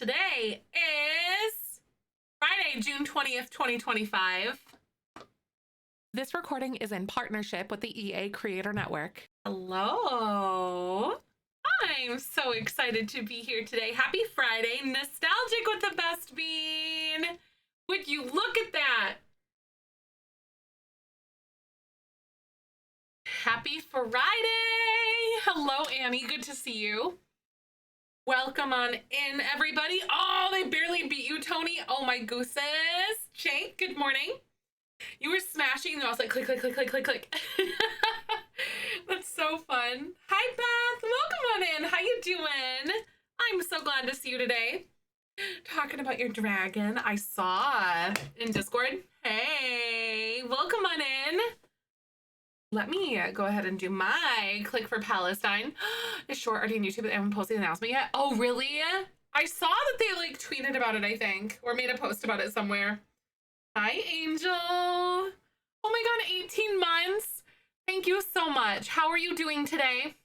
Today is Friday, June 20th, 2025. This recording is in partnership with the EA Creator Network. Hello. I'm so excited to be here today. Happy Friday. Nostalgic with the best bean. Would you look at that? Happy Friday. Hello, Annie. Good to see you. Welcome on in, everybody. Oh, they barely beat you, Tony. Oh, my gooses. Jake, good morning. You were smashing, and I was like, click, click, click, click, click, click. That's so fun. Hi, Beth. Welcome on in. How you doing? I'm so glad to see you today. Talking about your dragon, I saw in Discord. Hey, welcome on in. Let me go ahead and do my click for Palestine. It's short already on YouTube, but they haven't posted the announcement yet. Oh, really? I saw that they like tweeted about it, I think, or made a post about it somewhere. Hi, Angel. Oh my God, 18 months. Thank you so much. How are you doing today?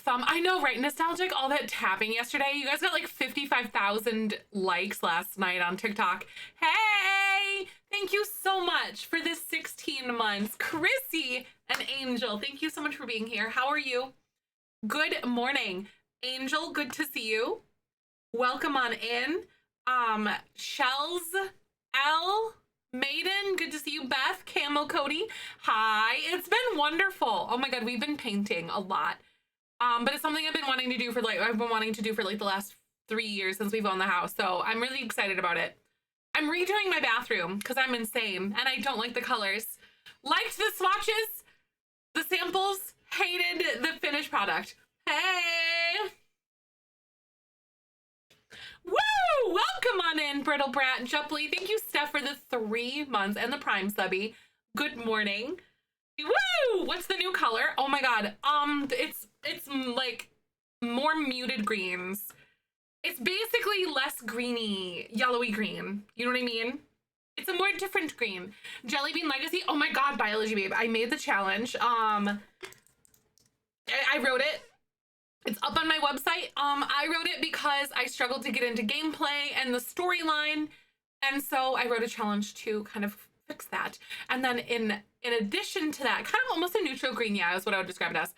I know, right? Nostalgic, all that tapping yesterday. You guys got like 55,000 likes last night on TikTok. Hey, thank you so much for this 16 months. Chrissy and Angel, thank you so much for being here. How are you? Good morning. Angel, good to see you. Welcome on in. Shells, L, Maiden, good to see you. Beth, Camo, Cody, hi. It's been wonderful. Oh my God, we've been painting a lot. But it's something I've been wanting to do for like the last 3 years since we've owned the house. So I'm really excited about it. I'm redoing my bathroom because I'm insane and I don't like the colors. Liked the swatches, the samples, hated the finished product. Hey! Woo! Welcome on in, Brittle Brat, Jupley. Thank you, Steph, for the 3 months and the Prime subby. Good morning. Woo! What's the new color? Oh my God. It's like more muted greens. It's basically less greeny, yellowy green. You know what I mean? It's a more different green. Jelly Bean Legacy. Oh my God, Biology Babe. I made the challenge. I wrote it. It's up on my website. I wrote it because I struggled to get into gameplay and the storyline. And so I wrote a challenge to kind of fix that. And then in addition to that, kind of almost a neutral green, yeah, is what I would describe it as.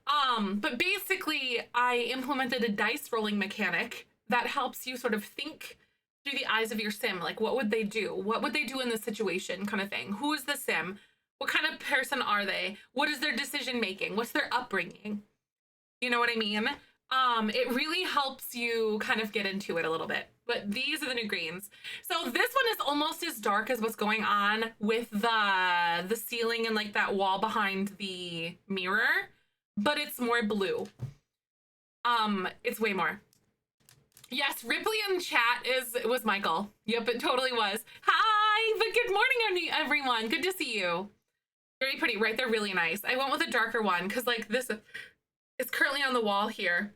But basically I implemented a dice rolling mechanic that helps you sort of think through the eyes of your sim. Like, what would they do? What would they do in this situation, kind of thing? Who is the sim? What kind of person are they? What is their decision making? What's their upbringing? You know what I mean? It really helps you kind of get into it a little bit. But these are the new greens. So this one is almost as dark as what's going on with the ceiling and like that wall behind the mirror, but it's more blue. It's way more. Yes, Ripley in chat was Michael. Yep, it totally was. Hi, but good morning, everyone. Good to see you. Very pretty, right? They're really nice. I went with a darker one because like this is currently on the wall here.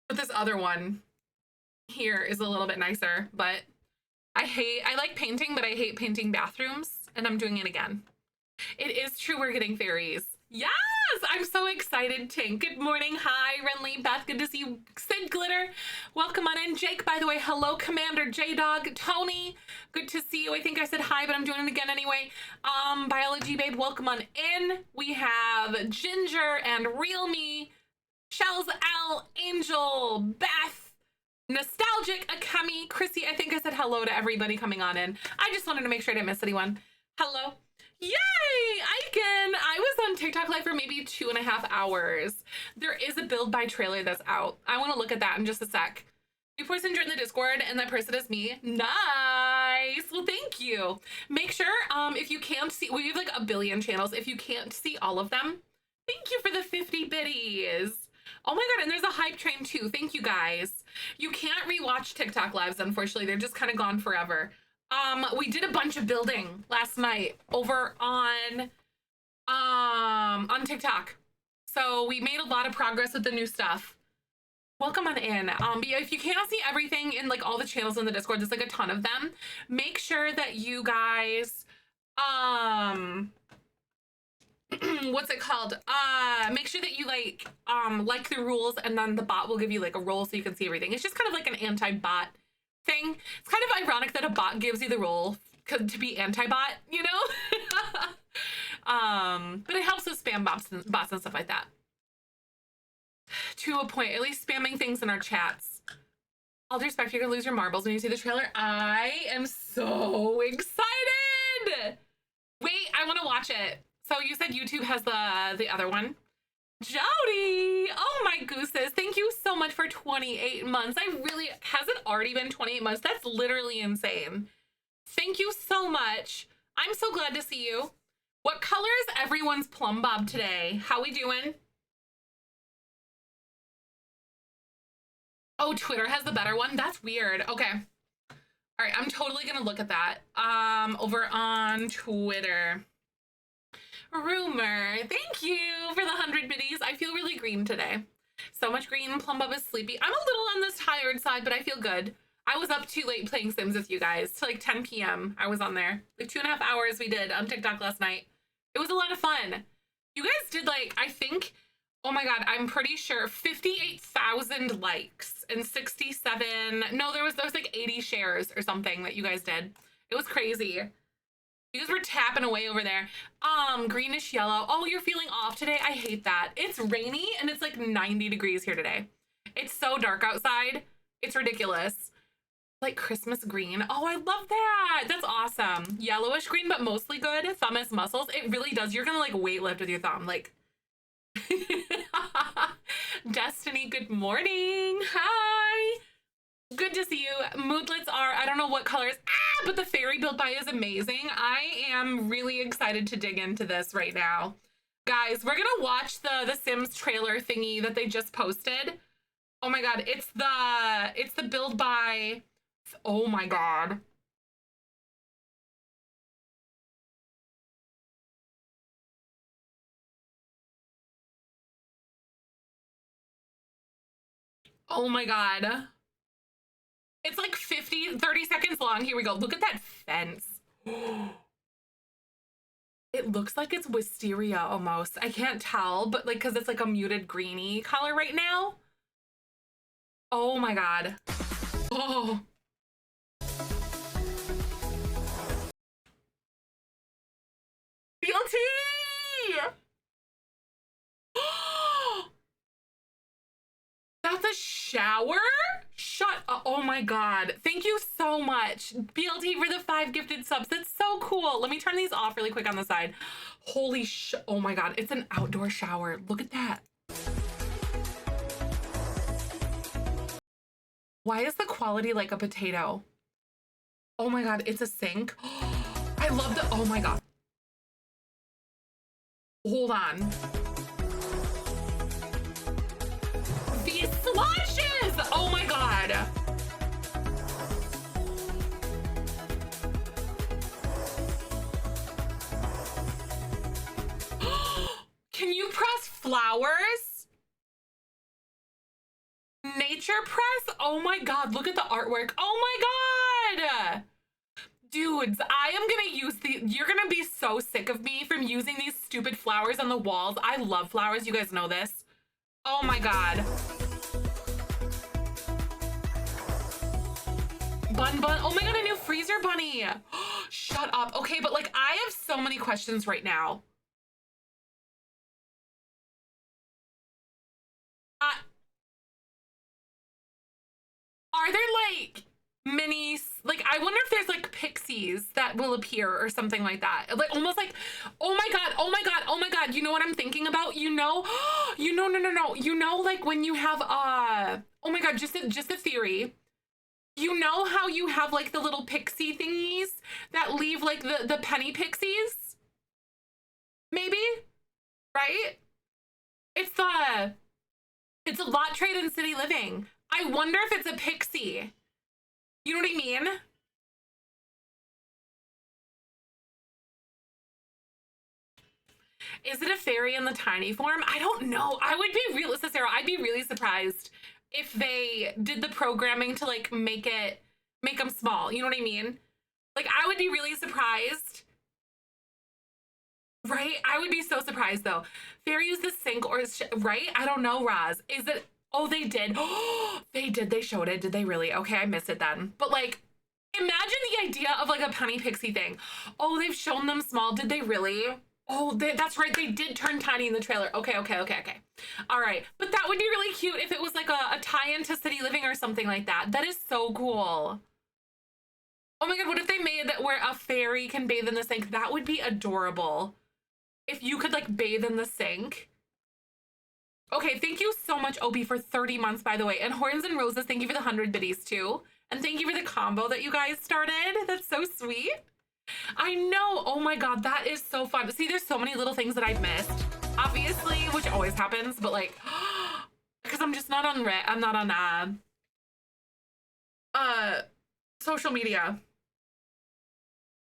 But this other one here is a little bit nicer, but I like painting, but I hate painting bathrooms, and I'm doing it again. It is true we're getting fairies. Yes, I'm so excited, Tink. Good morning. Hi, Renly, Beth, good to see you. Sid Glitter, welcome on in. Jake, by the way, hello, Commander J-Dog. Tony, good to see you. I think I said hi, but I'm doing it again anyway. Biology Babe, welcome on in. We have Ginger and Real Me, Shells, L, Angel, Beth, Nostalgic, Akemi, Chrissy. I think I said hello to everybody coming on in. I just wanted to make sure I didn't miss anyone. Hello. Yay, Icon. I was on TikTok live for maybe 2.5 hours. There is a build by trailer that's out. I want to look at that in just a sec. New person joined the Discord and that person is me. Nice. Well, thank you. Make sure if you can't see, we have like a billion channels. If you can't see all of them, thank you for the 50 biddies. Oh my God, and there's a hype train too. Thank you guys. You can't rewatch TikTok lives, unfortunately. They're just kind of gone forever. We did a bunch of building last night over on TikTok. So we made a lot of progress with the new stuff. Welcome on in. But yeah, if you can't see everything in like all the channels in the Discord, there's like a ton of them. Make sure that you guys what's it called? Make sure that you like the rules, and then the bot will give you like a role so you can see everything. It's just kind of like an anti-bot thing. It's kind of ironic that a bot gives you the role to be anti-bot, you know? But it helps with spam bots and stuff like that. To a point, at least spamming things in our chats. All due respect, you're gonna lose your marbles when you see the trailer. I am so excited. Wait, I want to watch it. So you said YouTube has the other one. Jody, oh my gooses, thank you so much for 28 months. Has it already been 28 months? That's literally insane. Thank you so much. I'm so glad to see you. What color is everyone's plum bob today? How we doing? Oh, Twitter has the better one? That's weird. Okay. All right, I'm totally gonna look at that. Over on Twitter. Rumor, thank you for the 100 biddies. I feel really green today. So much green. Plum Bob is sleepy. I'm a little on this tired side, but I feel good. I was up too late playing Sims with you guys till like 10 p.m. I was on there. Like 2.5 hours we did on TikTok last night. It was a lot of fun. You guys did like, I think, oh my God, I'm pretty sure 58,000 likes and 67. No, there was like 80 shares or something that you guys did. It was crazy. You guys were tapping away over there. Greenish yellow. Oh, you're feeling off today? I hate that. It's rainy and it's like 90 degrees here today. It's so dark outside. It's ridiculous. Like Christmas green. Oh, I love that. That's awesome. Yellowish green, but mostly good. Thumb as muscles. It really does. You're gonna like weightlift with your thumb. Like, Destiny, good morning. Hi. Good to see you. Moodlets are, I don't know what colors, but the fairy build by is amazing. I am really excited to dig into this right now. Guys, we're gonna watch the Sims trailer thingy that they just posted. Oh my God, it's the build by, oh my God. Oh my God. It's like 30 seconds long. Here we go. Look at that fence. It looks like it's wisteria almost. I can't tell, but like, cause it's like a muted greeny color right now. Oh my God. Oh. BLT! That's a shower? Shut up. Oh my God. Thank you so much. BLT for the 5 gifted subs. That's so cool. Let me turn these off really quick on the side. Holy oh my God. It's an outdoor shower. Look at that. Why is the quality like a potato? Oh my God. It's a sink. I love the, oh my God. Hold on. These swatches! Oh my God. Can you press flowers? Nature press? Oh my God, look at the artwork. Oh my God. Dudes, I am gonna use you're gonna be so sick of me from using these stupid flowers on the walls. I love flowers, you guys know this. Oh my God. Bun. Oh my God, a new freezer bunny. Shut up. Okay, but like I have so many questions right now. Are there like mini, like I wonder if there's like pixies that will appear or something like that, like almost like, oh my God, oh my God, oh my God, you know what I'm thinking about, you know? No, you know, like when you have oh my God, just a theory, you know how you have like the little pixie thingies that leave like the penny pixies, maybe, right? It's a lot trade in city living. I wonder if it's a pixie. You know what I mean? Is it a fairy in the tiny form? I don't know. I would be real, Sarah. I'd be really surprised if they did the programming to like make them small. You know what I mean? Like I would be really surprised. Right? I would be so surprised though. Fairy used the sink or right? I don't know, Roz. Is it? Oh, they did. Oh, they did. They showed it. Did they really? Okay, I missed it then. But like, imagine the idea of like a penny pixie thing. Oh, they've shown them small. Did they really? Oh, that's right. They did turn tiny in the trailer. Okay, okay, okay, okay. All right. But that would be really cute if it was like a tie-in to City Living or something like that. That is so cool. Oh my God, what if they made that where a fairy can bathe in the sink? That would be adorable. If you could like bathe in the sink. Okay, thank you so much, Opie, for 30 months, by the way. And Horns and Roses, thank you for the 100 biddies too. And thank you for the combo that you guys started. That's so sweet. I know. Oh my God, that is so fun. See, there's so many little things that I've missed, obviously, which always happens, but like, because I'm just not on I'm not on social media.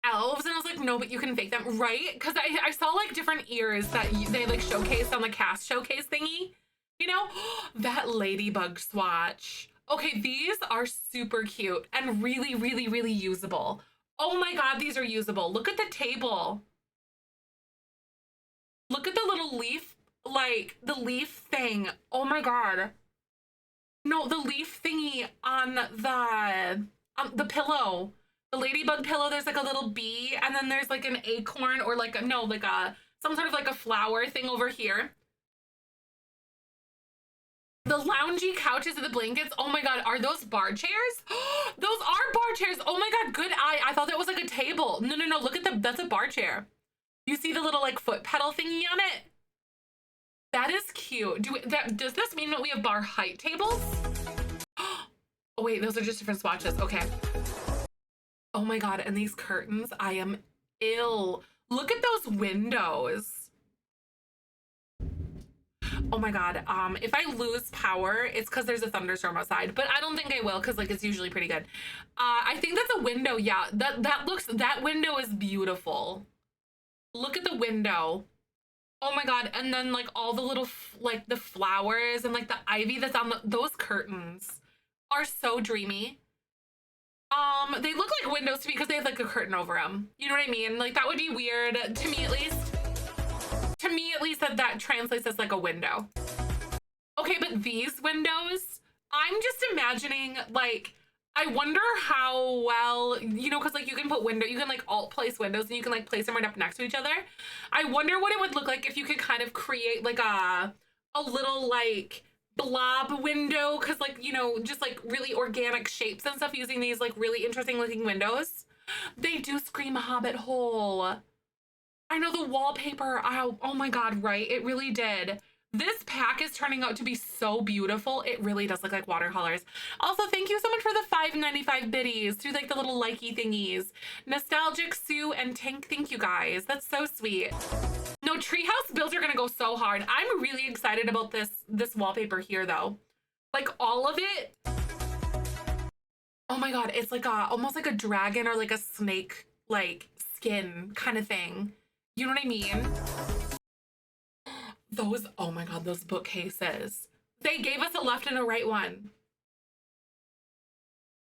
Elves, and I was like, no, but you can fake them, right? Because I saw like different ears that they like showcased on the cast showcase thingy, you know. That ladybug swatch. Okay, these are super cute and really, really, really usable. Oh my God, these are usable. Look at the table. Look at the little leaf, like the leaf thing. Oh my God. No, the leaf thingy on the pillow. The ladybug pillow, there's like a little bee, and then there's like an acorn or like no, like some sort of like a flower thing over here. The loungy couches and the blankets. Oh my God, are those bar chairs? Those are bar chairs. Oh my God, good eye. I thought that was like a table. No, no, no. Look at that's a bar chair. You see the little like foot pedal thingy on it? That is cute. Does this mean that we have bar height tables? Oh wait, those are just different swatches. Okay. Oh my God, and these curtains, I am ill. Look at those windows. Oh my God, if I lose power, it's because there's a thunderstorm outside, but I don't think I will because like it's usually pretty good. I think that's a window. Yeah, that window is beautiful. Look at the window. Oh my God, and then like all the little like the flowers and like the ivy that's on those curtains are so dreamy. They look like windows to me because they have like a curtain over them. You know what I mean? Like that would be weird to me at least. To me at least that translates as like a window. Okay, but these windows, I'm just imagining like, I wonder how well, you know, because like you can put you can like alt place windows and you can like place them right up next to each other. I wonder what it would look like if you could kind of create like a little like blob window, because like, you know, just like really organic shapes and stuff using these like really interesting looking windows. They do scream a hobbit hole. I know the wallpaper. Oh my God, right? It really did. This pack is turning out to be so beautiful. It really does look like watercolors. Also, thank you so much for the 5.95 biddies through like the little likey thingies. Nostalgic Sue and Tank, thank you guys. That's so sweet. No, treehouse builds are gonna go so hard. I'm really excited about this wallpaper here though. Like all of it. Oh my God, it's like almost like a dragon or like a snake like skin kind of thing. You know what I mean? Those, oh my God, those bookcases. They gave us a left and a right one.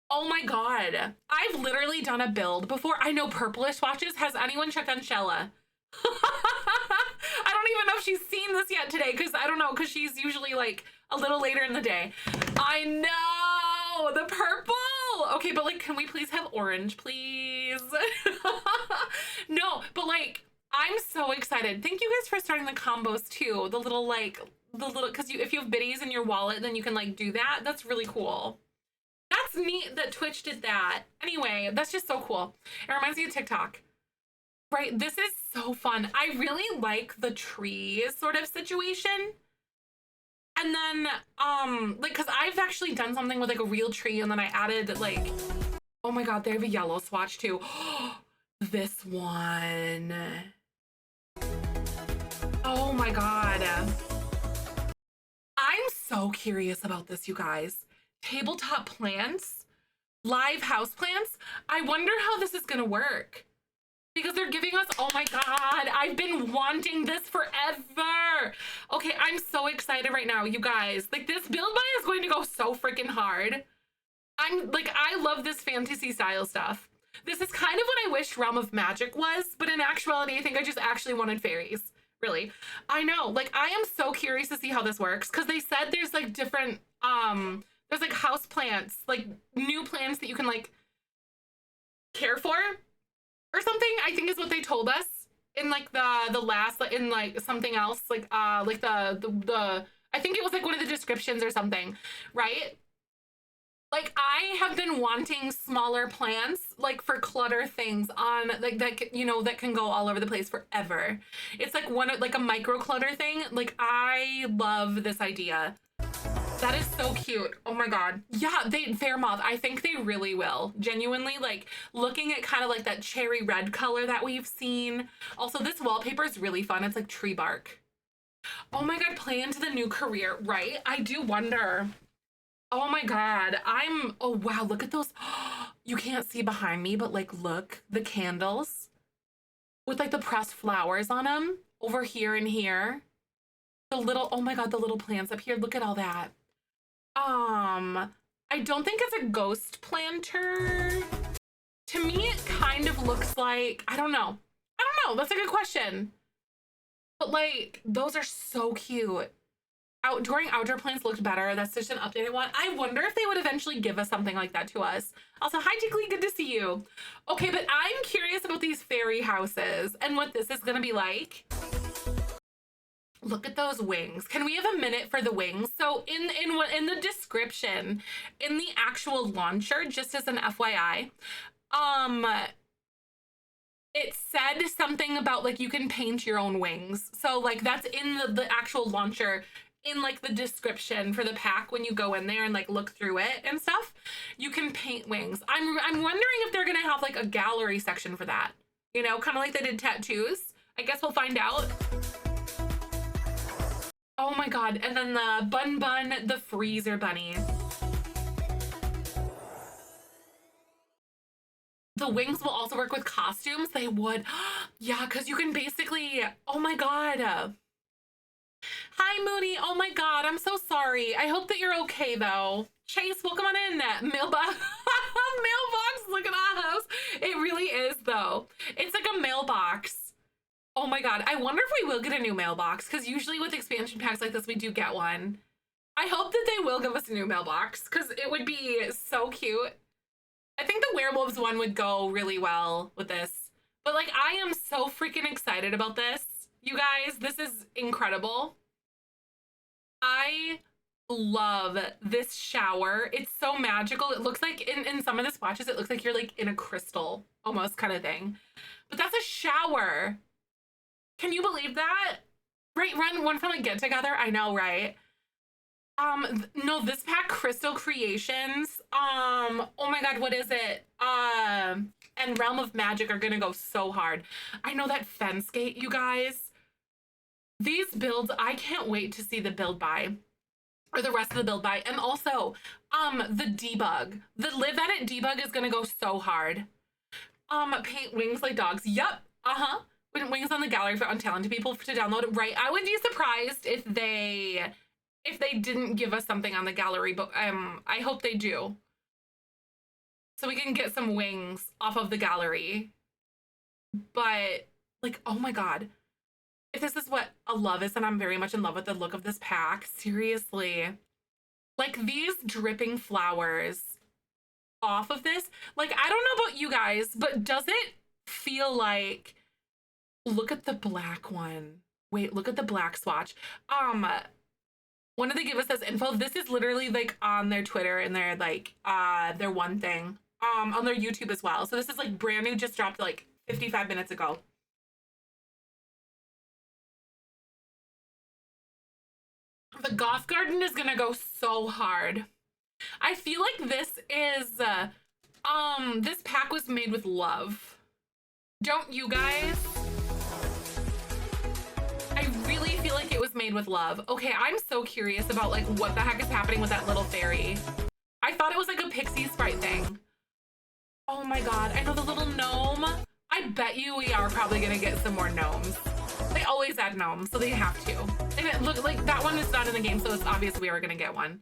Oh my God. I've literally done a build before. I know purplish swatches. Has anyone checked on Shella? I don't even know if she's seen this yet today because I don't know, because she's usually like a little later in the day. I know, the purple. Okay, but like, can we please have orange, please? No, but like, I'm so excited. Thank you guys for starting the combos too. The little because if you have biddies in your wallet, then you can like do that. That's really cool. That's neat that Twitch did that. Anyway, that's just so cool. It reminds me of TikTok. Right, this is so fun. I really like the tree sort of situation. And then, like, cause I've actually done something with like a real tree and then I added like, oh my God, they have a yellow swatch too. This one. Oh my God. I'm so curious about this, you guys. Tabletop plants, live house plants. I wonder how this is gonna work. Because they're giving us, oh my God, I've been wanting this forever. Okay, I'm so excited right now, you guys. Like this build buy is going to go so freaking hard. I'm like, I love this fantasy style stuff. This is kind of what I wished Realm of Magic was, but in actuality, I think I just actually wanted fairies. Really. I know, like, I am so curious to see how this works, because they said there's like different, there's like house plants, like new plants that you can like care for or something, I think is what they told us in like the last, like, in like something else, like the I think it was like one of the descriptions or something, right? Like, I have been wanting smaller plants, like for clutter things on like that, you know, that can go all over the place forever. It's like like a micro clutter thing. Like, I love this idea. That is so cute. Oh my God. Yeah, Fair Moth. I think they really will. Genuinely, like, looking at kind of like that cherry red color that we've seen. Also, this wallpaper is really fun. It's like tree bark. Oh my God, play into the new career, right? I do wonder. Oh my God, oh wow, look at those. You can't see behind me, but like, look, the candles with like the pressed flowers on them over here and here. The little, oh my God, the little plants up here. Look at all that. I don't think it's a ghost planter. To me, it kind of looks like, I don't know. That's a good question. But like, those are so cute. Outdoor plants looked better. That's just an updated one. I wonder if they would eventually give us something like that to us. Also, hi Jiggly, good to see you. Okay, but I'm curious about these fairy houses and what this is gonna be like. Look at those wings. Can we have a minute for the wings? So in the description, in the actual launcher, just as an FYI, it said something about like you can paint your own wings. So like that's in the actual launcher, in like the description for the pack. When you go in there and like look through it and stuff, you can paint wings. I'm wondering if they're gonna have like a gallery section for that, you know, kind of like they did tattoos. I guess we'll find out. Oh my God, and then the Bun, the freezer bunny. The wings will also work with costumes. They would. Yeah, because you can basically, oh my God. Hi, Moody. Oh my God, I'm so sorry. I hope that you're okay though. Chase, welcome on in. Mailbox. Mailbox, look at our house. It really is though. It's like a mailbox. Oh my God, I wonder if we will get a new mailbox, because usually with expansion packs like this, we do get one. I hope that they will give us a new mailbox, because it would be so cute. I think the werewolves one would go really well with this. But like, I am so freaking excited about this. You guys, this is incredible. I love this shower. It's so magical. It looks like in some of the swatches, it looks like you're like in a crystal almost kind of thing. But that's a shower. Can you believe that? Right, run one from a get together. I know, right? No, this pack, Crystal Creations. Oh my God, what is it? And Realm of Magic are gonna go so hard. I know that fence gate, you guys. These builds, I can't wait to see the build by, or the rest of the build by. And also, the debug. The Live Edit debug is gonna go so hard. Paint wings like dogs. Yup. Wings on the gallery for untalented people to download. Right. I would be surprised if they didn't give us something on the gallery, but I hope they do. So we can get some wings off of the gallery. But like, oh my God. If this is what a love is, then I'm very much in love with the look of this pack. Seriously. Like, these dripping flowers off of this. Like, I don't know about you guys, but does it feel like, look at the black one. Wait, look at the black swatch. When did they give us this info? This is literally like on their Twitter and their like their one thing. On their YouTube as well. So this is like brand new, just dropped like 55 minutes ago. The Goth Garden is gonna go so hard. I feel like this is this pack was made with love. Don't you guys? I really feel like it was made with love. Okay, I'm so curious about like what the heck is happening with that little fairy. I thought it was like a pixie sprite thing. Oh my God, I know the little gnome. I bet you we are probably gonna get some more gnomes. They always add gnomes, so they have to. And it look like that one is not in the game, so it's obvious we are gonna get one.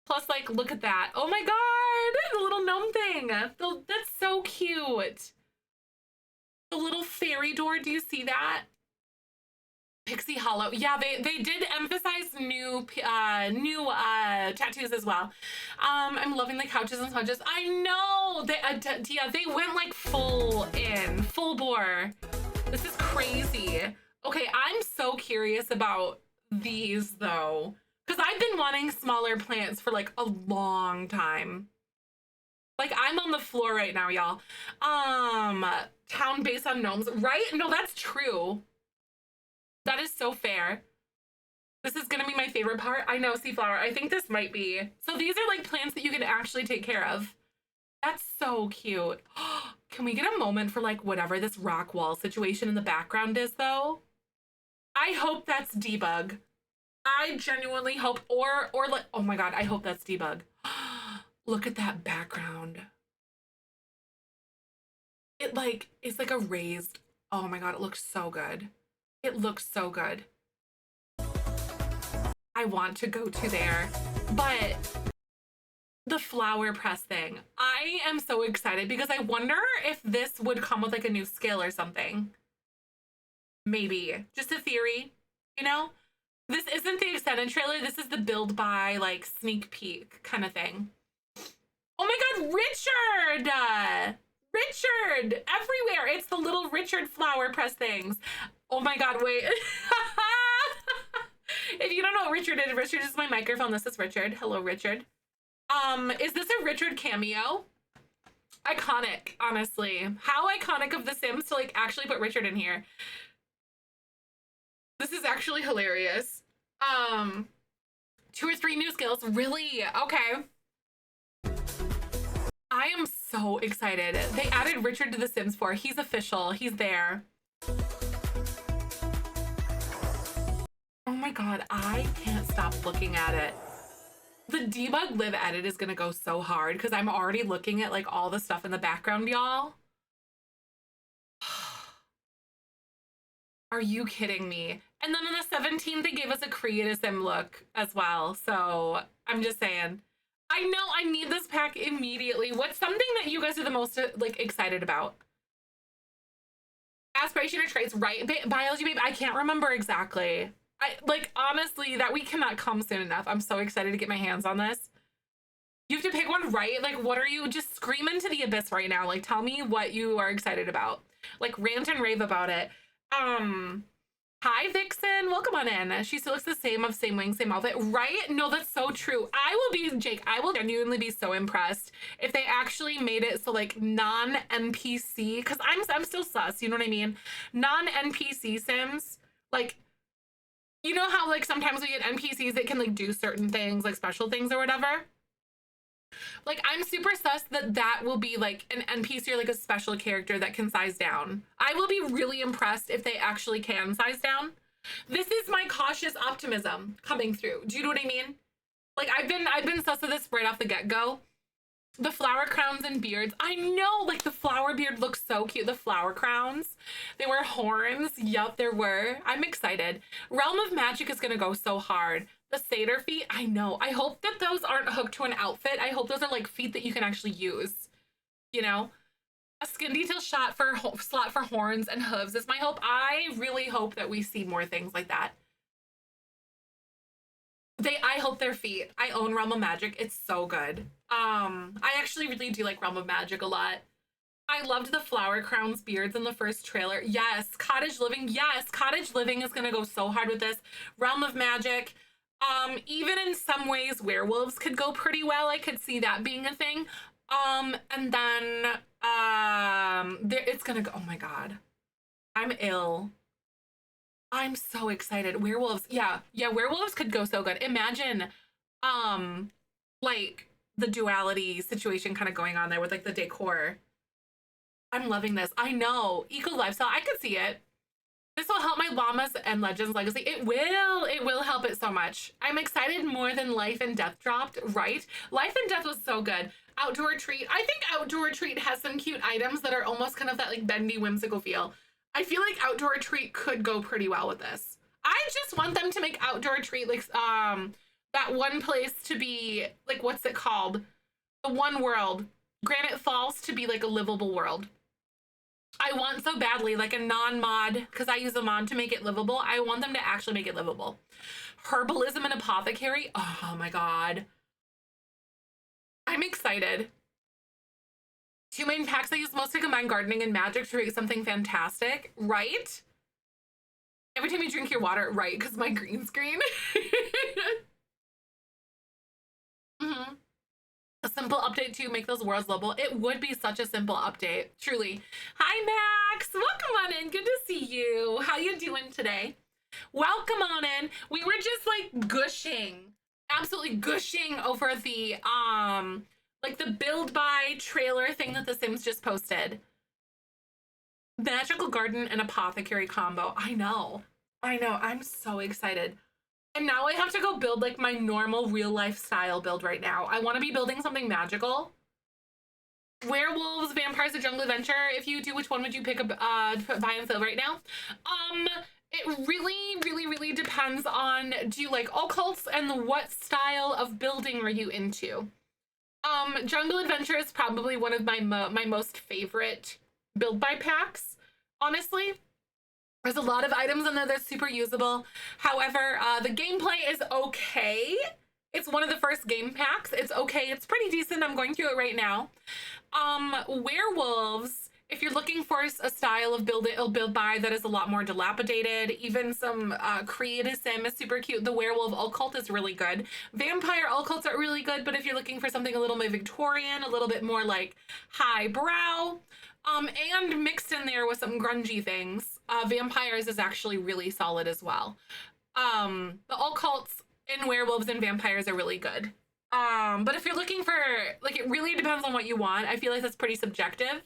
Plus, like, look at that. Oh my God, the little gnome thing. That's so cute. The little fairy door, do you see that? Pixie Hollow. Yeah, they did emphasize new tattoos as well. I'm loving the couches and sponges. I know they went like full bore. This is crazy. Okay, I'm so curious about these though, because I've been wanting smaller plants for like a long time. Like, I'm on the floor right now, y'all. Town based on gnomes, right? No, that's true. That is so fair. This is gonna be my favorite part. I know, Seaflower. I think this might be. So these are like plants that you can actually take care of. That's so cute. Can we get a moment for like whatever this rock wall situation in the background is though? I hope that's debug. I genuinely hope, or like, oh my God, I hope that's debug. Look at that background. It like, it's like a raised, oh my God, it looks so good. It looks so good. I want to go to there, but the flower press thing, I am so excited because I wonder if this would come with like a new skill or something. Maybe, just a theory, you know? This isn't the extended trailer, this is the build by like sneak peek kind of thing. Oh my God, Richard! Richard! Everywhere! It's the little Richard flower press things. Oh my God, wait. If you don't know what Richard is my microphone. This is Richard. Hello, Richard. Is this a Richard cameo? Iconic, honestly. How iconic of The Sims to like actually put Richard in here. This is actually hilarious. 2 or 3 new skills. Really? Okay. I am so excited. They added Richard to The Sims 4. He's official. He's there. Oh my God, I can't stop looking at it. The debug live edit is gonna go so hard because I'm already looking at like all the stuff in the background, y'all. Are you kidding me? And then on the 17th, they gave us a Create a Sim look as well. So I'm just saying, I know I need this pack immediately. What's something that you guys are the most like excited about? Aspiration or traits, right? Biology, babe, I can't remember exactly. I like, honestly, that week cannot come soon enough. I'm so excited to get my hands on this. You have to pick one, right? Like, what are you, just scream into the abyss right now. Like, tell me what you are excited about. Like, rant and rave about it. Hi, Vixen. Welcome on in. She still looks the same of same wing, same outfit, right? No, that's so true. I will be, Jake, I will genuinely be so impressed if they actually made it so like non-NPC, because I'm still sus, you know what I mean? Non-NPC Sims, like, you know how like sometimes we get NPCs that can like do certain things, like special things or whatever? Like, I'm super sus that will be like an NPC or like a special character that can size down. I will be really impressed if they actually can size down. This is my cautious optimism coming through. Do you know what I mean? Like, I've been sus of this right off the get-go. The flower crowns and beards. I know, like, the flower beard looks so cute. The flower crowns. They were horns. Yup, there were. I'm excited. Realm of Magic is going to go so hard. The satyr feet, I know. I hope that those aren't hooked to an outfit. I hope those are, like, feet that you can actually use. You know? A skin detail slot for horns and hooves is my hope. I really hope that we see more things like that. I hope their feet. I own Realm of Magic. It's so good. I actually really do like Realm of Magic a lot. I loved the flower crowns beards in the first trailer. Yes, cottage living. Yes, cottage living is gonna go so hard with this. Realm of Magic. Even in some ways, werewolves could go pretty well. I could see that being a thing. And then it's gonna go. Oh my God, I'm ill. I'm so excited. Werewolves. Yeah, werewolves could go so good. Imagine, like the duality situation kind of going on there with like the decor. I'm loving this. I know. Eco lifestyle. I could see it. This will help my llamas and legends legacy. It will help it so much. I'm excited more than Life and Death dropped, right? Life and Death was so good. Outdoor Treat. I think Outdoor Treat has some cute items that are almost kind of that like bendy, whimsical feel. I feel like Outdoor Treat could go pretty well with this. I just want them to make Outdoor Treat like that one place to be like, what's it called? The one world. Granite Falls to be like a livable world. I want so badly like a non-mod, because I use a mod to make it livable. I want them to actually make it livable. Herbalism and apothecary. Oh my god. I'm excited. 2 main packs I use mostly combine gardening and magic to create something fantastic, right? Every time you drink your water, right? Because my green screen. Mm-hmm. A simple update to make those worlds livable. It would be such a simple update, truly. Hi, Max. Welcome on in. Good to see you. How you doing today? Welcome on in. We were just like gushing, absolutely gushing over the like the build by trailer thing that The Sims just posted. Magical garden and apothecary combo. I know. I'm so excited. And now I have to go build like my normal real life style build right now. I want to be building something magical. Werewolves, vampires, a jungle adventure. If you do, which one would you pick up buy and sell right now? It really depends on, do you like occults and what style of building are you into? Jungle adventure is probably one of my my most favorite build by packs, honestly. There's a lot of items in there that's super usable. However, the gameplay is okay. It's one of the first game packs. It's okay. It's pretty decent. I'm going through it right now. Werewolves, if you're looking for a style of build by that is a lot more dilapidated, even some creative sim is super cute. The werewolf occult is really good. Vampire occults are really good, but if you're looking for something a little more Victorian, a little bit more like highbrow, and mixed in there with some grungy things, vampires is actually really solid as well. The occults in werewolves and vampires are really good. But if you're looking for, like, it really depends on what you want. I feel like that's pretty subjective,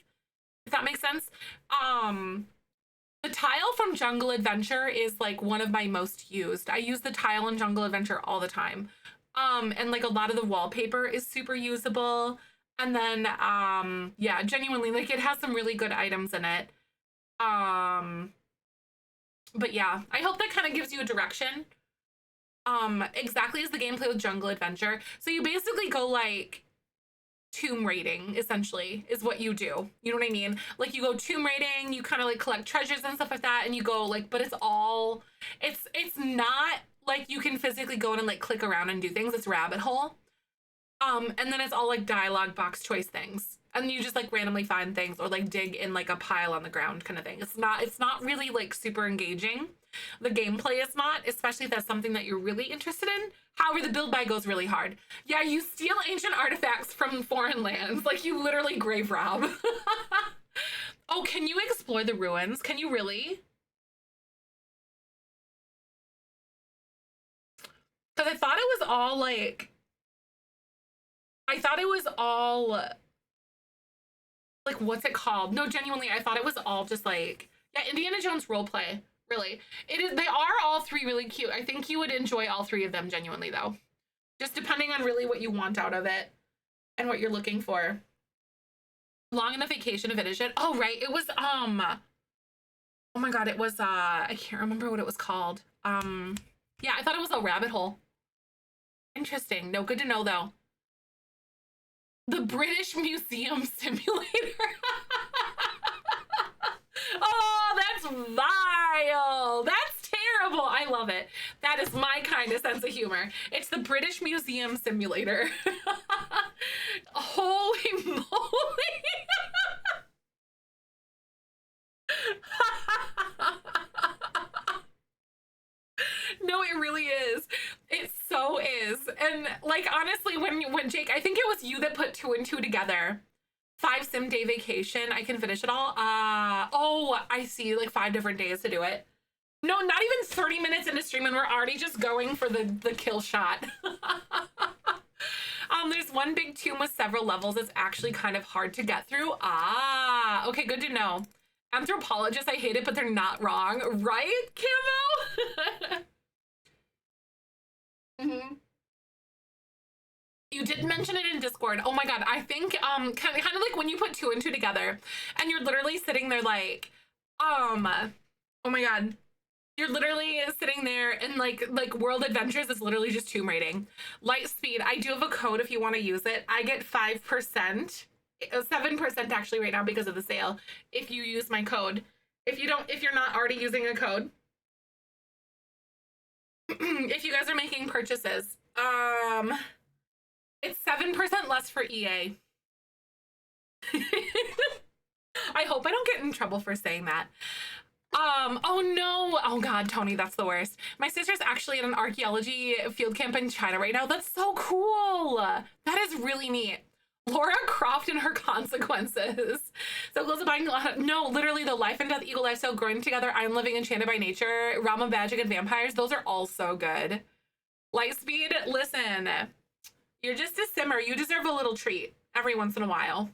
if that makes sense. The tile from Jungle Adventure is like one of my most used. I use the tile in Jungle Adventure all the time. And like a lot of the wallpaper is super usable. And then, yeah, genuinely, like it has some really good items in it. But yeah, I hope that kind of gives you a direction. Exactly as the gameplay with Jungle Adventure. So you basically go like tomb raiding, essentially, is what you do. You know what I mean? Like you go tomb raiding, you kind of like collect treasures and stuff like that, and you go like, but it's all, it's not like you can physically go in and like click around and do things. It's rabbit hole. And then it's all like dialogue box choice things. And you just like randomly find things or like dig in like a pile on the ground kind of thing. It's not really like super engaging. The gameplay is not, especially if that's something that you're really interested in. However, the build by goes really hard. Yeah, you steal ancient artifacts from foreign lands. Like you literally grave rob. Oh, can you explore the ruins? Can you really? Because I thought it was all like, like, what's it called? No, genuinely, I thought it was all just like, yeah, Indiana Jones roleplay. Really, it is. They are all three really cute. I think you would enjoy all three of them genuinely, though, just depending on really what you want out of it and what you're looking for. Long enough vacation to finish it. Oh right, it was oh my god, it was I can't remember what it was called. Yeah, I thought it was a rabbit hole. Interesting. No, good to know though. The British Museum Simulator. Oh, that's vile. That's terrible. I love it. That is my kind of sense of humor. It's the British Museum Simulator. Holy moly. No, it really is. It so is. And like honestly, when Jake, I think it was you that put 2 and 2 together. 5 sim day vacation. I can finish it all. Oh, I see. Like 5 different days to do it. No, not even 30 minutes into stream and we're already just going for the kill shot. There's one big tomb with several levels. It's actually kind of hard to get through. Ah, okay, good to know. Anthropologists, I hate it, but they're not wrong. Right, Camo? Mm-hmm. You did mention it in Discord. Oh my god, I think kind of like when you put 2 and 2 together and you're literally sitting there like oh my god, You're literally sitting there and like World Adventures is literally just tomb raiding. Lightspeed, I do have a code if you want to use it. I get 5%, 7% actually right now because of the sale if you use my code. If you're not already using a code. If you guys are making purchases, it's 7% less for EA. I hope I don't get in trouble for saying that. Oh no. Oh God, Tony, that's the worst. My sister's actually at an archaeology field camp in China right now. That's so cool. That is really neat. Laura Croft and her consequences. So close to buying. No, literally the Life and Death Eagle Lifestyle, Growing Together, I'm Living Enchanted by Nature, Realm of Magic and Vampires. Those are all so good. Lightspeed, listen, you're just a simmer. You deserve a little treat every once in a while.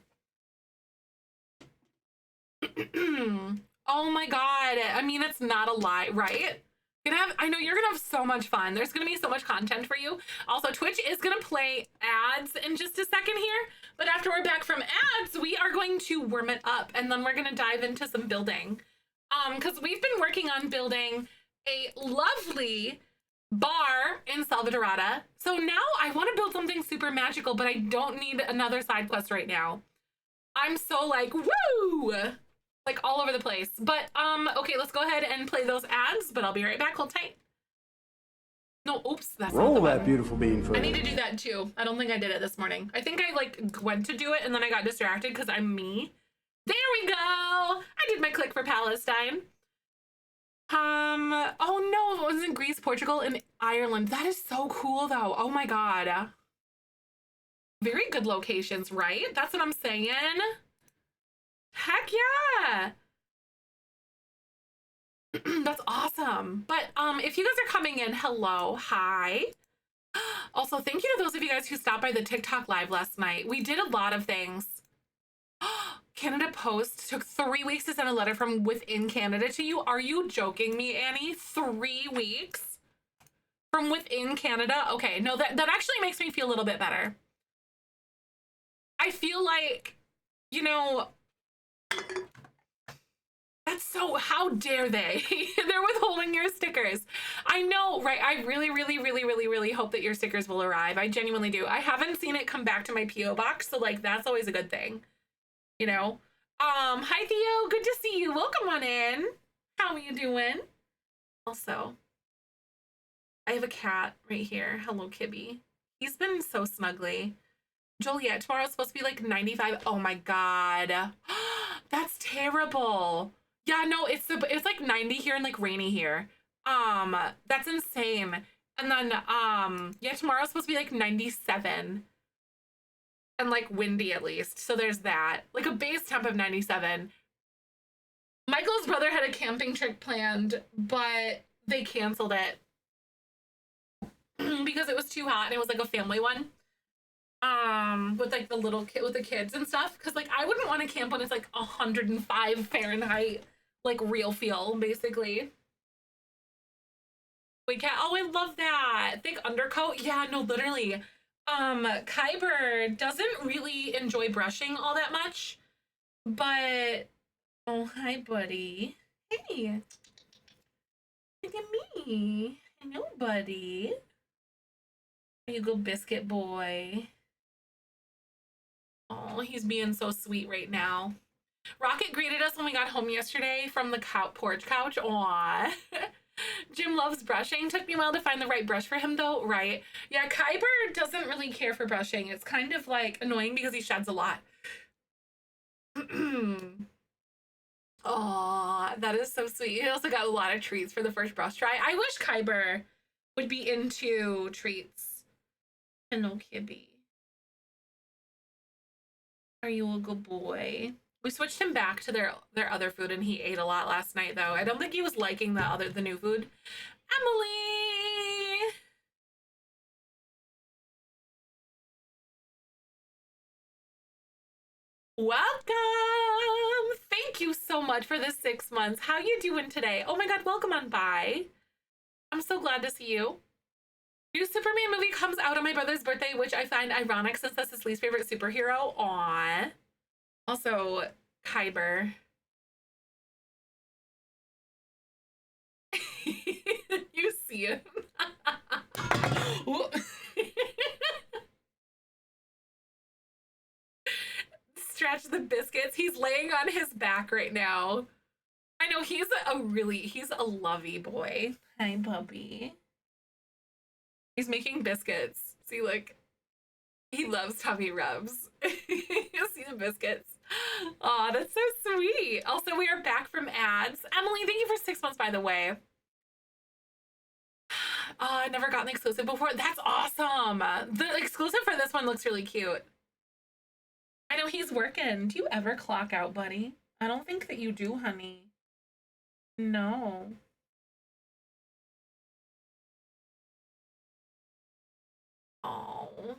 Oh my God. I mean, it's not a lie, right? I know you're gonna have so much fun. There's gonna be so much content for you. Also, Twitch is gonna play ads in just a second here, but after we're back from ads, we are going to warm it up and then we're gonna dive into some building. Because we've been working on building a lovely bar in Selvadorada. So now I want to build something super magical, but I don't need another side quest right now. I'm so like, woo! Like all over the place. But okay, let's go ahead and play those ads, but I'll be right back. Hold tight. No, oops, that's Roll not the that button. beautiful bean for I need to do that too. I don't think I did it this morning. I think I like went to do it and then I got distracted because I'm me. There we go. I did my click for Palestine. Oh no, it was in Greece, Portugal, and Ireland. That is so cool though. Oh my God. Very good locations, right? That's what I'm saying. Heck yeah. That's awesome. But if you guys are coming in, hello, hi. Also, thank you to those of you guys who stopped by the TikTok live last night. We did a lot of things. Canada Post took 3 weeks to send a letter from within Canada to you. Are you joking me, Annie? 3 weeks from within Canada? Okay, no, that actually makes me feel a little bit better. I feel like, you know, that's so, how dare they? They're withholding your stickers. I know, right? I really, really, really, really, really hope that your stickers will arrive. I genuinely do. I haven't seen it come back to my P.O. box, so like that's always a good thing. You know? Hi Theo, good to see you. Welcome on in. How are you doing? Also, I have a cat right here. Hello, Kibby. He's been so snuggly. Joliet, tomorrow's supposed to be like 95. Oh my God. That's terrible. Yeah, no, it's like 90 here and like rainy here. That's insane. And then yeah, tomorrow's supposed to be like 97. And like windy at least. So there's that. Like a base temp of 97. Michael's brother had a camping trip planned, but they canceled it because it was too hot and it was like a family one. With like the little kid with the kids and stuff. Cause like I wouldn't want to camp when it's like 105 Fahrenheit, like real feel, basically. Wait, cat, oh, I love that. Thick undercoat. Yeah, no, literally. Kyber doesn't really enjoy brushing all that much, but oh, hi, buddy. Hey, look at me. Hello, buddy. There you go, biscuit boy. Oh, he's being so sweet right now. Rocket greeted us when we got home yesterday from the porch couch. Aww. Jim loves brushing. Took me a while to find the right brush for him though, right? Yeah, Kyber doesn't really care for brushing. It's kind of like annoying because he sheds a lot. Aw, that is so sweet. He also got a lot of treats for the first brush try. I wish Kyber would be into treats. Hello, Kibby. Are you a good boy? We switched him back to their other food and he ate a lot last night though. I don't think he was liking the new food. Emily! Welcome! Thank you so much for the 6 months. How you doing today? Oh my God, welcome on by. I'm so glad to see you. New Superman movie comes out on my brother's birthday, which I find ironic since that's his least favorite superhero. Aww. Also, Kyber. You see him. Stretch the biscuits. He's laying on his back right now. I know he's a lovey boy. Hi, puppy. He's making biscuits. See, like, he loves tummy rubs. You see the biscuits. Oh, that's so sweet. Also, we are back from ads. Emily, thank you for 6 months, by the way. Oh, I've never gotten the exclusive before. That's awesome. The exclusive for this one looks really cute. I know he's working. Do you ever clock out, buddy? I don't think that you do, honey. No. Oh.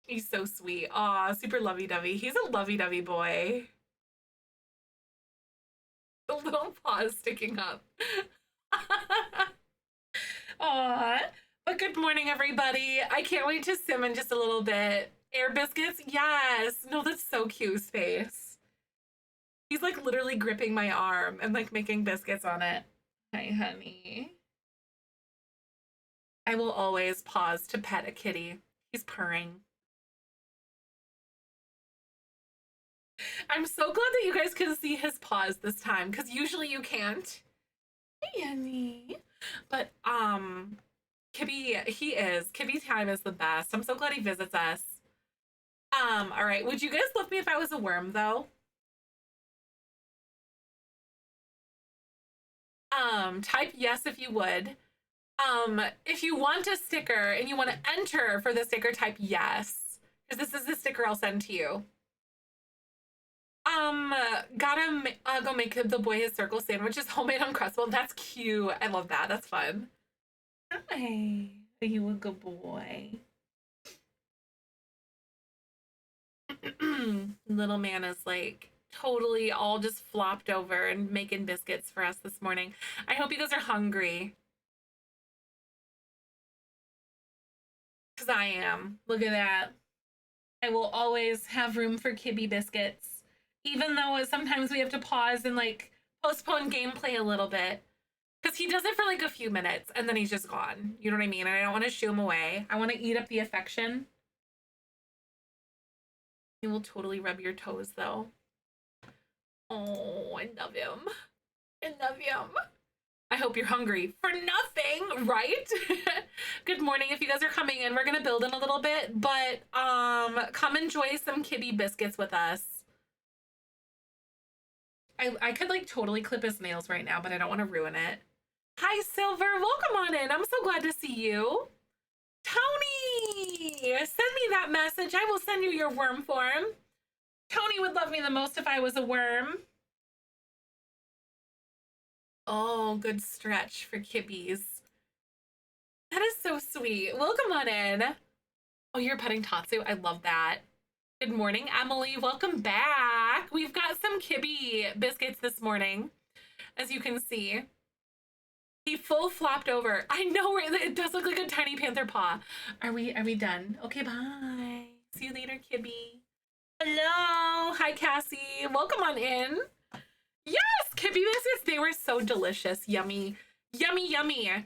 He's so sweet. Aw, super lovey-dovey. He's a lovey-dovey boy. The little paws sticking up. Aw. But good morning, everybody. I can't wait to sim in just a little bit. Air biscuits? Yes. No, that's so cute, Space. He's like literally gripping my arm and like making biscuits on it. Hi, honey. I will always pause to pet a kitty. He's purring. I'm so glad that you guys can see his paws this time, because usually you can't. Hey, Annie. But, Kibby, Kibby time is the best. I'm so glad he visits us. All right. Would you guys love me if I was a worm, though? Type yes if you would. If you want a sticker and you want to enter for the sticker, type yes. Because this is the sticker I'll send to you. Gotta go make the boy his circle sandwiches homemade Uncrustable. That's cute. I love that. That's fun. Hi. Are you a good boy? Little man is like totally all just flopped over and making biscuits for us this morning. I hope you guys are hungry. Because I am. Look at that. I will always have room for Kibby biscuits. Even though sometimes we have to pause and like postpone gameplay a little bit. Because he does it for like a few minutes and then he's just gone. You know what I mean? And I don't want to shoo him away. I want to eat up the affection. He will totally rub your toes though. Oh, I love him. I love him. I hope you're hungry for nothing, right? Good morning. If you guys are coming in, we're gonna build in a little bit, but come enjoy some Kibby biscuits with us. I could like totally clip his nails right now, but I don't want to ruin it. Hi, Silver. Welcome on in. I'm so glad to see you. Tony, send me that message. I will send you your worm form. Tony would love me the most if I was a worm. Oh, good stretch for kibbies. That is so sweet. Welcome on in. Oh, you're petting Tatsu. I love that. Good morning, Emily. Welcome back. We've got some Kibby biscuits this morning, as you can see. He full flopped over. I know it does look like a tiny panther paw. Are we done? Okay, bye. See you later, Kibby. Hello. Hi, Cassie. Welcome on in. Yes, Kibby biscuits. They were so delicious. Yummy, yummy, yummy.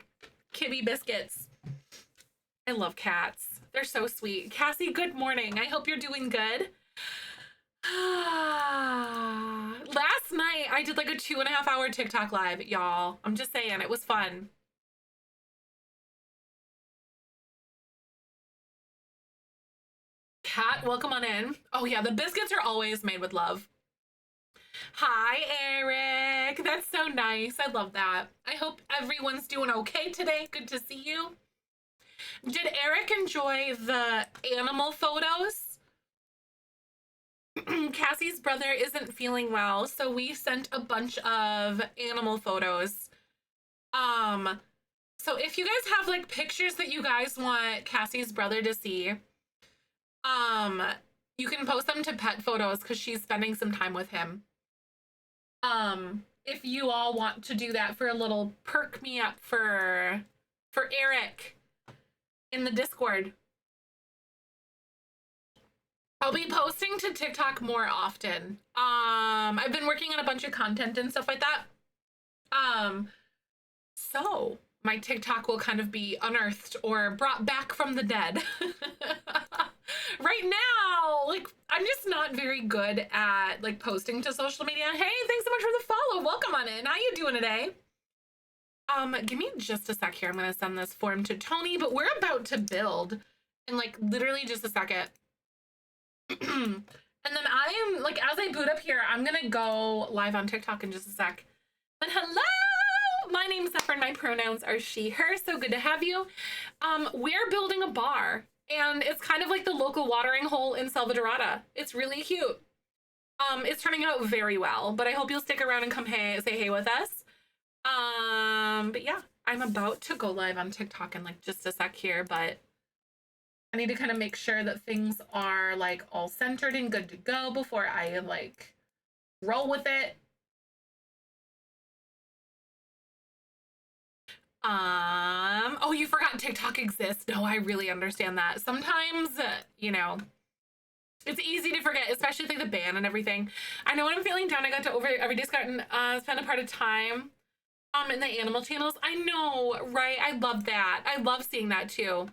Kibby biscuits. I love cats. They're so sweet. Cassie, good morning. I hope you're doing good. Last night, I did like a 2.5-hour TikTok live, y'all. I'm just saying, it was fun. Kat, welcome on in. Oh yeah, the biscuits are always made with love. Hi, Eric. That's so nice. I love that. I hope everyone's doing okay today. Good to see you. Did Eric enjoy the animal photos? Cassie's brother isn't feeling well, so we sent a bunch of animal photos. So if you guys have like pictures that you guys want Cassie's brother to see, you can post them to pet photos because she's spending some time with him. If you all want to do that for a little perk me up for Eric in the Discord. I'll be posting to TikTok more often. I've been working on a bunch of content and stuff like that. so my TikTok will kind of be unearthed or brought back from the dead. Right now, like, I'm just not very good at like posting to social media. Hey, thanks so much for the follow. Welcome on in. How you doing today? Give me just a sec here. I'm gonna send this form to Tony, but we're about to build in like literally just a second. And then I am like, as I boot up here, I'm gonna go live on TikTok in just a sec. But hello, my name is Zephyr and my pronouns are she, her. So good to have you. We're building a bar and it's kind of like the local watering hole in Selvadorada. It's really cute. It's turning out very well, but I hope you'll stick around and come say hey with us. But yeah, I'm about to go live on TikTok in like just a sec here, but I need to kind of make sure that things are like all centered and good to go before I like roll with it. Oh, you forgot TikTok exists. No, I really understand that. Sometimes, you know, it's easy to forget, especially like the ban and everything. I know when I'm feeling down, I got to over every day spend a part of time in the animal channels. I know, right? I love that. I love seeing that too.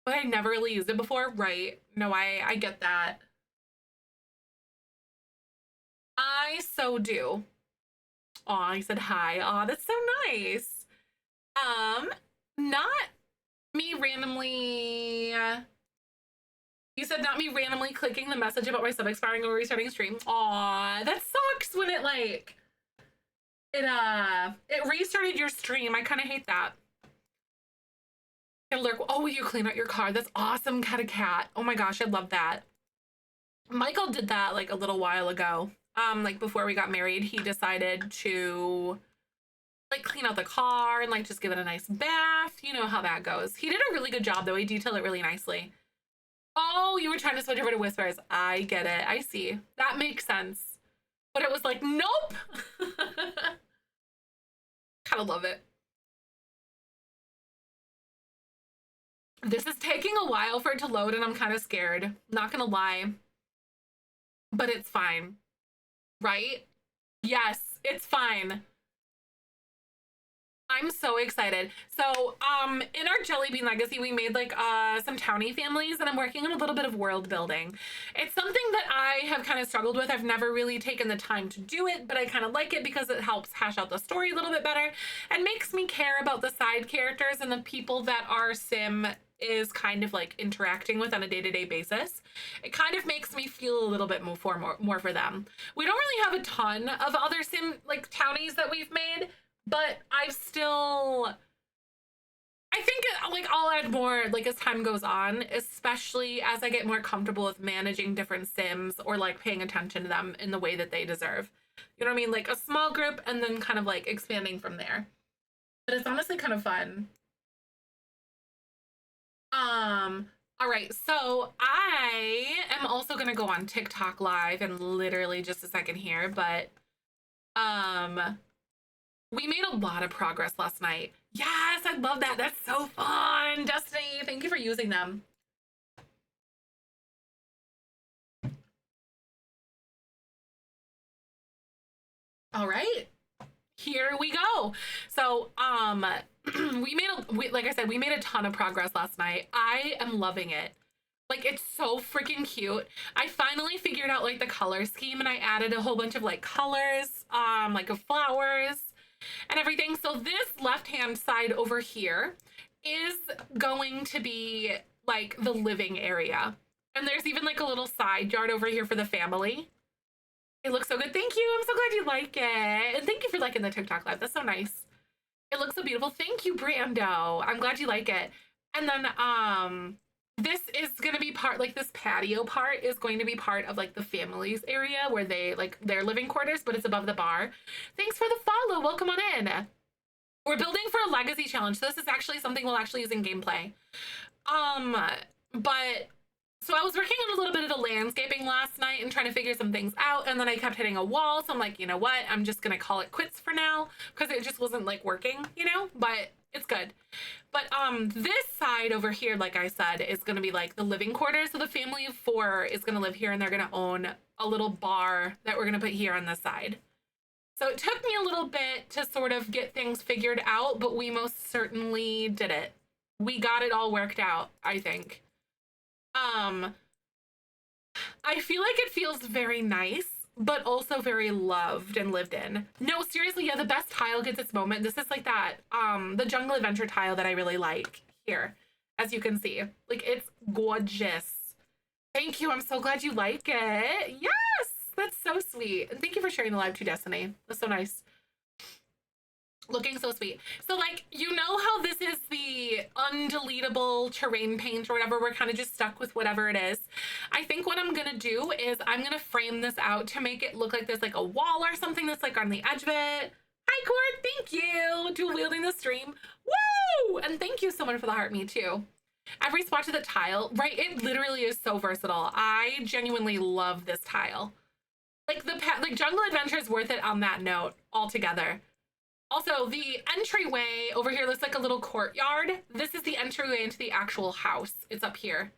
But I never really used it before, right? No, I get that. I so do. Aw, I said hi. Aw, that's so nice. Not me randomly. You said not me randomly clicking the message about my sub expiring or restarting stream. Aw, that sucks when it like it restarted your stream. I kind of hate that. Lurk. Oh, you clean out your car. That's awesome, cat. Oh my gosh, I love that. Michael did that like a little while ago. Like before we got married, he decided to like clean out the car and like just give it a nice bath. You know how that goes. He did a really good job though. He detailed it really nicely. Oh, you were trying to switch over to whispers. I get it. I see. That makes sense. But it was like, nope. Kind of love it. This is taking a while for it to load and I'm kind of scared. Not gonna lie. But it's fine. Right? Yes, it's fine. I'm so excited. So, in our Jelly Bean Legacy, we made like some townie families and I'm working on a little bit of world building. It's something that I have kind of struggled with. I've never really taken the time to do it, but I kind of like it because it helps hash out the story a little bit better and makes me care about the side characters and the people that our sim is kind of like interacting with on a day-to-day basis. It kind of makes me feel a little bit more for them. We don't really have a ton of other sim like townies that we've made, but I think like I'll add more like as time goes on, especially as I get more comfortable with managing different sims or like paying attention to them in the way that they deserve. You know what I mean? Like a small group and then kind of like expanding from there. But it's honestly kind of fun. All right, so I am also gonna go on TikTok live in literally just a second here, but we made a lot of progress last night. Yes, I love that. That's so fun. Destiny, thank you for using them. All right, here we go. So, like I said, we made a ton of progress last night. I am loving it. Like, it's so freaking cute. I finally figured out like the color scheme and I added a whole bunch of like colors, like of flowers and everything. So this left-hand side over here is going to be like the living area. And there's even like a little side yard over here for the family. It looks so good. Thank you. I'm so glad you like it. And thank you for liking the TikTok live. That's so nice. It looks so beautiful. Thank you, Brando. I'm glad you like it. And then this is going to be part, like this patio part is going to be part of like the family's area where they like their living quarters, but it's above the bar. Thanks for the follow. Welcome on in. We're building for a legacy challenge. So this is actually something we'll actually use in gameplay. But so I was working on a little bit of the landscaping last night and trying to figure some things out. And then I kept hitting a wall. So I'm like, you know what? I'm just going to call it quits for now because it just wasn't like working, you know, but it's good. But this side over here, like I said, is going to be like the living quarters. So the family of 4 is going to live here and they're going to own a little bar that we're going to put here on this side. So it took me a little bit to sort of get things figured out, but we most certainly did it. We got it all worked out, I think. Um, I feel like it feels very nice, but also very loved and lived in. No, seriously, yeah, the best tile gets its moment. This is like that, the Jungle Adventure tile that I really like here, as you can see. Like, it's gorgeous. Thank you. I'm so glad you like it. Yes, that's so sweet. And thank you for sharing the live too, Destiny. That's so nice. Looking so sweet. So, like, you know how this is the undeletable terrain paint or whatever? We're kind of just stuck with whatever it is. I think what I'm gonna do is I'm gonna frame this out to make it look like there's like a wall or something that's like on the edge of it. Hi, Cord. Thank you. Dual wielding the stream. Woo! And thank you so much for the heart, me too. Every swatch of the tile, right? It literally is so versatile. I genuinely love this tile. Like, like Jungle Adventure is worth it on that note altogether. Also, the entryway over here looks like a little courtyard. This is the entryway into the actual house. It's up here.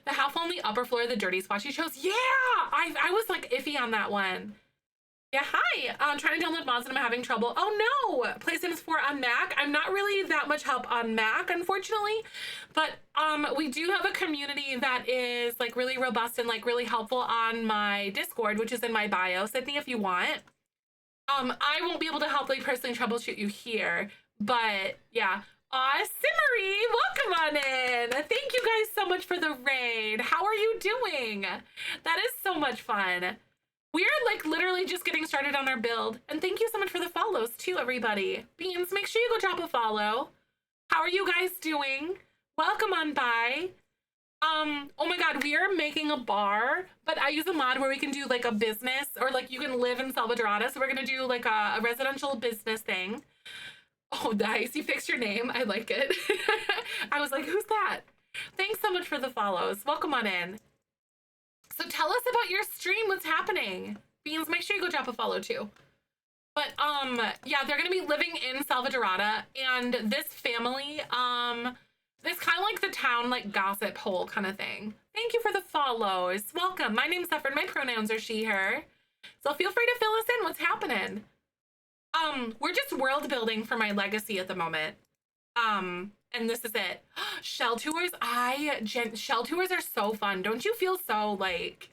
The half on the upper floor of the dirty spot she chose. Yeah! I was like iffy on that one. Yeah, hi. I'm trying to download mods and I'm having trouble. Oh no! PlayStation 4 on Mac. I'm not really that much help on Mac, unfortunately. But we do have a community that is like really robust and like really helpful on my Discord, which is in my bio. Sydney, if you want. I won't be able to help like personally troubleshoot you here, but yeah. Simmery, welcome on in. Thank you guys so much for the raid. How are you doing? That is so much fun. We're like literally just getting started on our build, and thank you so much for the follows too, everybody. Beans, make sure you go drop a follow. How are you guys doing? Welcome on by. Oh my god, we are making a bar, but I use a mod where we can do like a business, or like you can live in Selvadorada, so we're gonna do like a residential business thing. Oh, nice, you fixed your name. I like it. I was like, who's that? Thanks so much for the follows. Welcome on in. So tell us about your stream. What's happening? Beans, make sure you go drop a follow too. But yeah, they're gonna be living in Selvadorada, and this family, it's kind of like the town, like, gossip hole kind of thing. Thank you for the follows. Welcome. My name's Zephyr. My pronouns are she, her. So feel free to fill us in. What's happening? We're just world building for my legacy at the moment. And this is it. Shell tours. Shell tours are so fun. Don't you feel so, like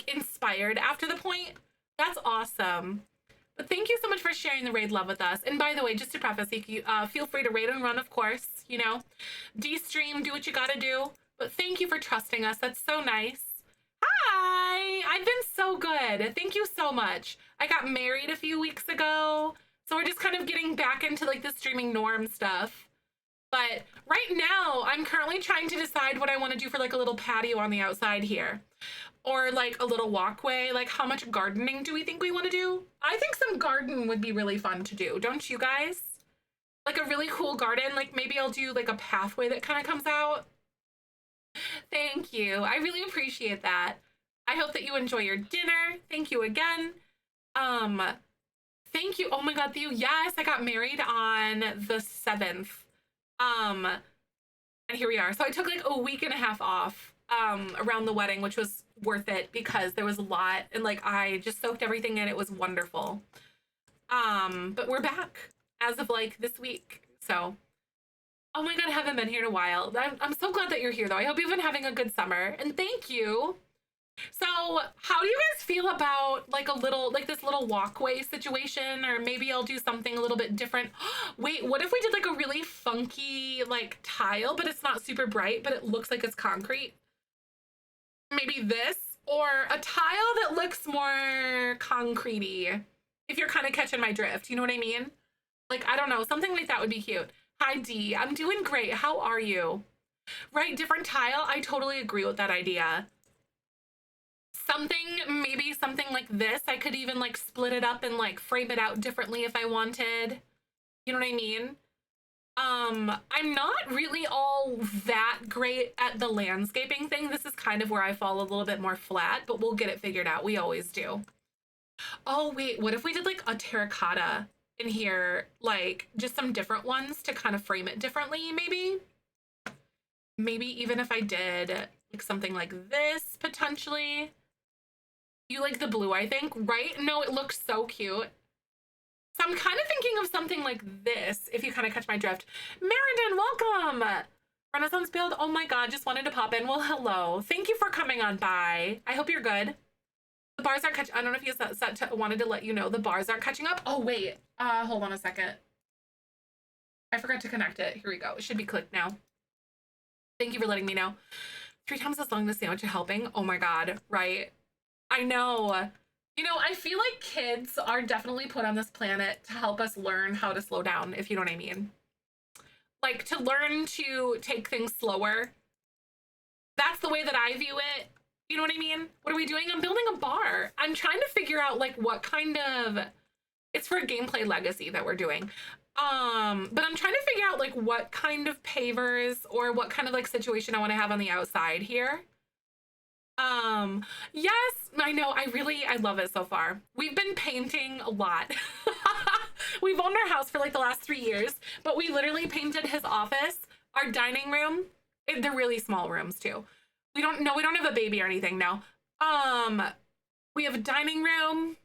inspired after the point? That's awesome. But thank you so much for sharing the raid love with us. And by the way, just to preface, you feel free to raid and run, of course, you know. De-stream, do what you gotta do. But thank you for trusting us. That's so nice. Hi! I've been so good. Thank you so much. I got married a few weeks ago, so we're just kind of getting back into like the streaming norm stuff. But right now, I'm currently trying to decide what I want to do for like a little patio on the outside here. Or like a little walkway. Like, how much gardening do we think we want to do? I think some garden would be really fun to do. Don't you guys? Like a really cool garden. Like maybe I'll do like a pathway that kind of comes out. Thank you. I really appreciate that. I hope that you enjoy your dinner. Thank you again. Thank you. Oh my god, Theo. Yes, I got married on the 7th. And here we are. So I took like a week and a half off around the wedding, which was worth it because there was a lot, and like I just soaked everything in. It was wonderful. But we're back as of like this week. So oh my god, I haven't been here in a while. I'm so glad that you're here though. I hope you've been having a good summer, and thank you. So how do you guys feel about like a little, like this little walkway situation? Or maybe I'll do something a little bit different. Wait, what if we did like a really funky like tile, but it's not super bright, but it looks like it's concrete? Maybe this, or a tile that looks more concrete-y, if you're kind of catching my drift, you know what I mean? Like, I don't know, something like that would be cute. Hi, D. I'm doing great. How are you? Right, different tile. I totally agree with that idea. Maybe something like this. I could even like split it up and like frame it out differently if I wanted. You know what I mean? I'm not really all that great at the landscaping thing. This is kind of where I fall a little bit more flat, but we'll get it figured out. We always do. Oh, wait, what if we did like a terracotta in here? Like just some different ones to kind of frame it differently, maybe? Maybe even if I did like something like this, potentially. You like the blue, I think, right? No, it looks so cute. So I'm kind of thinking of something like this, if you kind of catch my drift. Meriden, welcome! Renaissance build, oh my god, just wanted to pop in. Well, hello. Thank you for coming on by. I hope you're good. The bars aren't catching, I don't know if you wanted to let you know the bars aren't catching up. Oh, wait, hold on a second. I forgot to connect it. Here we go. It should be clicked now. Thank you for letting me know. 3 times as long as the sandwich helping. Oh my god, right? I know. You know, I feel like kids are definitely put on this planet to help us learn how to slow down, if you know what I mean. Like, to learn to take things slower. That's the way that I view it. You know what I mean? What are we doing? I'm building a bar. I'm trying to figure out, like, what kind of... It's for gameplay legacy that we're doing. But I'm trying to figure out, like, what kind of pavers or what kind of, like, situation I want to have on the outside here. Yes, I know. I love it so far. We've been painting a lot. We've owned our house for like the last 3 years, but we literally painted his office, our dining room. They're really small rooms too. We don't have a baby or anything now. We have a dining room.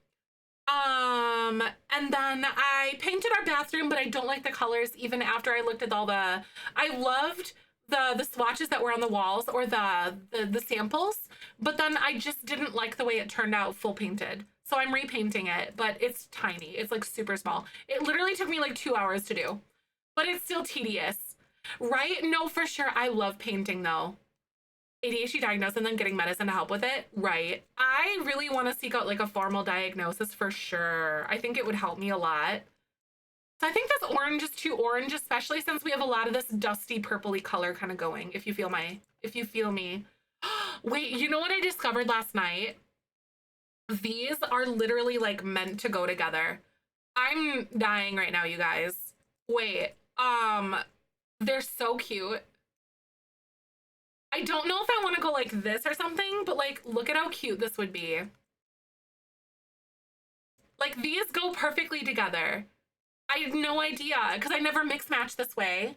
And then I painted our bathroom, but I don't like the colors even after I looked at all the, I loved the swatches that were on the walls or the samples, but then I just didn't like the way it turned out full painted. So I'm repainting it, but it's tiny. It's like super small. It literally took me like 2 hours to do, but it's still tedious, right? No, for sure. I love painting though. ADHD diagnosed and then getting medicine to help with it, right? I really want to seek out like a formal diagnosis for sure. I think it would help me a lot. So I think this orange is too orange, especially since we have a lot of this dusty purpley color kind of going, if you feel me. Wait, you know what I discovered last night? These are literally like meant to go together. I'm dying right now, you guys. Wait, they're so cute. I don't know if I want to go like this or something, but like, look at how cute this would be. Like, these go perfectly together. I have no idea, because I never mix match this way.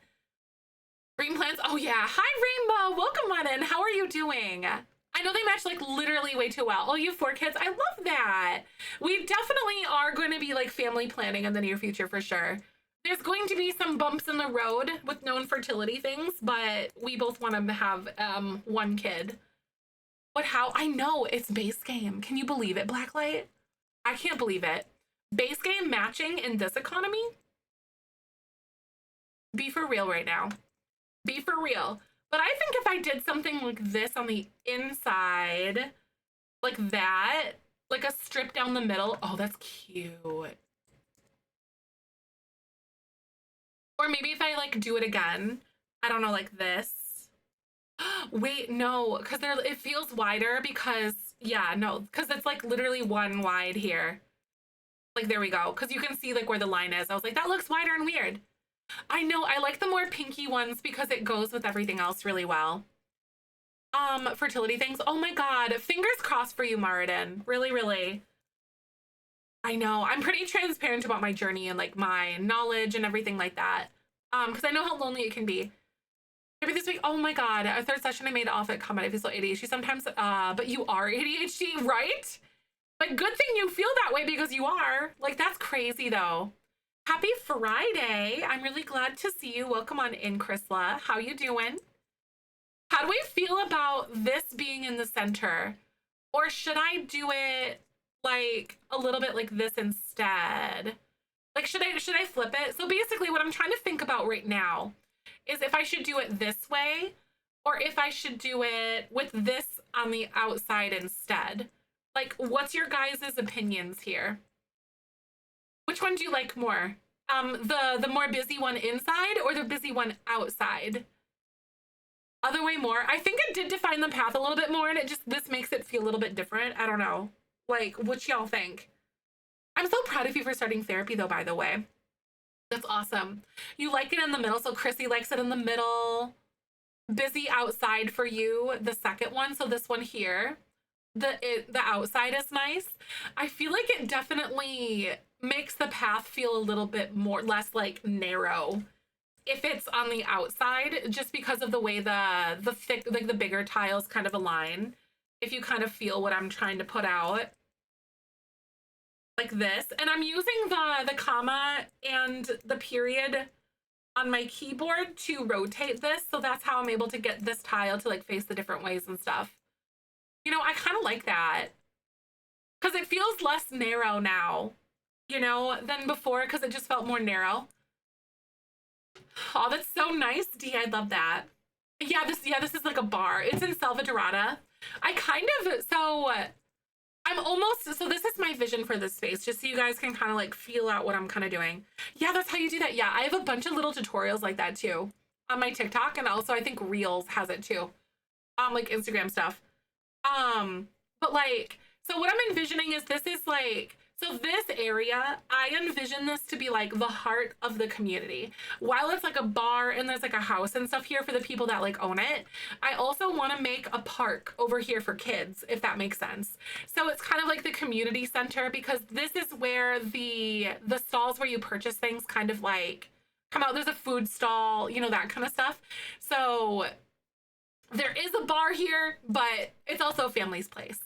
Green plants, oh yeah. Hi, Rainbow, welcome on in. How are you doing? I know they match like literally way too well. Oh, you have 4 kids, I love that. We definitely are going to be like family planning in the near future for sure. There's going to be some bumps in the road with known fertility things, but we both want to have 1 kid. But how? I know, it's base game. Can you believe it, Blacklight? I can't believe it. Base game matching in this economy? Be for real right now. Be for real. But I think if I did something like this on the inside, like that, like a strip down the middle. Oh, that's cute. Or maybe if I like do it again, I don't know, like this. Wait, no, because it feels wider because, yeah, no, because it's like literally 1 wide here. Like, there we go. Because you can see like where the line is. I was like, that looks wider and weird. I know, I like the more pinky ones because it goes with everything else really well. Fertility things. Oh my god, fingers crossed for you, Maridin. Really, really. I know, I'm pretty transparent about my journey and like my knowledge and everything like that. Because I know how lonely it can be. Maybe this week, oh my god, a 3rd session I made off at comment. I feel so ADHD sometimes, but you are ADHD, right? Like, good thing you feel that way because you are. Like, that's crazy though. Happy Friday. I'm really glad to see you. Welcome on in, Chrisla. How you doing? How do we feel about this being in the center? Or should I do it like a little bit like this instead? Like, should I flip it? So basically what I'm trying to think about right now is if I should do it this way or if I should do it with this on the outside instead. Like, what's your guys' opinions here? Which one do you like more? The more busy one inside or the busy one outside? Other way more. I think it did define the path a little bit more and this makes it feel a little bit different. I don't know. Like, what y'all think? I'm so proud of you for starting therapy though, by the way. That's awesome. You like it in the middle, so Chrissy likes it in the middle. Busy outside for you, the second one. So this one here, the outside is nice. I feel like it definitely makes the path feel a little bit less like narrow if it's on the outside, just because of the way the thick, like the bigger tiles kind of align. If you kind of feel what I'm trying to put out. like this. And I'm using the comma and the period on my keyboard to rotate this. So that's how I'm able to get this tile to like face the different ways and stuff. You know, I kind of like that because it feels less narrow now, you know, than before because it just felt more narrow. Oh, that's so nice, D. I love that. Yeah, this is like a bar. It's in Selvadorada. I kind of, so I'm almost, so this is my vision for this space, just so you guys can kind of like feel out what I'm kind of doing. Yeah, that's how you do that. Yeah, I have a bunch of little tutorials like that too on my TikTok, and also I think Reels has it too, like Instagram stuff. But like, so what I'm envisioning is this is like, so this area, I envision this to be like the heart of the community. While it's like a bar and there's like a house and stuff here for the people that like own it, I also want to make a park over here for kids, if that makes sense. So it's kind of like the community center because this is where the stalls where you purchase things kind of like come out. There's a food stall, you know, that kind of stuff. So there is a bar here, but it's also a family's place.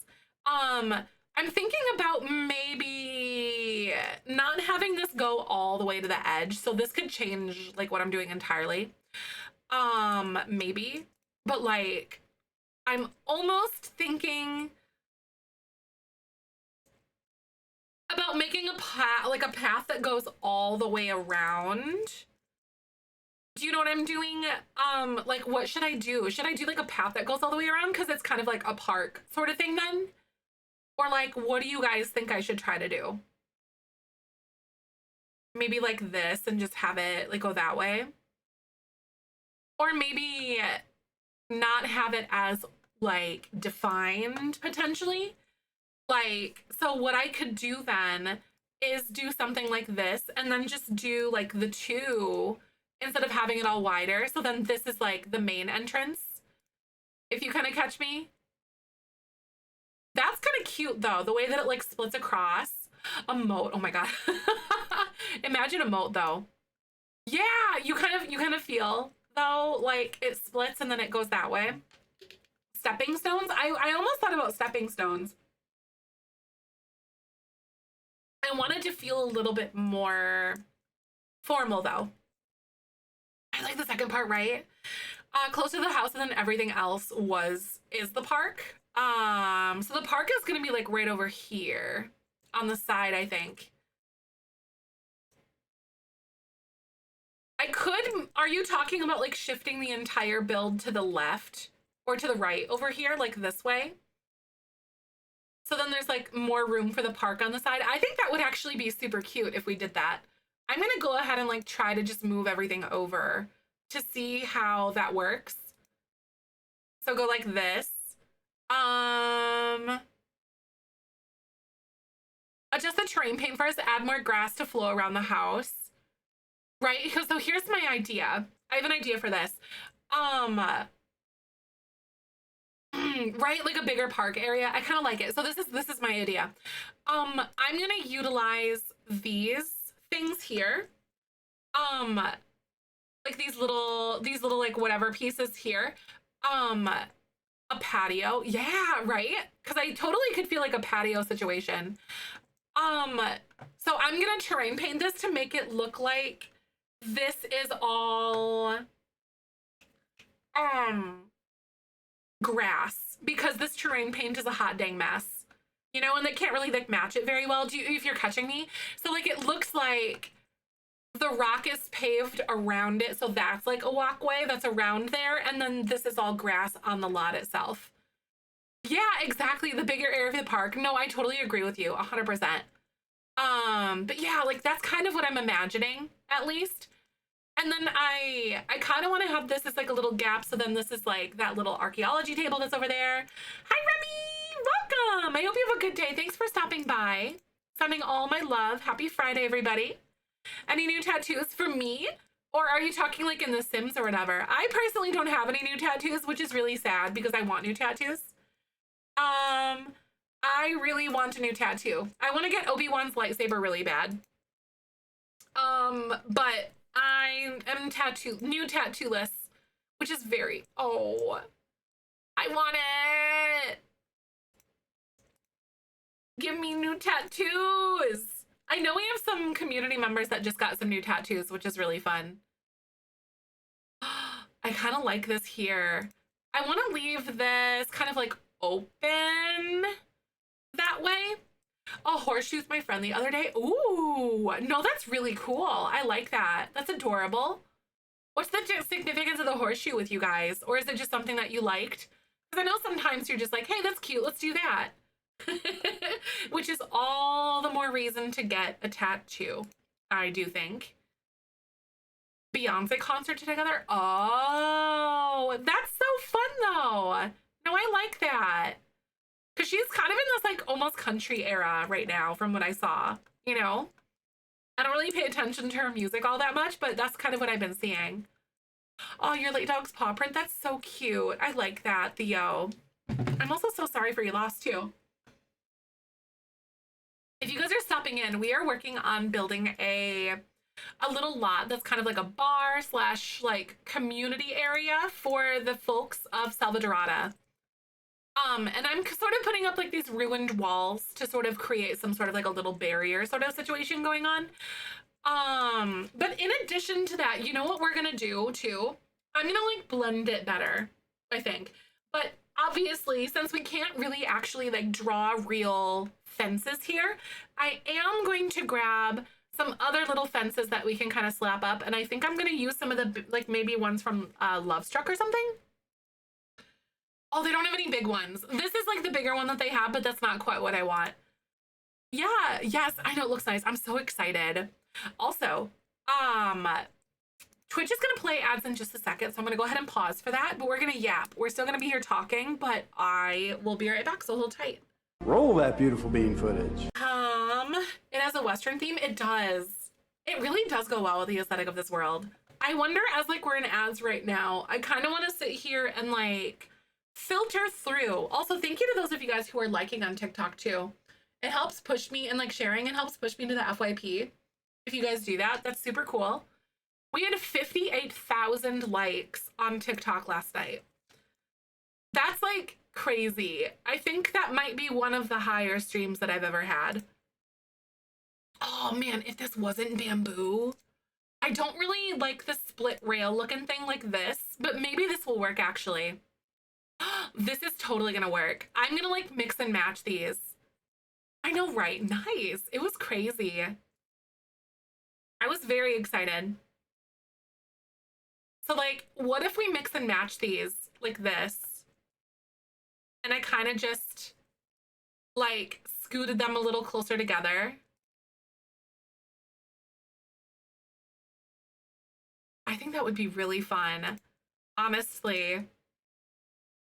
I'm thinking about maybe not having this go all the way to the edge. So this could change like what I'm doing entirely. Maybe, but like, I'm almost thinking about making a path, like a path that goes all the way around. Do you know what I'm doing? Like what should I do? Should I do like a path that goes all the way around? Cause it's kind of like a park sort of thing then? Or like, what do you guys think I should try to do? Maybe like this and just have it like go that way. Or maybe not have it as like defined potentially. Like, so what I could do then is do something like this and then just do like the two instead of having it all wider. So then this is like the main entrance. If you kind of catch me. That's kind of cute though, the way that it like splits across. A moat, oh my god. Imagine a moat though. Yeah, you kind of feel though like it splits and then it goes that way. Stepping stones? I almost thought about stepping stones. I wanted to feel a little bit more formal though. I like the second part, right? Close to the house and then everything else is the park. So the park is gonna be like right over here on the side, I think. I could, are you talking about like shifting the entire build to the left or to the right over here, like this way? So then there's like more room for the park on the side. I think that would actually be super cute if we did that. I'm gonna go ahead and like try to just move everything over to see how that works. So go like this. Adjust the terrain paint first, add more grass to flow around the house. Right? Because so here's my idea. I have an idea for this. Right, like a bigger park area. I kind of like it. So this is my idea. I'm gonna utilize these things here. Like these little like whatever pieces here. A patio. Yeah, right? Because I totally could feel like a patio situation. So I'm gonna terrain paint this to make it look like this is all grass because this terrain paint is a hot dang mess. You know, and they can't really like match it very well. If you're catching me? So like it looks like the rock is paved around it, so that's like a walkway that's around there, and then this is all grass on the lot itself. Yeah, exactly. The bigger area of the park. No, I totally agree with you 100%. But yeah, like that's kind of what I'm imagining, at least. And then I kind of want to have this as like a little gap, so then this is like that little archaeology table that's over there. Hi, Remy! Welcome! I hope you have a good day. Thanks for stopping by. Sending all my love. Happy Friday, everybody. Any new tattoos for me? Or are you talking like in The Sims or whatever? I personally don't have any new tattoos, which is really sad because I want new tattoos. I really want a new tattoo. I want to get Obi-Wan's lightsaber really bad. But I am new tattoo-less, which is very, oh, I want it. Give me new tattoos. I know we have some community members that just got some new tattoos, which is really fun. I kind of like this here. I want to leave this kind of like open that way. A horseshoe's my friend the other day. Ooh, no, that's really cool. I like that. That's adorable. What's the significance of the horseshoe with you guys? Or is it just something that you liked? Because I know sometimes you're just like, hey, that's cute. Let's do that. Which is all the more reason to get a tattoo, I do think. Beyonce concert together. Oh, that's so fun though. No, I like that. Because she's kind of in this like almost country era right now from what I saw, you know? I don't really pay attention to her music all that much, but that's kind of what I've been seeing. Oh, your late dog's paw print. That's so cute. I like that, Theo. I'm also so sorry for your loss too. If you guys are stopping in, we are working on building a little lot that's kind of like a bar slash like community area for the folks of Selvadorada. And I'm sort of putting up like these ruined walls to sort of create some sort of like a little barrier sort of situation going on. But in addition to that, you know what we're gonna do too? I'm gonna like blend it better, I think. But obviously, since we can't really actually like draw real fences here, I am going to grab some other little fences that we can kind of slap up. And I think I'm gonna use some of the, like maybe ones from Love Struck or something. Oh, they don't have any big ones. This is like the bigger one that they have, but that's not quite what I want. Yeah, yes, I know it looks nice. I'm so excited. Also, Twitch is gonna play ads in just a second, so I'm gonna go ahead and pause for that, but we're gonna yap. We're still gonna be here talking, but I will be right back, so hold tight. Roll that beautiful bean footage. It has a Western theme. It does. It really does go well with the aesthetic of this world. I wonder, as like we're in ads right now, I kind of want to sit here and like filter through. Also, thank you to those of you guys who are liking on TikTok too. It helps push me, and like sharing, it helps push me to the FYP. If you guys do that, that's super cool. We had 58,000 likes on TikTok last night. That's like crazy. I think that might be one of the higher streams that I've ever had. Oh man, if this wasn't bamboo. I don't really like the split rail looking thing like this, but maybe this will work actually. This is totally gonna work. I'm gonna like mix and match these. I know, right? Nice. It was crazy. I was very excited. So like, what if we mix and match these like this? And I kind of just like scooted them a little closer together. I think that would be really fun. Honestly,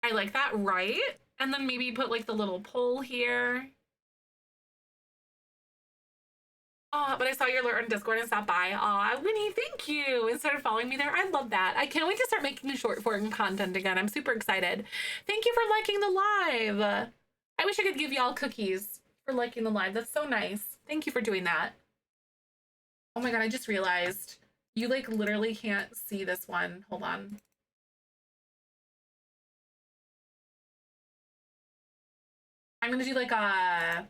I like that, right? And then maybe put like the little pole here. Oh, but I saw your alert on Discord and stopped by. Aw, Winnie, thank you. And started following me there. I love that. I can't wait to start making short form content again. I'm super excited. Thank you for liking the live. I wish I could give y'all cookies for liking the live. That's so nice. Thank you for doing that. Oh my God, I just realized you like literally can't see this one. Hold on. I'm gonna do like a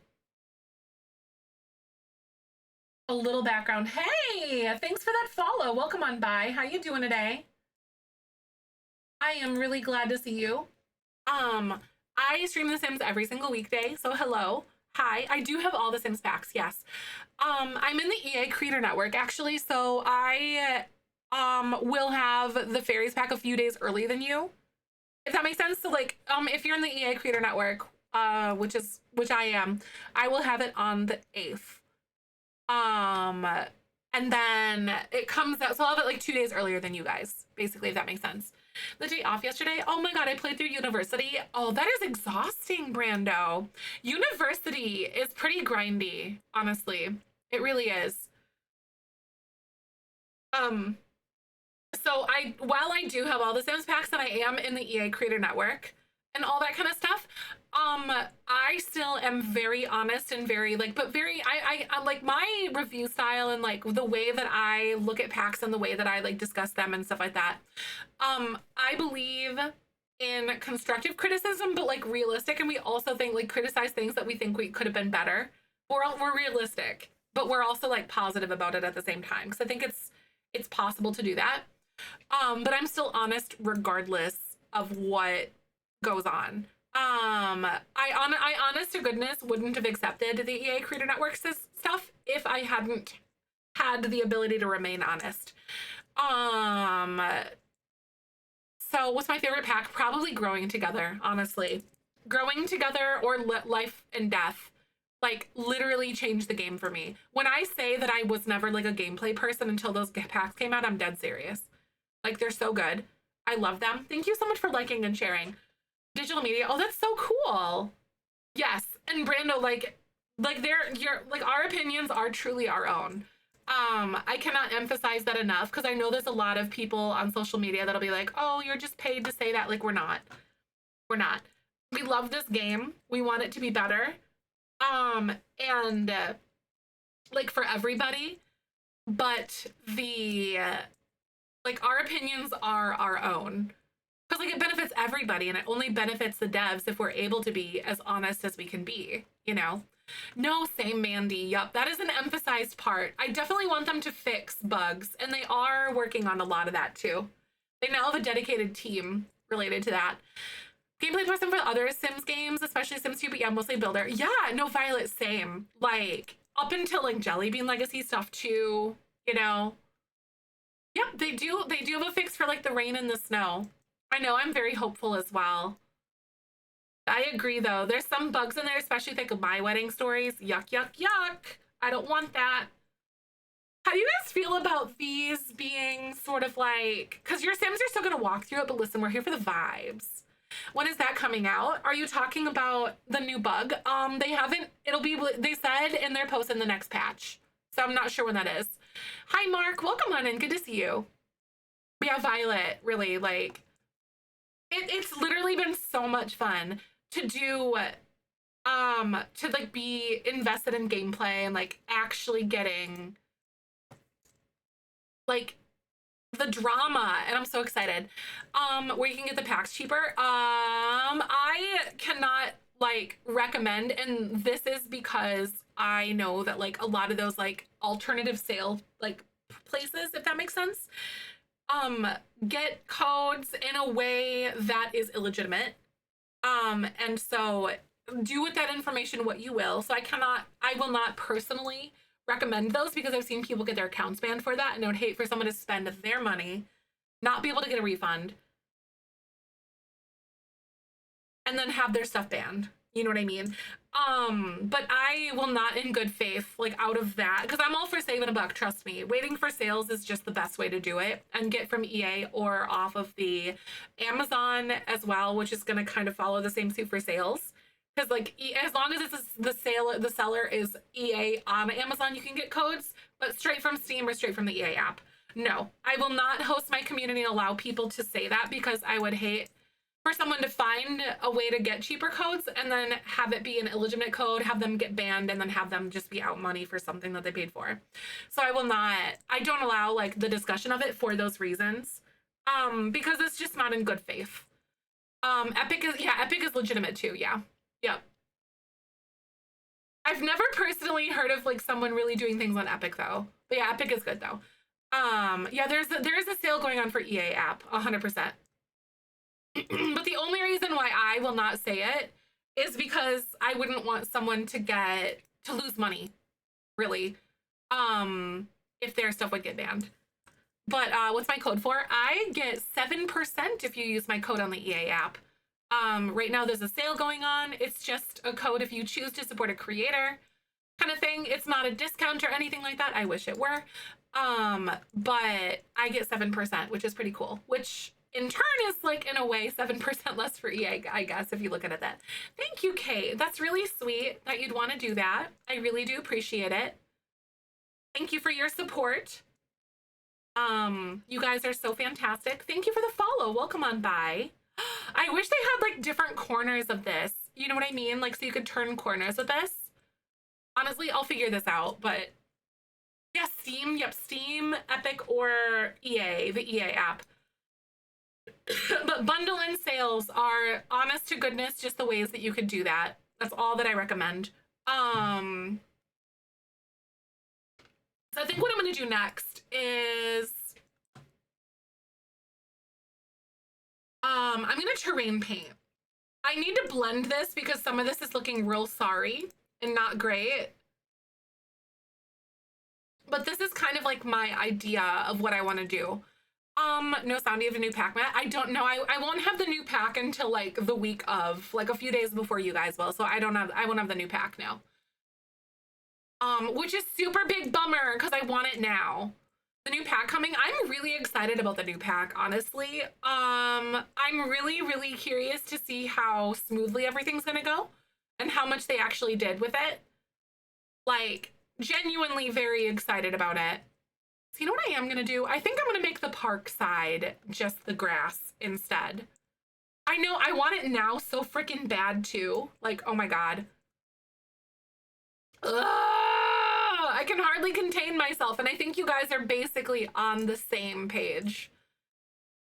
little background. Hey, thanks for that follow. Welcome on by. How you doing today? I am really glad to see you. I stream The Sims every single weekday, so hello. Hi, I do have all the Sims packs, yes. I'm in the EA Creator Network actually, so I will have the Fairies pack a few days early than you. If that makes sense. So like if you're in the EA Creator Network, which I am, I will have it on the 8th. And then it comes out, so I'll have it like 2 days earlier than you guys, basically, if that makes sense. The day off yesterday, oh my God, I played through University. Oh, that is exhausting, Brando. University is pretty grindy, honestly. It really is. So while I do have all the Sims packs and I am in the EA Creator Network and all that kind of stuff, I still am very honest and very like, but very, I like my review style and like the way that I look at packs and the way that I like discuss them and stuff like that. I believe in constructive criticism, but like realistic. And we also think like criticize things that we think we could have been better. We're realistic, but we're also like positive about it at the same time. Cause I think it's possible to do that. But I'm still honest regardless of what goes on. I honest to goodness wouldn't have accepted the EA Creator Network stuff if I hadn't had the ability to remain honest. So what's my favorite pack? Probably Growing Together, honestly. Growing Together or Life and Death, like literally changed the game for me. When I say that I was never like a gameplay person until those packs came out, I'm dead serious. Like they're so good. I love them. Thank you so much for liking and sharing. Digital media. Oh, that's so cool. Yes. And Brando, like our opinions are truly our own. I cannot emphasize that enough because I know there's a lot of people on social media that'll be like, oh, you're just paid to say that. Like, we're not. We're not. We love this game. We want it to be better. And like for everybody, but like our opinions are our own. Because like it benefits everybody and it only benefits the devs if we're able to be as honest as we can be, you know? No, same Mandy. Yup, that is an emphasized part. I definitely want them to fix bugs, and they are working on a lot of that too. They now have a dedicated team related to that. Gameplay person for other Sims games, especially Sims 2, but yeah, mostly Builder. Yeah, no, Violet, same. Like, up until like Jelly Bean Legacy stuff too, you know? Yep, they do have a fix for like the rain and the snow. I know, I'm very hopeful as well. I agree, though. There's some bugs in there, especially think of my wedding stories. Yuck, yuck, yuck. I don't want that. How do you guys feel about these being sort of like... Because your Sims are still going to walk through it, but listen, we're here for the vibes. When is that coming out? Are you talking about the new bug? They haven't... It'll be... They said in their post in the next patch. So I'm not sure when that is. Hi, Mark. Welcome on in. Good to see you. Yeah, Violet, really, like... It's literally been so much fun to do, to like be invested in gameplay and like actually getting like the drama, and I'm so excited. Where you can get the packs cheaper. I cannot like recommend, and this is because I know that like a lot of those like alternative sale like places, if that makes sense, get codes in a way that is illegitimate. And so do with that information what you will. So I will not personally recommend those because I've seen people get their accounts banned for that, and I would hate for someone to spend their money, not be able to get a refund, and then have their stuff banned. You know what I mean? But I will not in good faith, like out of that, because I'm all for saving a buck, trust me. Waiting for sales is just the best way to do it and get from EA or off of the Amazon as well, which is going to kind of follow the same suit for sales. Because like as long as it's the seller is EA on Amazon, you can get codes, but straight from Steam or straight from the EA app. No, I will not host my community and allow people to say that because I would hate for someone to find a way to get cheaper codes and then have it be an illegitimate code, have them get banned, and then have them just be out money for something that they paid for. So I don't allow like the discussion of it for those reasons, because it's just not in good faith. Epic is legitimate too. Yeah. Yep. I've never personally heard of like someone really doing things on Epic though. But yeah, Epic is good though. Yeah, there is a sale going on for EA app, 100%. But the only reason why I will not say it is because I wouldn't want someone to lose money, really, if their stuff would get banned. But what's my code for? I get 7% if you use my code on the EA app. Right now there's a sale going on. It's just a code if you choose to support a creator kind of thing. It's not a discount or anything like that. I wish it were. But I get 7%, which is pretty cool, which in turn is like in a way 7% less for EA, I guess, if you look at it that. Thank you, Kate. That's really sweet that you'd want to do that. I really do appreciate it. Thank you for your support. You guys are so fantastic. Thank you for the follow. Welcome on by. I wish they had like different corners of this. You know what I mean? Like so you could turn corners with this. Honestly, I'll figure this out, but yeah, Steam, yep, Steam, Epic, or EA, the EA app. But bundle and sales are, honest to goodness, just the ways that you could do that. That's all that I recommend. So I think what I'm going to do next is I'm going to terrain paint. I need to blend this because some of this is looking real sorry and not great. But this is kind of like my idea of what I want to do. No sound, you have a new pack, Matt. I don't know. I won't have the new pack until like the week of, like a few days before you guys will. So I won't have the new pack now. Which is super big bummer because I want it now. The new pack coming. I'm really excited about the new pack, honestly. I'm really, really curious to see how smoothly everything's gonna go and how much they actually did with it. Like, genuinely very excited about it. So you know what I am gonna do? I think I'm gonna make the park side just the grass instead. I know I want it now so freaking bad too. Like, oh my God. Ugh, I can hardly contain myself. And I think you guys are basically on the same page.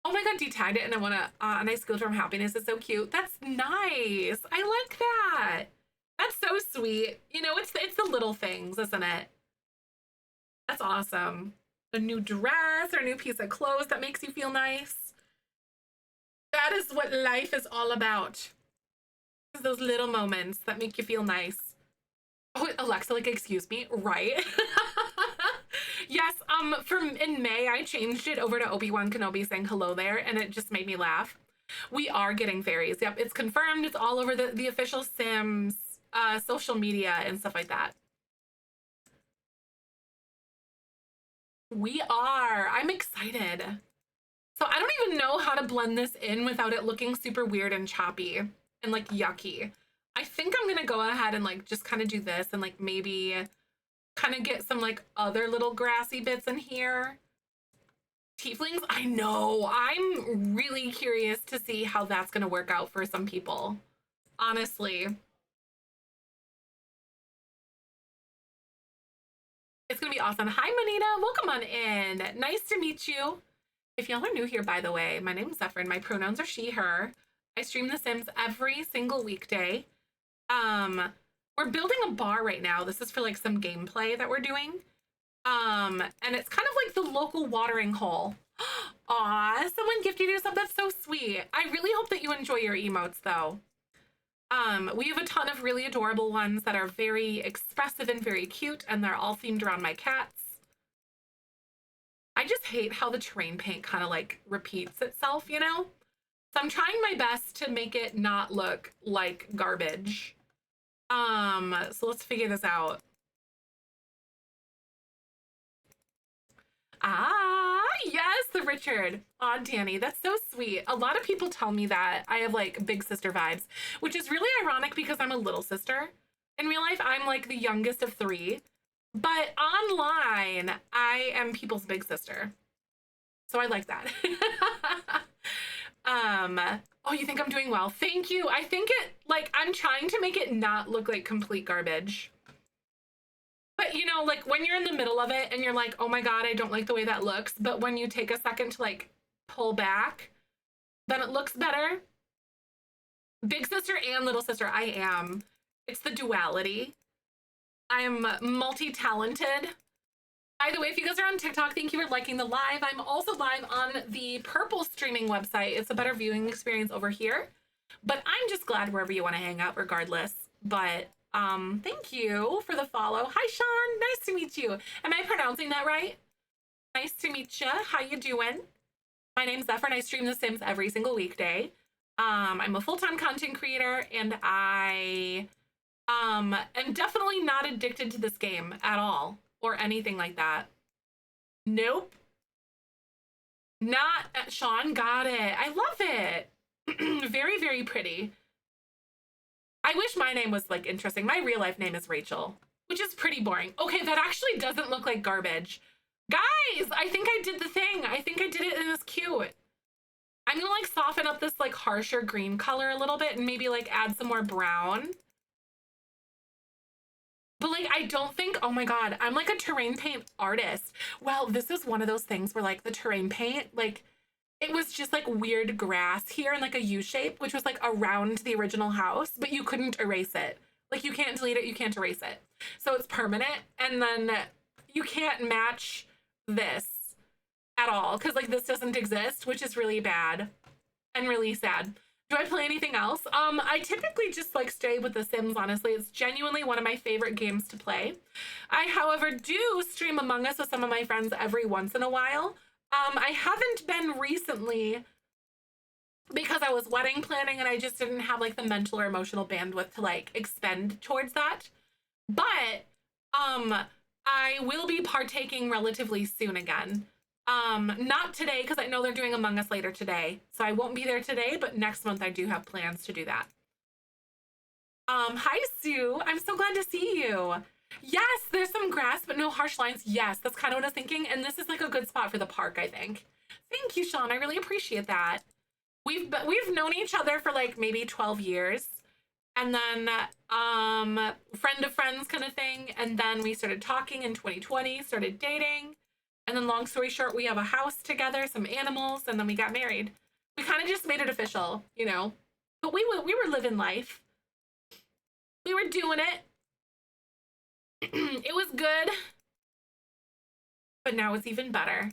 Oh my God, detagged it and I want to, a nice skill from happiness is so cute. That's nice. I like that. That's so sweet. You know, it's the little things, isn't it? That's awesome. A new dress or a new piece of clothes that makes you feel nice. That is what life is all about. It's those little moments that make you feel nice. Oh, Alexa, like, excuse me, right? Yes, in May, I changed it over to Obi-Wan Kenobi saying hello there, and it just made me laugh. We are getting fairies. Yep, it's confirmed. It's all over the official Sims, social media and stuff like that. We are. I'm excited. So I don't even know how to blend this in without it looking super weird and choppy and like yucky. I think I'm gonna go ahead and like just kind of do this and like maybe kind of get some like other little grassy bits in here. Tieflings, I know. I'm really curious to see how that's gonna work out for some people. Honestly. It's gonna be awesome. Hi, Manita. Welcome on in. Nice to meet you. If y'all are new here, by the way, my name is Zephyr and my pronouns are she, her. I stream The Sims every single weekday. We're building a bar right now. This is for like some gameplay that we're doing. And it's kind of like the local watering hole. Aw, someone gifted you something. That's so sweet. I really hope that you enjoy your emotes though. We have a ton of really adorable ones that are very expressive and very cute, and they're all themed around my cats. I just hate how the terrain paint kind of like repeats itself, you know? So I'm trying my best to make it not look like garbage. So let's figure this out. Ah, yes, the Richard. Aw, Danny, that's so sweet. A lot of people tell me that I have like big sister vibes, which is really ironic because I'm a little sister. In real life, I'm like the youngest of three, but online, I am people's big sister. So I like that. Oh, you think I'm doing well? Thank you. I think I'm trying to make it not look like complete garbage. But you know, like when you're in the middle of it and you're like, oh my God, I don't like the way that looks. But when you take a second to like pull back, then it looks better. Big sister and little sister, I am. It's the duality. I'm multi-talented. By the way, if you guys are on TikTok, thank you for liking the live. I'm also live on the Purple streaming website. It's a better viewing experience over here. But I'm just glad wherever you want to hang out regardless. But thank you for the follow. Hi, Sean. Nice to meet you. Am I pronouncing that right? Nice to meet you. How you doing? My name's Zephyr and I stream The Sims every single weekday. I'm a full-time content creator and I am definitely not addicted to this game at all or anything like that. Nope. Not Sean. Got it. I love it. Very, very pretty. I wish my name was like interesting. My real life name is Rachel, which is pretty boring. Okay, that actually doesn't look like garbage. Guys, I think I did the thing. I think I did it and it's cute. I'm gonna like soften up this like harsher green color a little bit and maybe like add some more brown. But like, I don't think, oh my God, I'm like a terrain paint artist. Well, this is one of those things where like the terrain paint, like it was just like weird grass here in like a U shape, which was like around the original house, but you couldn't erase it. Like you can't delete it, you can't erase it. So it's permanent. And then you can't match this at all because like this doesn't exist, which is really bad and really sad. Do I play anything else? I typically just like stay with The Sims, honestly. It's genuinely one of my favorite games to play. I, however, do stream Among Us with some of my friends every once in a while. I haven't been recently because I was wedding planning and I just didn't have like the mental or emotional bandwidth to like expend towards that. But I will be partaking relatively soon again. Not today because I know they're doing Among Us later today. So I won't be there today, but next month I do have plans to do that. Hi Sue. I'm so glad to see you. Yes, there's some grass, but no harsh lines. Yes, that's kind of what I was thinking. And this is like a good spot for the park, I think. Thank you, Sean. I really appreciate that. We've known each other for like maybe 12 years. And then friend of friends kind of thing. And then we started talking in 2020, started dating. And then long story short, we have a house together, some animals, and then we got married. We kind of just made it official, you know. But we were living life. We were doing it. It was good. But now it's even better.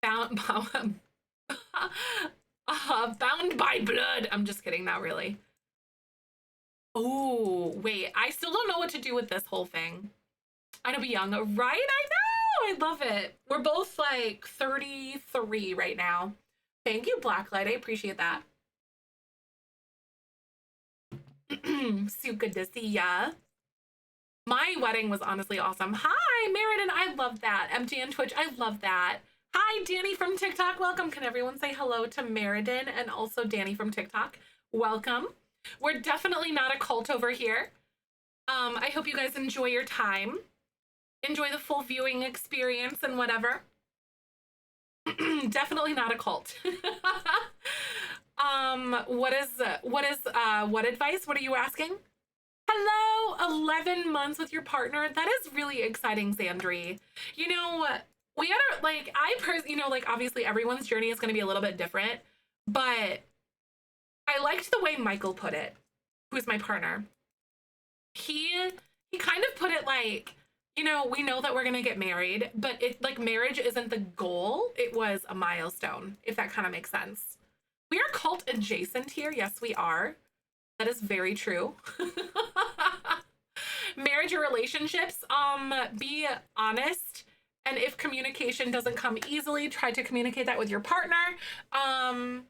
Bound, bound by blood. I'm just kidding, not really. Oh, wait. I still don't know what to do with this whole thing. I know, be young, right? I know. I love it. We're both like 33 right now. Thank you, Blacklight. I appreciate that. So good to see ya. My wedding was honestly awesome. Hi, Meriden. I love that. Empty on Twitch. I love that. Hi, Danny from TikTok. Welcome. Can everyone say hello to Meriden and also Danny from TikTok? Welcome. We're definitely not a cult over here. I hope you guys enjoy your time. Enjoy the full viewing experience and whatever. Definitely not a cult. What advice? What are you asking? Hello, 11 months with your partner. That is really exciting, Zandri. You know, we had like, you know, like obviously everyone's journey is going to be a little bit different, but I liked the way Michael put it, who's my partner. He kind of put it like, you know, we know that we're going to get married, but it like marriage isn't the goal. It was a milestone, if that kind of makes sense. We are cult adjacent here. Yes, we are. That is very true. Marriage or relationships, be honest. And if communication doesn't come easily, try to communicate that with your partner. And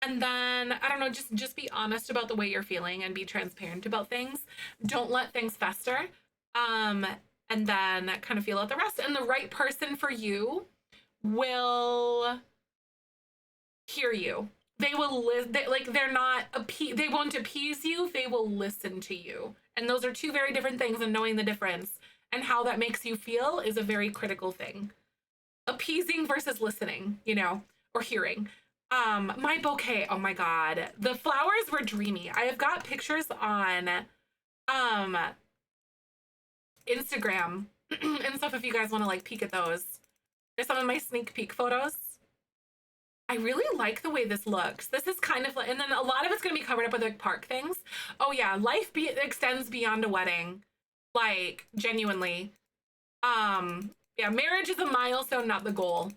then, I don't know, just be honest about the way you're feeling and be transparent about things. Don't let things fester. And then kind of feel out the rest. And the right person for you will hear you. They will they won't appease you, they will listen to you. And those are two very different things, and knowing the difference and how that makes you feel is a very critical thing. Appeasing versus listening, you know, or hearing. My bouquet, oh my god. The flowers were dreamy. I have got pictures on Instagram and stuff if you guys want to like peek at those. There's some of my sneak peek photos. I really like the way this looks. This is kind of like, and then a lot of it's going to be covered up with like park things. Oh yeah, life extends beyond a wedding. Like, genuinely. Yeah, marriage is a milestone, not the goal.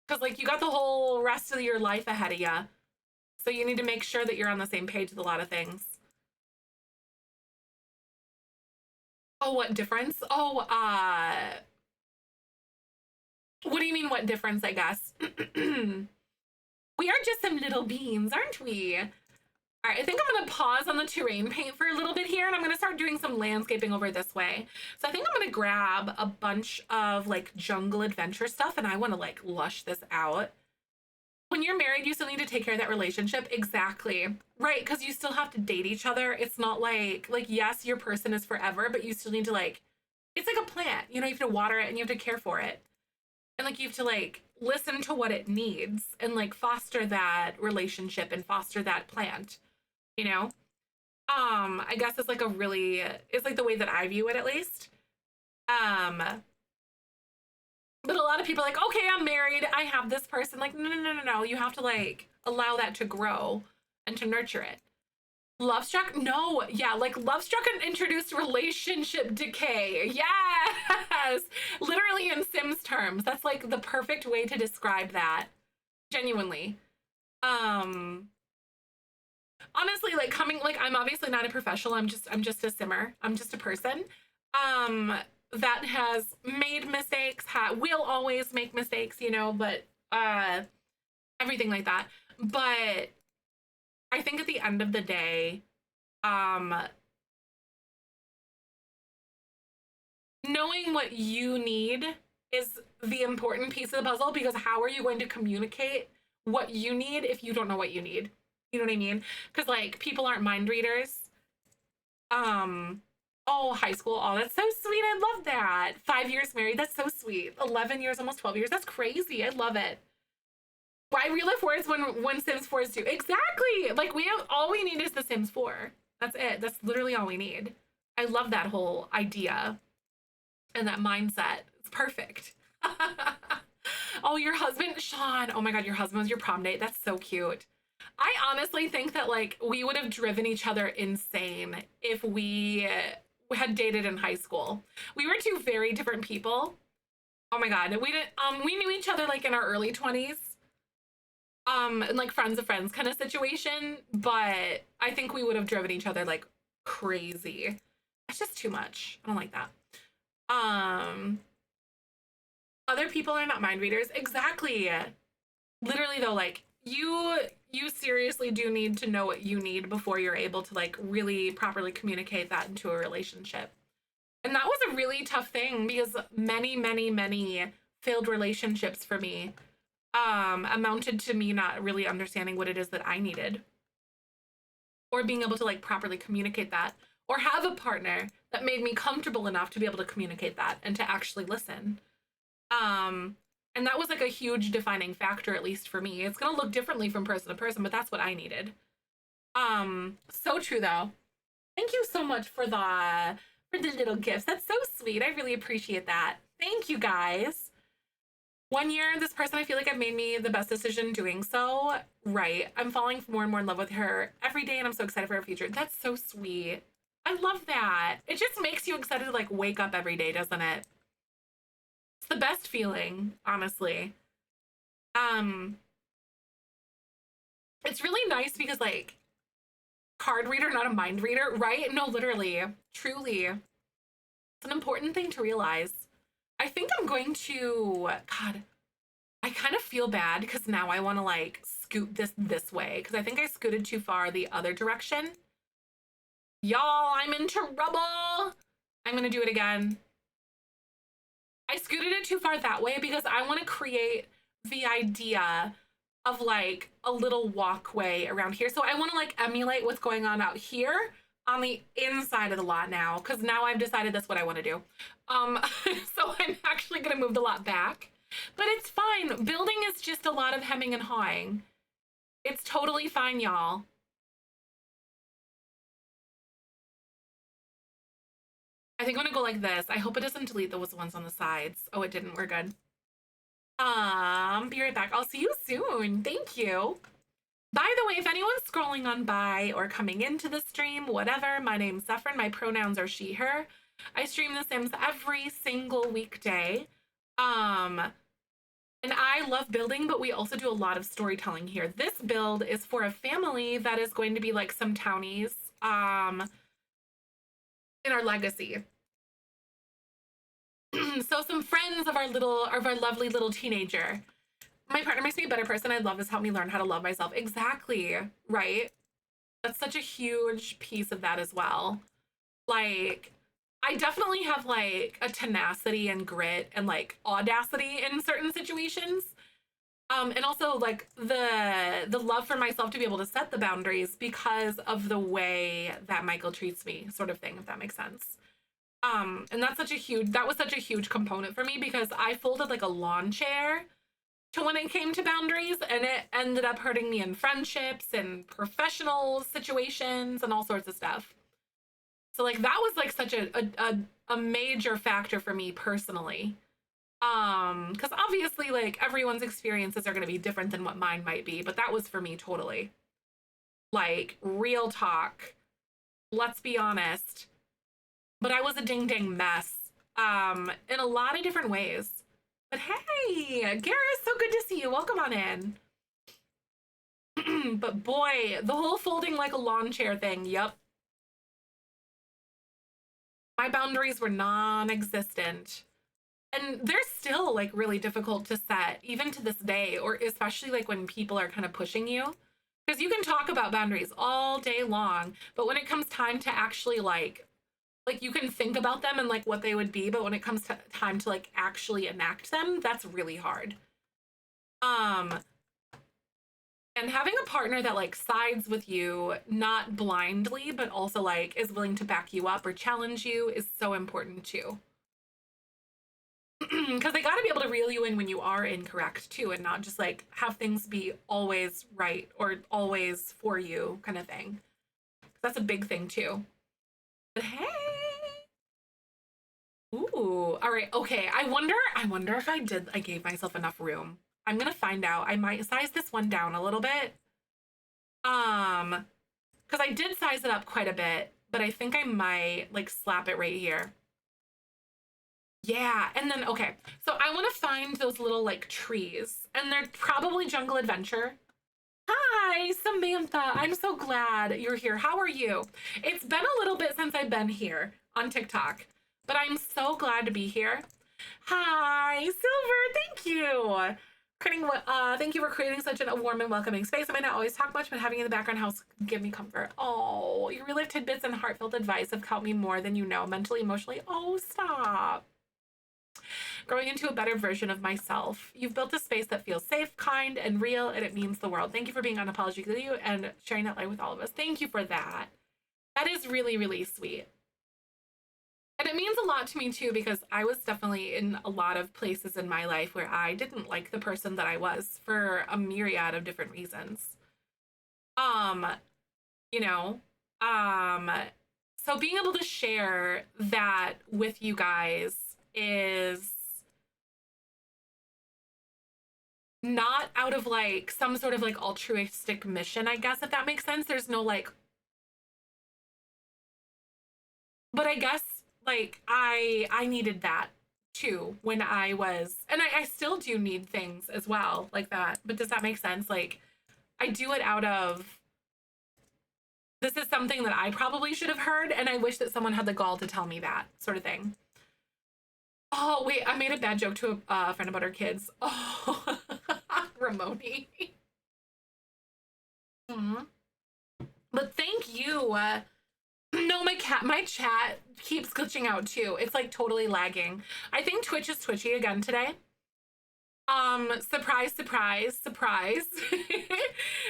Because like you got the whole rest of your life ahead of you. So you need to make sure that you're on the same page with a lot of things. Oh, what difference? Oh, what do you mean what difference, I guess? We are just some little beans, aren't we? All right, I think I'm gonna pause on the terrain paint for a little bit here, and I'm gonna start doing some landscaping over this way. So I think I'm gonna grab a bunch of like jungle adventure stuff, and I wanna like lush this out. When you're married, you still need to take care of that relationship. Exactly. Right, because you still have to date each other. It's not like, yes, your person is forever, but you still need to like, it's like a plant. You know, you have to water it and you have to care for it. And like you have to like listen to what it needs and like foster that relationship and foster that plant, you know. I guess it's like it's like the way that I view it, at least. But a lot of people are like, okay, I'm married, I have this person. Like, no, no, no, no, no. You have to like allow that to grow and to nurture it. Love struck? No, yeah, like love struck and introduced relationship decay. Yes, literally in Sims terms. That's like the perfect way to describe that. Genuinely. Um, honestly, like coming, like I'm obviously not a professional. I'm just a simmer. I'm just a person. Um, that has made mistakes. Will always make mistakes, you know, but everything like that. But I think at the end of the day, um knowing what you need is the important piece of the puzzle, because how are you going to communicate what you need if you don't know what you need? You know what I mean? Because like people aren't mind readers. Um, oh, high school. Oh, that's so sweet. I love that. 5 years married. That's so sweet. 11 years, almost 12 years. That's crazy. I love it. Why Real Life 4 is when Sims 4 is 2. Exactly. Like we have all we need is the Sims 4. That's it. That's literally all we need. I love that whole idea and that mindset. It's perfect. Oh, your husband, Sean. Oh my God, your husband was your prom date. That's so cute. I honestly think that like we would have driven each other insane if we had dated in high school. We were two very different people. Oh my God, we knew each other like in our early 20s. And like friends of friends kind of situation, but I think we would have driven each other like crazy. It's just too much. I don't like that. Um, other people are not mind readers. Exactly. Literally though, like you seriously do need to know what you need before you're able to like really properly communicate that into a relationship. And that was a really tough thing because many, many, many failed relationships for me amounted to me not really understanding what it is that I needed, or being able to like properly communicate that, or have a partner that made me comfortable enough to be able to communicate that and to actually listen. Um, and that was like a huge defining factor, at least for me. It's gonna look differently from person to person, but that's what I needed. So true though. Thank you so much for the little gifts. That's so sweet. I really appreciate that. Thank you guys. 1 year, this person, I feel like I've made me the best decision doing so. Right. I'm falling more and more in love with her every day, and I'm so excited for her future. That's so sweet. I love that. It just makes you excited to like wake up every day, doesn't it? It's the best feeling, honestly. Um, it's really nice because like card reader, not a mind reader, right? No, literally, truly. It's an important thing to realize. I think I'm going to, God, I kind of feel bad because now I want to like scoot this way because I think I scooted too far the other direction. Y'all, I'm in trouble. I'm gonna do it again. I scooted it too far that way because I want to create the idea of like a little walkway around here. So I want to like emulate what's going on out here on the inside of the lot now, because now I've decided that's what I want to do. Um, so I'm actually gonna move the lot back, but it's fine. Building is just a lot of hemming and hawing. It's totally fine, y'all. I think I'm gonna go like this. I hope it doesn't delete those ones on the sides. Oh, it didn't. We're good. Be right back. I'll see you soon. Thank you. By the way, if anyone's scrolling on by or coming into the stream, whatever, my name's Zephyrin. My pronouns are she, her. I stream The Sims every single weekday. Um, and I love building, but we also do a lot of storytelling here. This build is for a family that is going to be like some townies in our legacy. So some friends of our lovely little teenager. My partner makes me a better person. I love this. Help me learn how to love myself. Exactly. Right. That's such a huge piece of that as well. Like, I definitely have like a tenacity and grit and like audacity in certain situations. And also like the love for myself to be able to set the boundaries because of the way that Michael treats me, sort of thing, if that makes sense. And that was such a huge component for me because I folded like a lawn chair to when it came to boundaries, and it ended up hurting me in friendships and professional situations and all sorts of stuff. So like that was like such a major factor for me personally. Because obviously, like, everyone's experiences are going to be different than what mine might be, but that was for me totally. Like, real talk. Let's be honest. But I was a ding dang mess, in a lot of different ways. But hey, Garrus, so good to see you. Welcome on in. But boy, the whole folding like a lawn chair thing, yep. My boundaries were non-existent. And they're still like really difficult to set, even to this day, or especially like when people are kind of pushing you. Because you can talk about boundaries all day long, but when it comes time to actually like you can think about them and like what they would be, but when it comes to time to like actually enact them, that's really hard. Um, and having a partner that like sides with you, not blindly, but also like is willing to back you up or challenge you is so important too. Because they got to be able to reel you in when you are incorrect too, and not just like have things be always right or always for you kind of thing. That's a big thing too. But hey, ooh, all right, okay. I wonder if I gave myself enough room. I'm gonna find out. I might size this one down a little bit. Um, because I did size it up quite a bit, but I think I might like slap it right here. Yeah, and then okay, so I want to find those little like trees, and they're probably Jungle Adventure. Hi, Samantha. I'm so glad you're here. How are you? It's been a little bit since I've been here on TikTok, but I'm so glad to be here. Hi, Silver. Thank you. Thank you for creating such a warm and welcoming space. I might not always talk much, but having you in the background helps give me comfort. Oh, your real life tidbits and heartfelt advice have helped me more than you know, mentally, emotionally. Oh, stop. Growing into a better version of myself. You've built a space that feels safe, kind, and real, and it means the world. Thank you for being unapologetically you and sharing that light with all of us. Thank you for that. That is really, really sweet. And it means a lot to me too, because I was definitely in a lot of places in my life where I didn't like the person that I was for a myriad of different reasons. Um, you know, um, so being able to share that with you guys is not out of like some sort of like altruistic mission, I guess, if that makes sense. There's no like, but I guess like I needed that too when I was, and I still do need things as well like that. But does that make sense? Like I do it out of, this is something that I probably should have heard, and I wish that someone had the gall to tell me that sort of thing. Oh wait, I made a bad joke to a friend about her kids. Oh, Ramoni. Mhm. But thank you. No, my chat keeps glitching out too. It's like totally lagging. I think Twitch is twitchy again today. Surprise, surprise, surprise.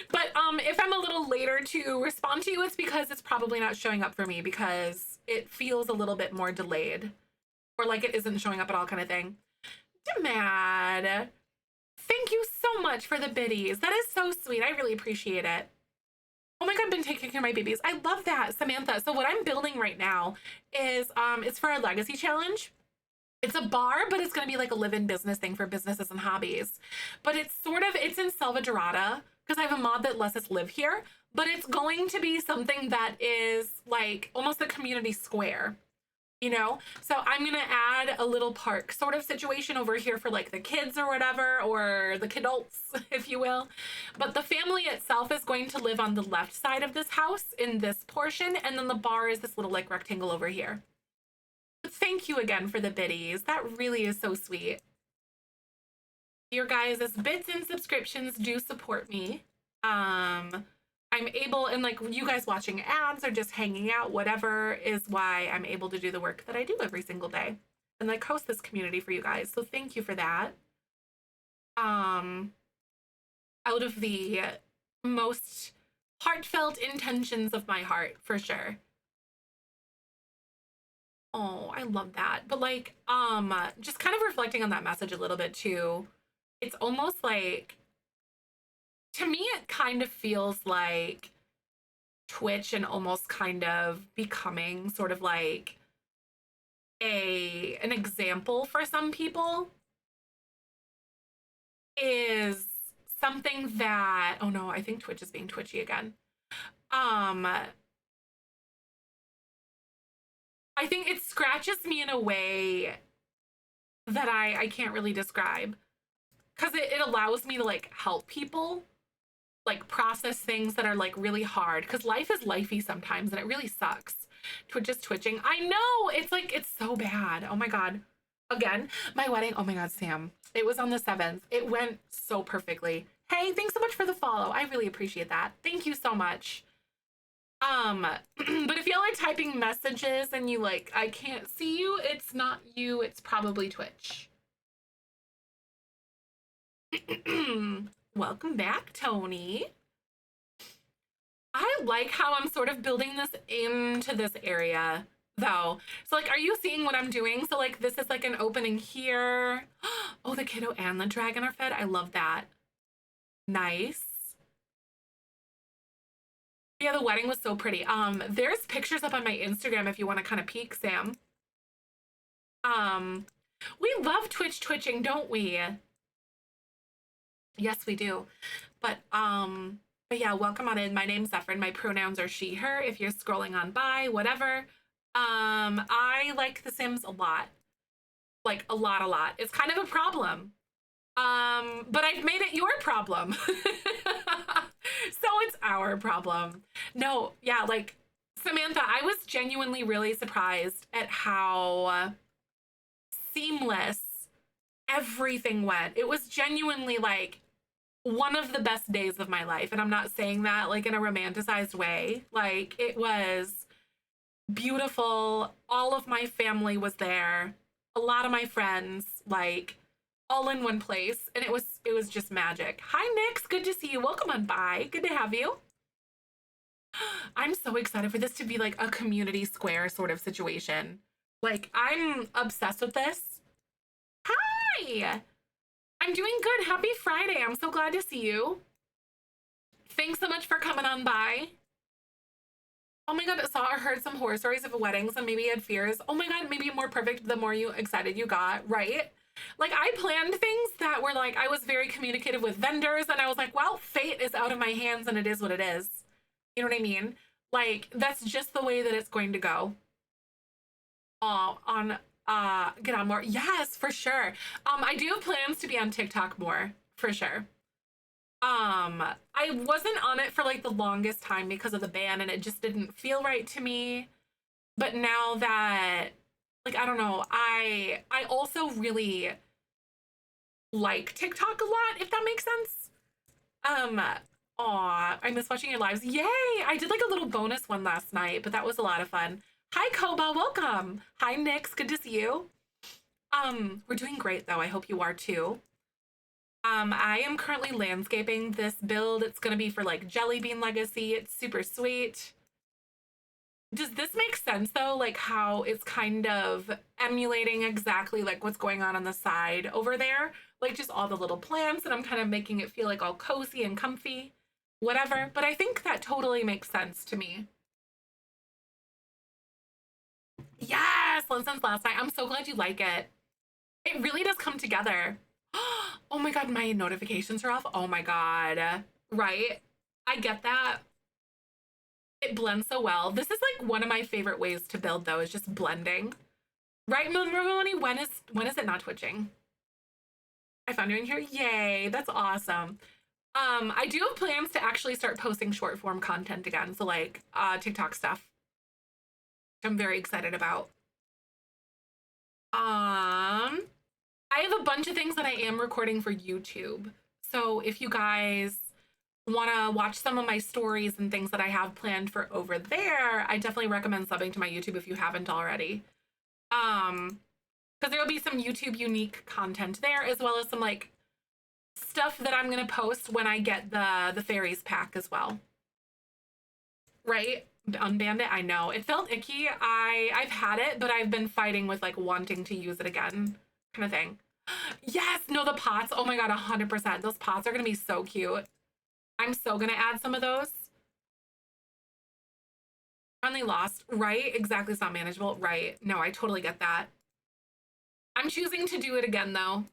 But if I'm a little later to respond to you, it's because it's probably not showing up for me because it feels a little bit more delayed, or like it isn't showing up at all kind of thing. Mad. Thank you so much for the biddies. That is so sweet. I really appreciate it. Oh my god, I've been taking care of my babies. I love that, Samantha. So what I'm building right now is it's for a legacy challenge. It's a bar, but it's gonna be like a live-in business thing for businesses and hobbies. But it's in Selvadorada because I have a mod that lets us live here. But it's going to be something that is like almost a community square, you know? So I'm gonna add a little park sort of situation over here for like the kids or whatever, or the kidults, if you will. But the family itself is going to live on the left side of this house in this portion, and then the bar is this little like rectangle over here. But thank you again for the biddies. That really is so sweet. Your guys' bits and subscriptions do support me. I'm able, and like you guys watching ads or just hanging out, whatever, is why I'm able to do the work that I do every single day and like host this community for you guys. So thank you for that. Um, Out of the most heartfelt intentions of my heart, for sure. Oh, I love that. But like, just kind of reflecting on that message a little bit too. It's almost like, to me, it kind of feels like Twitch and almost kind of becoming sort of like an example for some people. is something that, oh no, I think Twitch is being twitchy again. I think it scratches me in a way that I can't really describe, because it allows me to like help people like process things that are like really hard, because life is lifey sometimes and it really sucks. Twitch is twitching. I know, it's like it's so bad. Oh my god. Again, my wedding. Oh my god, Sam. It was on the 7th. It went so perfectly. Hey, thanks so much for the follow. I really appreciate that. Thank you so much. But if y'all are typing messages and you like, I can't see you, it's not you, it's probably Twitch. Welcome back, Tony. I like how I'm sort of building this into this area though. So like, are you seeing what I'm doing? So like, this is like an opening here. Oh, the kiddo and the dragon are fed. I love that. Nice. Yeah, the wedding was so pretty. There's pictures up on my Instagram if you want to kind of peek, Sam. We love Twitch twitching, don't we? Yes, we do. But yeah, welcome on in. My name's Zephyrin. My pronouns are she, her. If you're scrolling on by, whatever. I like The Sims a lot. Like a lot, a lot. It's kind of a problem. But I've made it your problem. So it's our problem. No, yeah, like Samantha, I was genuinely really surprised at how seamless everything went. It was genuinely like one of the best days of my life. And I'm not saying that like in a romanticized way. Like it was beautiful. All of my family was there. A lot of my friends, like all in one place, and it was just magic. Hi Nix, good to see you. Welcome on by. Good to have you. I'm so excited for this to be like a community square sort of situation. Like I'm obsessed with this. Hi. I'm doing good. Happy Friday. I'm so glad to see you. Thanks so much for coming on by. Oh my god, I saw or heard some horror stories of weddings and maybe you had fears. Oh my god, maybe more perfect the more you excited you got, right? Like I planned things that were like, I was very communicative with vendors and I was like, well, fate is out of my hands and it is what it is. You know what I mean? Like that's just the way that it's going to go. Get on more. Yes, for sure. I do have plans to be on TikTok more, for sure. I wasn't on it for like the longest time because of the ban and it just didn't feel right to me. But now that like I don't know, I also really like TikTok a lot, if that makes sense. Aw, I miss watching your lives. Yay! I did like a little bonus one last night, but that was a lot of fun. Hi Koba, welcome. Hi Nix, good to see you. We're doing great though. I hope you are too. I am currently landscaping this build. It's gonna be for like Jelly Bean Legacy. It's super sweet. Does this make sense though? Like how it's kind of emulating exactly like what's going on the side over there? Like just all the little plants, and I'm kind of making it feel like all cozy and comfy, whatever. But I think that totally makes sense to me. Yes, since last night. I'm so glad you like it. It really does come together. Oh my god, my notifications are off. Oh my god. Right? I get that. It blends so well. This is like one of my favorite ways to build though, is just blending. Right, Melanie? When is it not twitching? I found you in here. Yay, that's awesome. I do have plans to actually start posting short form content again. So like TikTok stuff. Which I'm very excited about. I have a bunch of things that I am recording for YouTube. So if you guys want to watch some of my stories and things that I have planned for over there, I definitely recommend subbing to my YouTube if you haven't already. Because there'll be some YouTube unique content there, as well as some like stuff that I'm gonna post when I get the fairies pack as well. Right? Unbanned it. I know it felt icky. I've had it, but I've been fighting with like wanting to use it again, kind of thing. Yes, no, the pots. Oh my god, 100%. Those pots are gonna be so cute. I'm so gonna add some of those. Finally lost, right? Exactly, it's not manageable, right? No, I totally get that. I'm choosing to do it again though.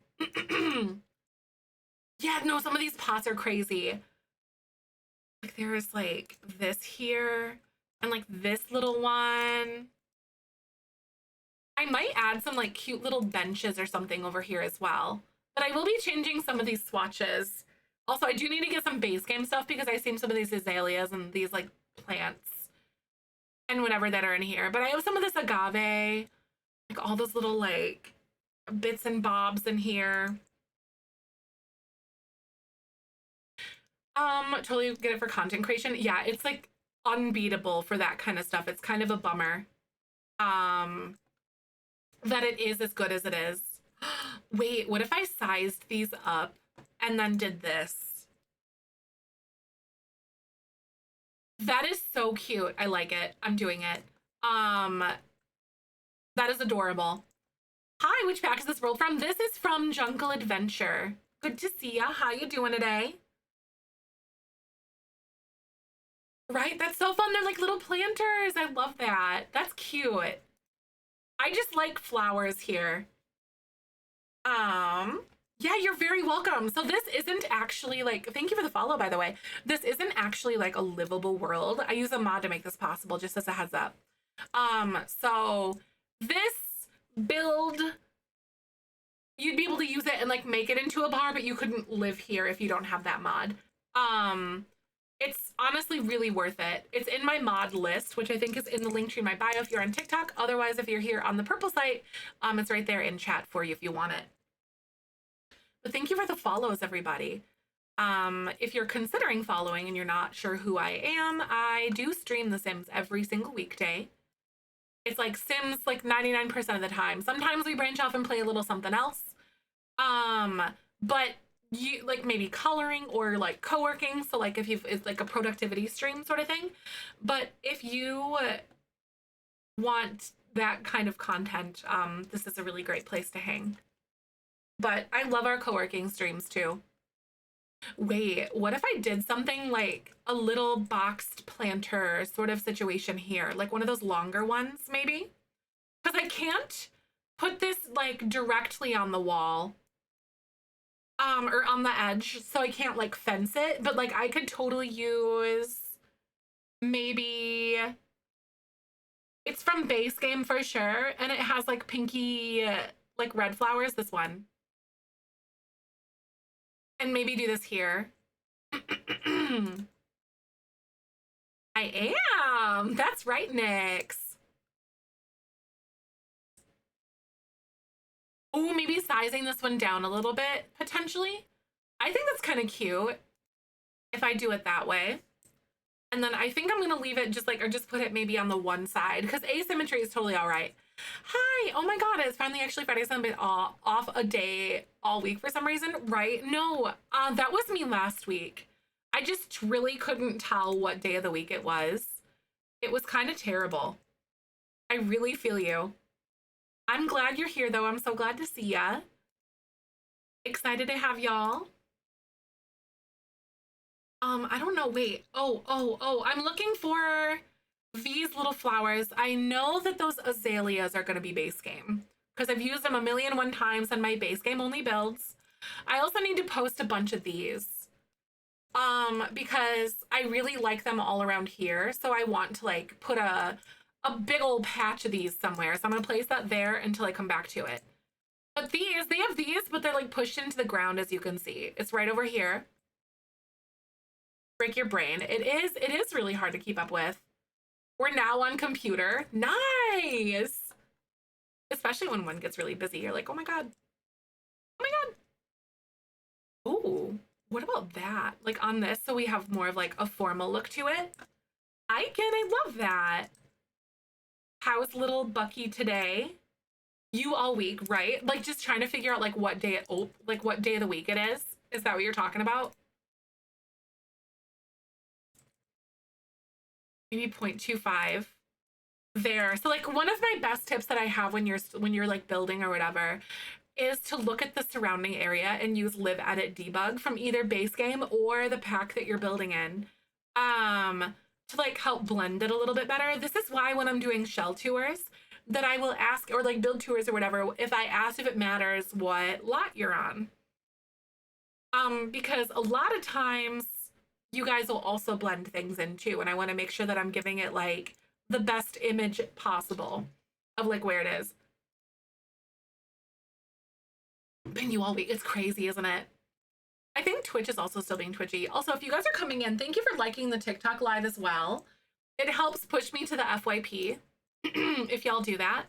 Yeah, no, some of these pots are crazy. Like there's like this here and like this little one. I might add some like cute little benches or something over here as well. But I will be changing some of these swatches. Also, I do need to get some base game stuff because I've seen some of these azaleas and these like plants and whatever that are in here. But I have some of this agave, like all those little like bits and bobs in here. Totally get it for content creation. Yeah, it's like unbeatable for that kind of stuff. It's kind of a bummer. That it is as good as it is. Wait, what if I sized these up and then did this? That is so cute. I like it. I'm doing it. That is adorable. Hi, which pack is this rolled from? This is from Jungle Adventure. Good to see ya. How you doing today? Right? That's so fun. They're like little planters. I love that. That's cute. I just like flowers here. Yeah, you're very welcome. So this isn't actually like, thank you for the follow, by the way. This isn't actually like a livable world. I use a mod to make this possible, just as a heads up. So this build, you'd be able to use it and like make it into a bar, but you couldn't live here if you don't have that mod. It's honestly really worth it. It's in my mod list, which I think is in the link tree in my bio if you're on TikTok. Otherwise, if you're here on the purple site, it's right there in chat for you if you want it. But thank you for the follows, everybody. If you're considering following and you're not sure who I am, I do stream The Sims every single weekday. It's like Sims like 99% of the time. Sometimes we branch off and play a little something else. But you like maybe coloring or like co-working. So like if it's like a productivity stream sort of thing. But if you want that kind of content, this is a really great place to hang. But I love our co-working streams too. Wait, what if I did something like a little boxed planter sort of situation here? Like one of those longer ones, maybe? Because I can't put this like directly on the wall. Or on the edge, so I can't like fence it. But like I could totally use maybe... It's from base game for sure. And it has like pinky, like red flowers, this one. And maybe do this here. I am. That's right, Nyx. Oh, maybe sizing this one down a little bit, potentially. I think that's kind of cute if I do it that way. And then I think I'm going to leave it just like, or just put it maybe on the one side because asymmetry is totally all right. Hi. Oh my God. It's finally actually Friday, so I'm off a day all week for some reason, right? No, that was me last week. I just really couldn't tell what day of the week it was. It was kind of terrible. I really feel you. I'm glad you're here though. I'm so glad to see ya. Excited to have y'all. I don't know. Wait. Oh. I'm looking for these little flowers. I know that those azaleas are going to be base game because I've used them a million and one times on my base game only builds. I also need to post a bunch of these because I really like them all around here. So I want to like put a big old patch of these somewhere. So I'm going to place that there until I come back to it. But these, they have these, but they're like pushed into the ground, as you can see. It's right over here. Break your brain. It is really hard to keep up with. We're now on computer. Nice. Especially when one gets really busy. You're like, oh my God. Oh my God. Ooh, what about that? Like on this, so we have more of like a formal look to it. I love that. How's little Bucky today? You all week, right? Like just trying to figure out like what day what day of the week it is. Is that what you're talking about? Maybe 0.25 there. So like one of my best tips that I have when you're like building or whatever is to look at the surrounding area and use live edit debug from either base game or the pack that you're building in to like help blend it a little bit better. This is why when I'm doing shell tours that I will ask, or like build tours or whatever, if I ask if it matters what lot you're on. Because a lot of times you guys will also blend things in too, and I want to make sure that I'm giving it like the best image possible of like where it is. Been you all week. It's crazy, isn't it? I think Twitch is also still being twitchy. Also, if you guys are coming in, thank you for liking the TikTok live as well. It helps push me to the FYP if y'all do that.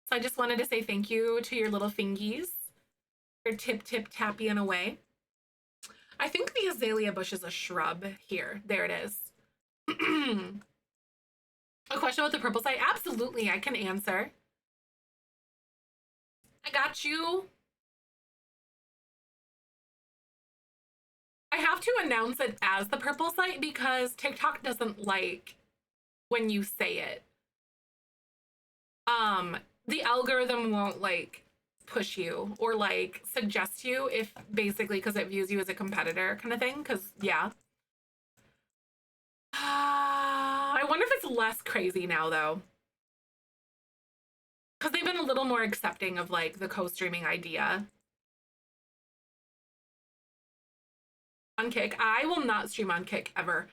So I just wanted to say thank you to your little fingies. Your tip-tapping away. I think the azalea bush is a shrub here. There it is. A question with the purple site? Absolutely, I can answer. I got you. I have to announce it as the purple site because TikTok doesn't like when you say it. The algorithm won't like push you or like suggest you if basically because it views you as a competitor kind of thing. Because yeah. I wonder if it's less crazy now though. Because they've been a little more accepting of like the co-streaming idea. On Kick, I will not stream on Kick ever.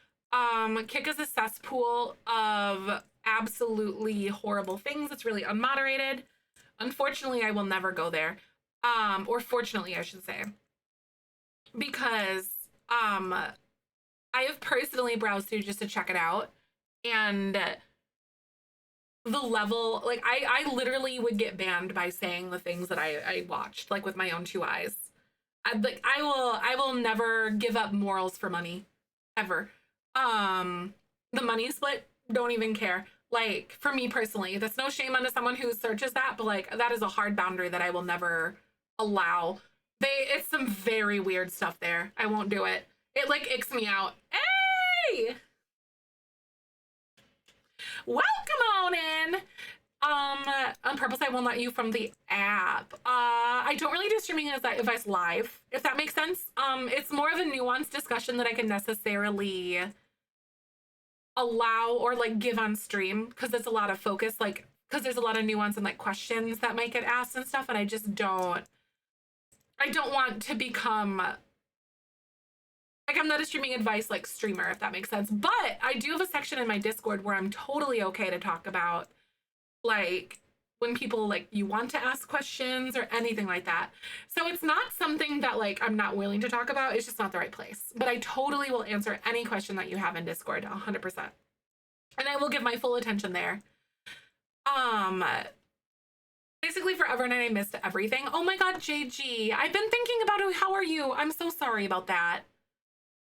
Kick is a cesspool of absolutely horrible things. It's really unmoderated. Unfortunately, I will never go there. Or fortunately, I should say. Because I have personally browsed through just to check it out. And the level, like I literally would get banned by saying the things that I watched, like with my own two eyes. I will never give up morals for money. Ever. The money split, don't even care. Like, for me personally, that's no shame onto someone who searches that, but like that is a hard boundary that I will never allow. It's some very weird stuff there. I won't do it. It like icks me out. Hey! Welcome on in. On purpose, I won't let you from the app. I don't really do streaming advice live, if that makes sense. It's more of a nuanced discussion that I can necessarily allow or like give on stream because there's a lot of focus, like because there's a lot of nuance and like questions that might get asked and stuff, and I don't want to become like I'm not a streaming advice like streamer, if that makes sense. But I do have a section in my Discord where I'm totally okay to talk about like when people like you want to ask questions or anything like that. So it's not something that like I'm not willing to talk about. It's just not the right place. But I totally will answer any question that you have in Discord 100%. And I will give my full attention there. Basically forever and I missed everything. Oh my god, JG. I've been thinking about it. How are you? I'm so sorry about that.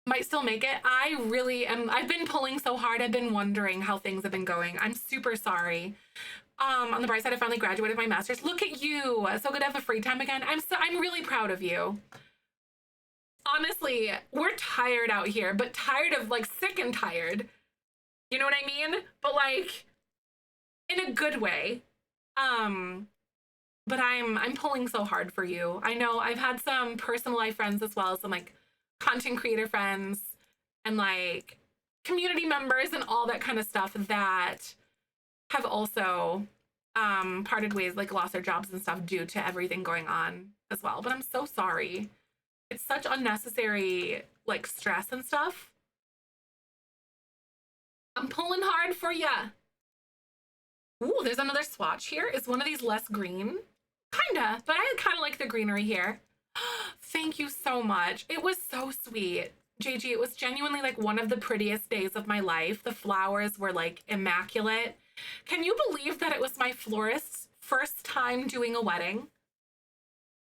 Might still make it. I really am. I've been pulling so hard. I've been wondering how things have been going. I'm super sorry. On the bright side, I finally graduated my master's. Look at you. So good to have a free time again. I'm really proud of you. Honestly, we're tired out here, but tired of like sick and tired. You know what I mean? But like in a good way. But I'm pulling so hard for you. I know I've had some personal life friends as well as some like content creator friends and like community members and all that kind of stuff that have also parted ways, like lost their jobs and stuff due to everything going on as well. But I'm so sorry. It's such unnecessary like stress and stuff. I'm pulling hard for ya. Ooh, there's another swatch here. Is one of these less green? Kinda, but I kind of like the greenery here. Thank you so much. It was so sweet. JG, it was genuinely like one of the prettiest days of my life. The flowers were like immaculate. Can you believe that it was my florist's first time doing a wedding?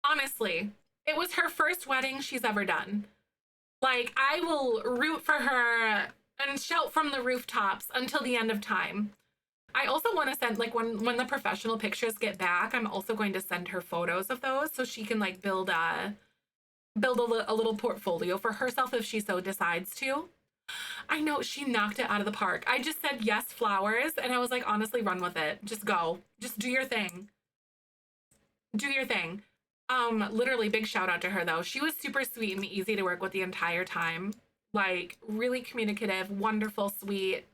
Honestly, it was her first wedding she's ever done. Like, I will root for her and shout from the rooftops until the end of time. I also want to send, like, when the professional pictures get back, I'm also going to send her photos of those so she can, like, build a little portfolio for herself if she so decides to. I know, she knocked it out of the park. I just said yes, flowers, and I was like, honestly, run with it. Just go. Just do your thing. Do your thing. Literally, big shout out to her, though. She was super sweet and easy to work with the entire time. Like, really communicative, wonderful, sweet.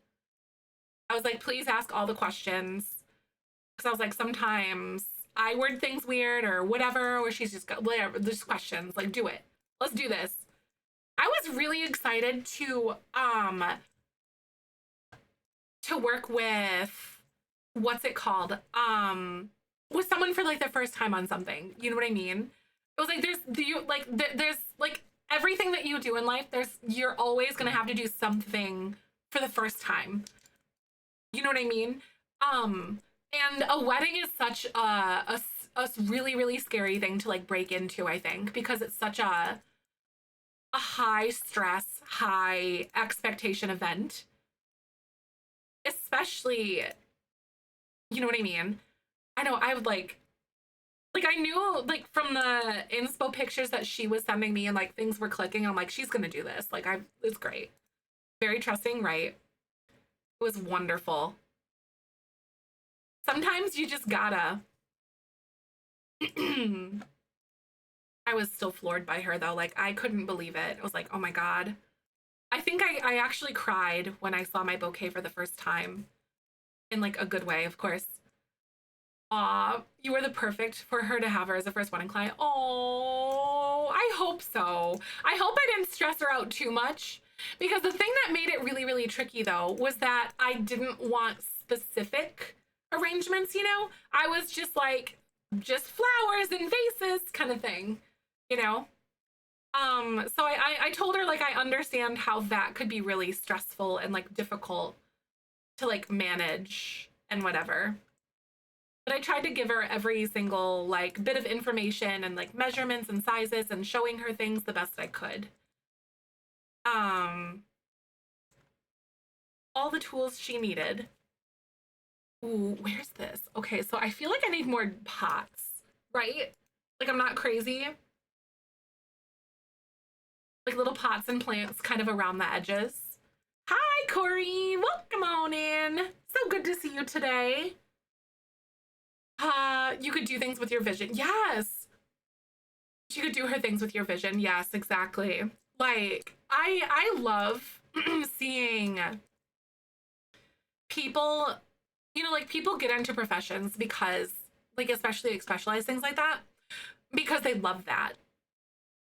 I was like, please ask all the questions. Because I was like, sometimes I word things weird or whatever, or she's just got whatever, there's questions. Like, do it. Let's do this. I was really excited to work with, what's it called? With someone for like the first time on something. You know what I mean? It was like there's like everything that you do in life, you're always gonna have to do something for the first time. You know what I mean? And a wedding is such a really, really scary thing to like break into, I think, because it's such a high stress, high expectation event. Especially, you know what I mean? I know I would like I knew like from the inspo pictures that she was sending me and like things were clicking. I'm like, she's gonna do this. Like it's great. Very trusting, right? It was wonderful. Sometimes you just gotta. I was still floored by her though. Like I couldn't believe it. I was like, oh my God. I think I actually cried when I saw my bouquet for the first time. In like a good way, of course. Aw, you were the perfect for her to have her as a first wedding client. Oh, I hope so. I hope I didn't stress her out too much. Because the thing that made it really, really tricky though was that I didn't want specific arrangements, you know? I was just like, just flowers and vases kind of thing, you know? So I told her like I understand how that could be really stressful and like difficult to like manage and whatever. But I tried to give her every single like bit of information and like measurements and sizes and showing her things the best I could. Um, all the tools she needed. Ooh, where's this? Okay, so I feel like I need more pots, right? Like I'm not crazy. Like little pots and plants kind of around the edges. Hi, Corey. Welcome on in. So good to see you today. You could do things with your vision. Yes. She could do her things with your vision. Yes, exactly. Like I love seeing people, you know, like people get into professions because like especially like specialized things like that because they love that.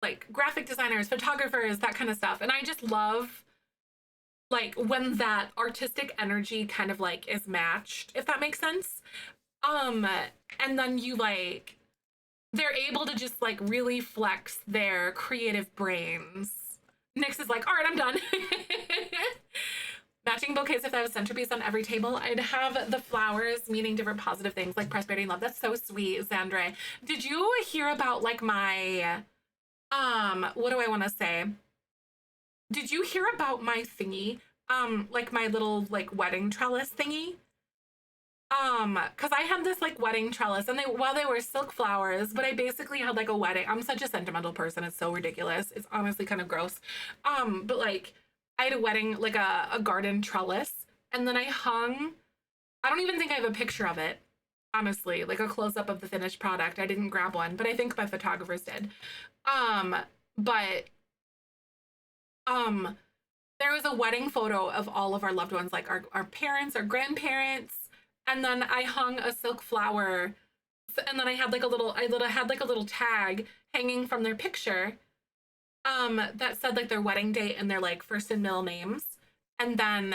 Like graphic designers, photographers, that kind of stuff. And I just love like when that artistic energy kind of like is matched, if that makes sense. And then you like they're able to just like really flex their creative brains. Nyx is like, all right, I'm done. Matching bouquets. If that was centerpiece on every table, I'd have the flowers meaning different positive things like prosperity and love. That's so sweet, Zandre. Did you hear about like my what do I want to say? Did you hear about my thingy? Like my little like wedding trellis thingy? Because I had this like wedding trellis and they were silk flowers, but I basically had like a wedding. I'm such a sentimental person, it's so ridiculous. It's honestly kind of gross. But like I had a wedding, like a garden trellis, and then I hung, I don't even think I have a picture of it, honestly, like a close-up of the finished product. I didn't grab one, but I think my photographers did. But um there was a wedding photo of all of our loved ones, like our parents, our grandparents, and then I hung a silk flower, and then I had like a little tag hanging from their picture, that said like their wedding date and their like first and middle names, and then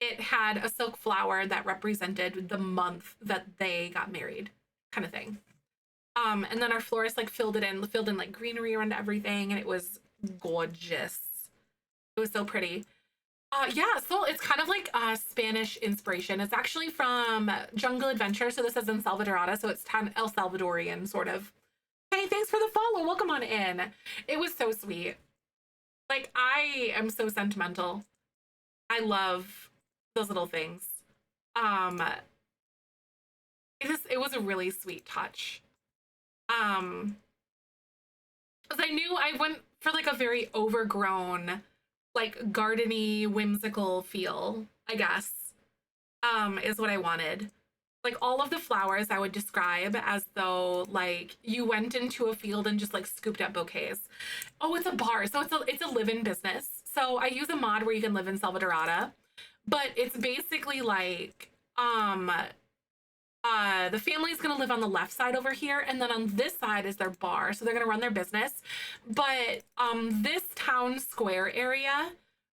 it had a silk flower that represented the month that they got married, kind of thing. And then our florist like filled in like greenery around everything, and it was gorgeous. It was so pretty. Yeah, so it's kind of like Spanish inspiration. It's actually from Jungle Adventure, so this is in Selvadorada, so it's El Salvadorian, sort of. Hey, thanks for the follow. Welcome on in. It was so sweet. Like, I am so sentimental. I love those little things. Um, it was a really sweet touch. Because I knew I went for like a very overgrown, like gardeny, whimsical feel, I guess, is what I wanted. Like all of the flowers I would describe as though like you went into a field and just like scooped up bouquets. Oh, it's a bar. So it's a live-in business. So I use a mod where you can live in Selvadorada, but it's basically like The family's gonna live on the left side over here, and then on this side is their bar. So they're gonna run their business. But this town square area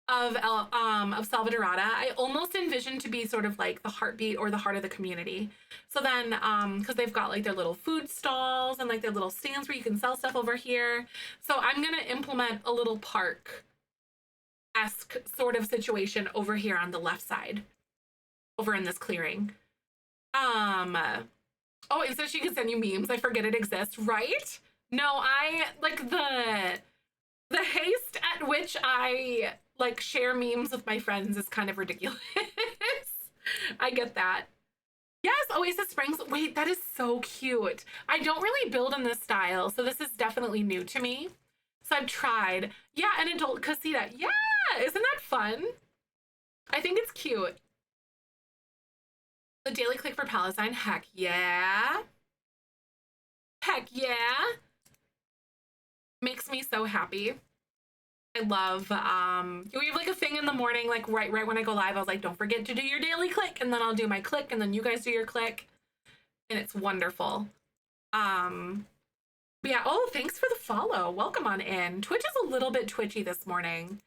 of Selvadorada, I almost envision to be sort of like the heartbeat or the heart of the community. So then, because they've got like their little food stalls and like their little stands where you can sell stuff over here. So I'm gonna implement a little park-esque sort of situation over here on the left side, over in this clearing. Oh, it says she can send you memes. I forget it exists, right? No, I like the haste at which I like share memes with my friends is kind of ridiculous. I get that. Yes, Oasis Springs. Wait, that is so cute. I don't really build in this style, so this is definitely new to me. So I've tried. Yeah, an adult casita. Yeah, isn't that fun? I think it's cute. The daily click for Palestine. Heck yeah. Heck yeah. Makes me so happy. I love, we have like a thing in the morning, like right when I go live, I was like, don't forget to do your daily click, and then I'll do my click, and then you guys do your click, and it's wonderful. Yeah, oh, thanks for the follow. Welcome on in. Twitch is a little bit twitchy this morning.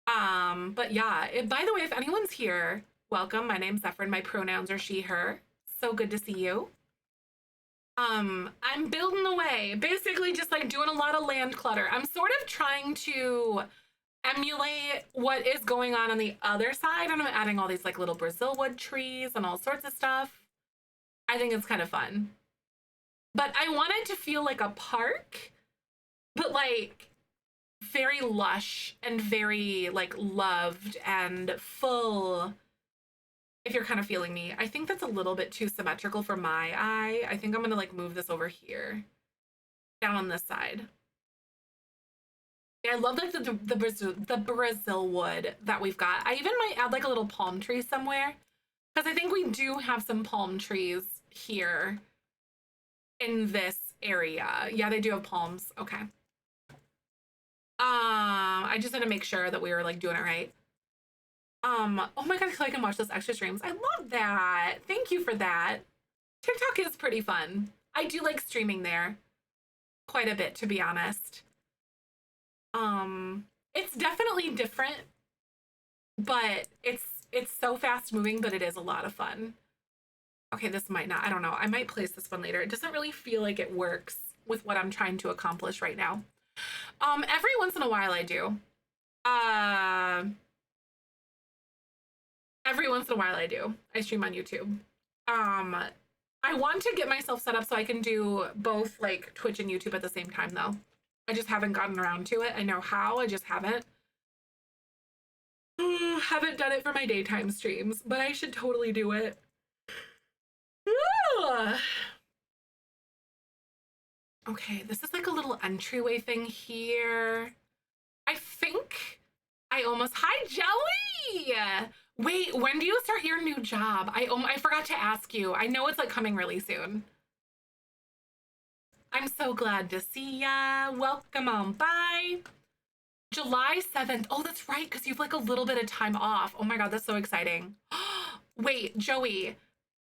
But yeah, by the way, if anyone's here, welcome. My name's Zephyrin. My pronouns are she, her. So good to see you. I'm building away, basically just like doing a lot of land clutter. I'm sort of trying to emulate what is going on the other side, and I'm adding all these like little Brazil wood trees and all sorts of stuff. I think it's kind of fun. But I want it to feel like a park, but like very lush and very like loved and full. If you're kind of feeling me. I think that's a little bit too symmetrical for my eye. I think I'm gonna like move this over here, down on this side. Yeah, I love like the Brazil wood that we've got. I even might add like a little palm tree somewhere, because I think we do have some palm trees here in this area. Yeah, they do have palms. Okay. I just had to make sure that we were like doing it right. Oh my god, I can watch those extra streams. I love that. Thank you for that. TikTok is pretty fun. I do like streaming there quite a bit, to be honest. It's definitely different, but it's so fast moving, but it is a lot of fun. Okay, this might not, I don't know. I might place this one later. It doesn't really feel like it works with what I'm trying to accomplish right now. Every once in a while I do. Every once in a while I do. I stream on YouTube. I want to get myself set up so I can do both like Twitch and YouTube at the same time though. I just haven't gotten around to it. I know how, I just haven't. Haven't done it for my daytime streams, but I should totally do it. Okay, this is like a little entryway thing here. I think I almost, hi Jelly! Wait, when do you start your new job? I forgot to ask you. I know it's like coming really soon. I'm so glad to see ya. Welcome on by. July 7th. Oh, that's right, because you've like a little bit of time off. Oh my god, that's so exciting. Wait, Joey.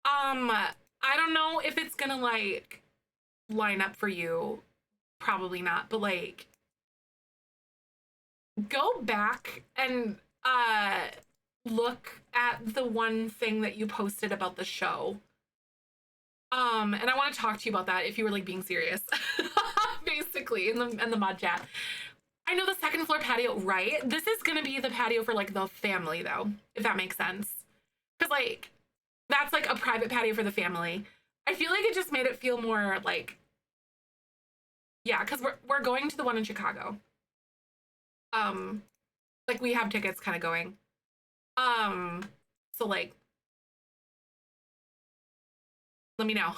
I don't know if it's gonna like line up for you. Probably not, but like go back and look at the one thing that you posted about the show. And I want to talk to you about that if you were like being serious. Basically, in the mod chat. I know the second floor patio, right? This is gonna be the patio for like the family though, if that makes sense. Cause like that's like a private patio for the family. I feel like it just made it feel more like, yeah, because we're going to the one in Chicago. Like we have tickets kind of going. So like let me know.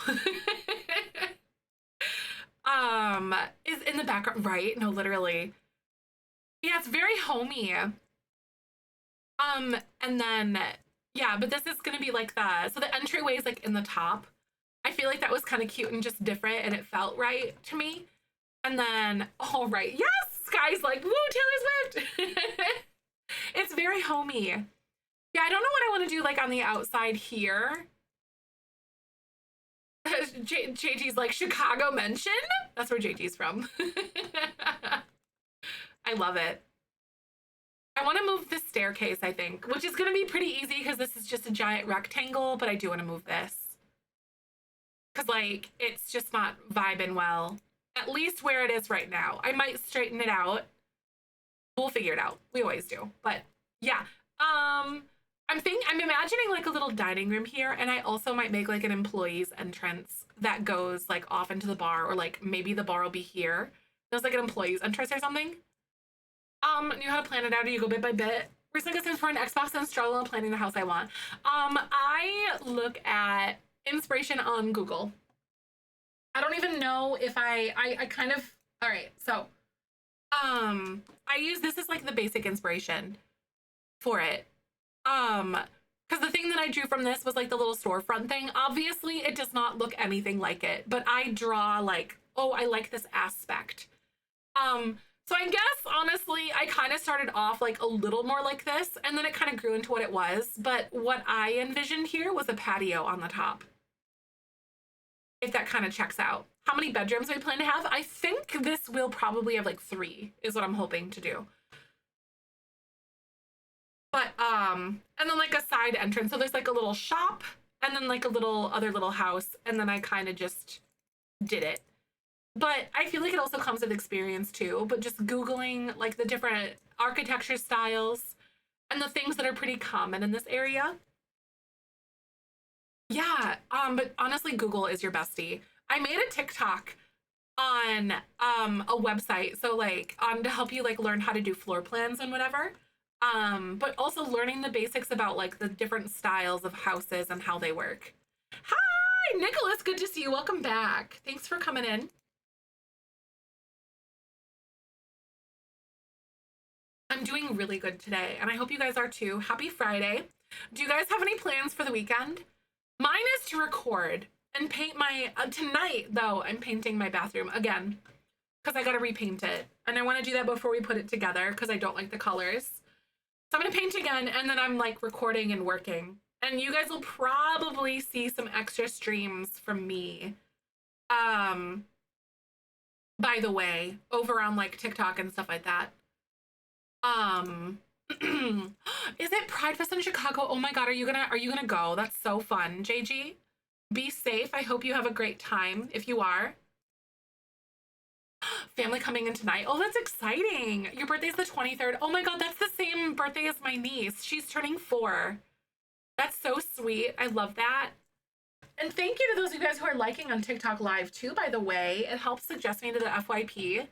Is in the background, right? No, literally. Yeah, it's very homey. And then yeah, but this is gonna be like so the entryway is like in the top. I feel like that was kind of cute and just different, and it felt right to me. And then, all right, yes, Sky's like, woo, Taylor Swift. It's very homey. Yeah, I don't know what I want to do like on the outside here. JG's like, Chicago mention? That's where JG's from. I love it. I want to move this staircase, I think, which is going to be pretty easy because this is just a giant rectangle, but I do want to move this. Because, like, it's just not vibing well. At least where it is right now. I might straighten it out. We'll figure it out. We always do. But, yeah. I'm imagining, like, a little dining room here, and I also might make, like, an employee's entrance that goes, like, off into the bar, or, like, maybe the bar will be here. There's, like, an employee's entrance or something. Knew how to plan it out, or you go bit by bit. Recently got Sims for an Xbox and struggle in planning the house I want. I look at inspiration on Google. I don't even know if I kind of, all right, so, I use this as like the basic inspiration for it. Because the thing that I drew from this was like the little storefront thing. Obviously, it does not look anything like it, but I draw like, oh, I like this aspect. So I guess, honestly, I kind of started off like a little more like this, and then it kind of grew into what it was. But what I envisioned here was a patio on the top. If that kind of checks out. How many bedrooms we plan to have? I think this will probably have like 3, is what I'm hoping to do. But, and then like a side entrance. So there's like a little shop, and then like a other little house, and then I kind of just did it. But I feel like it also comes with experience too, but just Googling like the different architecture styles and the things that are pretty common in this area. Yeah, but honestly, Google is your bestie. I made a TikTok on a website, so like to help you like learn how to do floor plans and whatever. But also learning the basics about like the different styles of houses and how they work. Hi, Nicholas, good to see you. Welcome back. Thanks for coming in. I'm doing really good today, and I hope you guys are too. Happy Friday. Do you guys have any plans for the weekend? Mine is to record and paint my, tonight though, I'm painting my bathroom again, because I gotta repaint it. And I wanna do that before we put it together, because I don't like the colors. So I'm gonna paint again, and then I'm like recording and working. And you guys will probably see some extra streams from me. By the way, over on like TikTok and stuff like that. Is it Pride Fest in Chicago? Oh my god, are you gonna go? That's so fun. JG, be safe. I hope you have a great time if you are. Family coming in tonight. Oh, that's exciting. Your birthday's the 23rd. Oh my god, that's the same birthday as my niece. She's turning 4. That's so sweet. I love that. And thank you to those of you guys who are liking on TikTok live too, by the way. It helps suggest me to the FYP.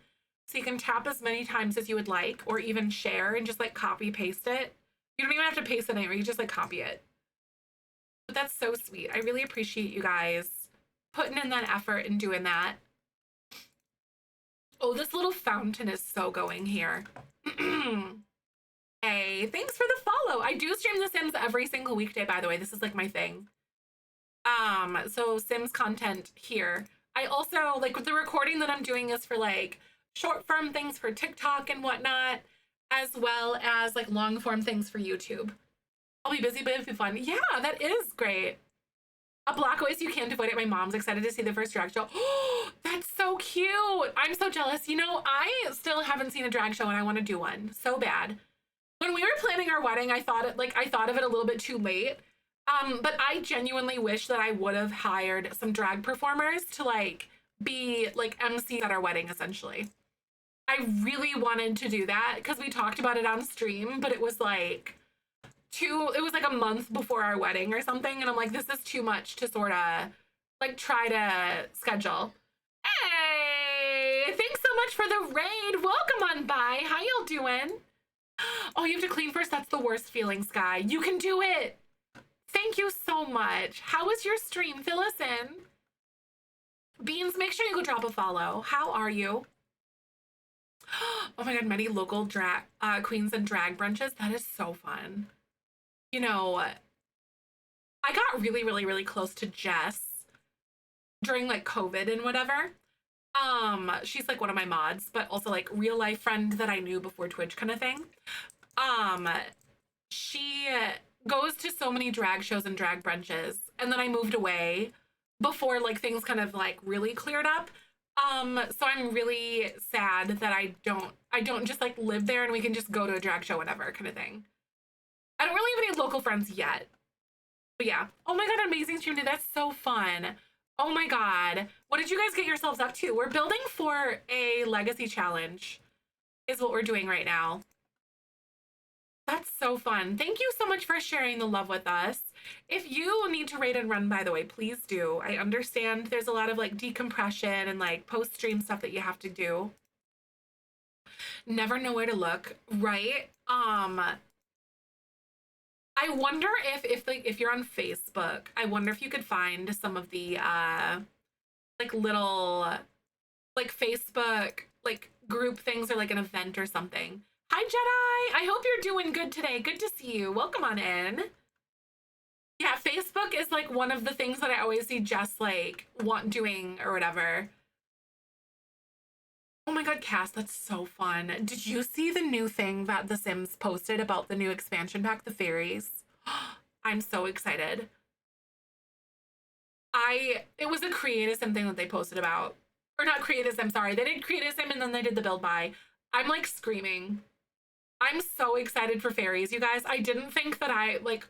So you can tap as many times as you would like, or even share and just like copy paste it. You don't even have to paste it anywhere, you just like copy it. But that's so sweet. I really appreciate you guys putting in that effort and doing that. Oh, this little fountain is so going here. Hey, thanks for the follow. I do stream The Sims every single weekday, by the way. This is like my thing. So Sims content here. I also, like, the recording that I'm doing is for like short form things for TikTok and whatnot, as well as like long form things for YouTube. I'll be busy, but it'll be fun. Yeah, that is great. A Black Ways You Can't Avoid It. My mom's excited to see the first drag show. Oh, that's so cute. I'm so jealous. You know, I still haven't seen a drag show and I want to do one so bad. When we were planning our wedding, I thought of it a little bit too late. But I genuinely wish that I would have hired some drag performers to like be like MC at our wedding, essentially. I really wanted to do that because we talked about it on stream, but it was like a month before our wedding or something, and I'm like, this is too much to sort of like try to schedule. Hey, thanks so much for the raid. Welcome on by. How y'all doing? Oh, you have to clean first? That's the worst feeling, Sky. You can do it. Thank you so much. How was your stream? Fill us in. Beans, make sure you go drop a follow. How are you? Oh my god, many local drag queens and drag brunches. That is so fun. You know, I got really, really, really close to Jess during like COVID and whatever. She's like one of my mods, but also like real life friend that I knew before Twitch kind of thing. She goes to so many drag shows and drag brunches, and then I moved away before like things kind of like really cleared up. So I'm really sad that I don't just like live there and we can just go to a drag show whenever kind of thing. I don't really have any local friends yet. But yeah. Oh my god, amazing stream day. That's so fun. Oh my god. What did you guys get yourselves up to? We're building for a legacy challenge is what we're doing right now. That's so fun. Thank you so much for sharing the love with us. If you need to raid and run, by the way, please do. I understand there's a lot of like decompression and like post-stream stuff that you have to do. Never know where to look, right? I wonder if you're on Facebook, I wonder if you could find some of the like little like Facebook like group things or like an event or something. Hi Jedi, I hope you're doing good today. Good to see you. Welcome on in. Yeah, Facebook is like one of the things that I always see Jess like doing or whatever. Oh my god, Cass, that's so fun. Did you see the new thing that The Sims posted about the new expansion pack, the fairies? I'm so excited. It was a creative thing that they posted about. Or not creative, I'm sorry. They did creative and then they did the build buy. I'm like screaming. I'm so excited for fairies, you guys. I didn't think that I was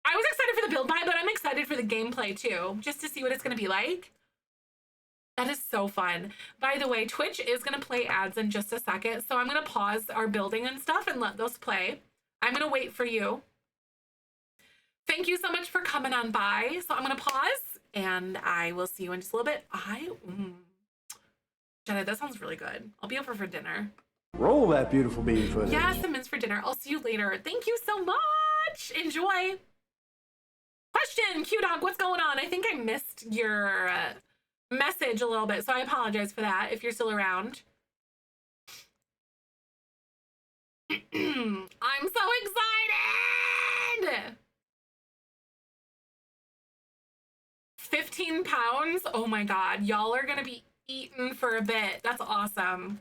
excited for the build buy, but I'm excited for the gameplay too, just to see what it's gonna be like. That is so fun. By the way, Twitch is going to play ads in just a second, so I'm going to pause our building and stuff and let those play. I'm going to wait for you. Thank you so much for coming on by. So I'm going to pause, and I will see you in just a little bit. Jenna, that sounds really good. I'll be over for dinner. Roll that beautiful bean footage. Yes, some mints for dinner. I'll see you later. Thank you so much. Enjoy. Question, Q-Dog, what's going on? I think I missed your... message a little bit, so I apologize for that if you're still around. I'm so excited! 15 pounds? Oh my god, y'all are gonna be eating for a bit. That's awesome.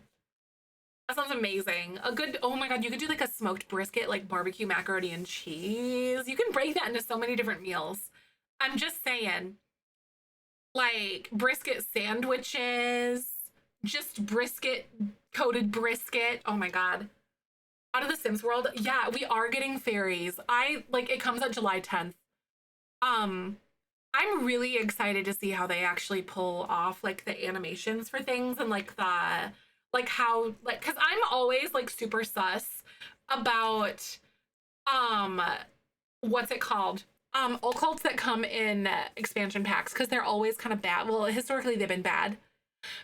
That sounds amazing. Oh my god, you could do like a smoked brisket, like barbecue macaroni and cheese. You can break that into so many different meals. I'm just saying. Like brisket sandwiches, just brisket, coated brisket. Oh my god. Out of the Sims world, yeah, we are getting fairies. It comes out July 10th. I'm really excited to see how they actually pull off like the animations for things and like the how because I'm always like super sus about what's it called? All cults that come in expansion packs because they're always kind of bad. Well, historically they've been bad.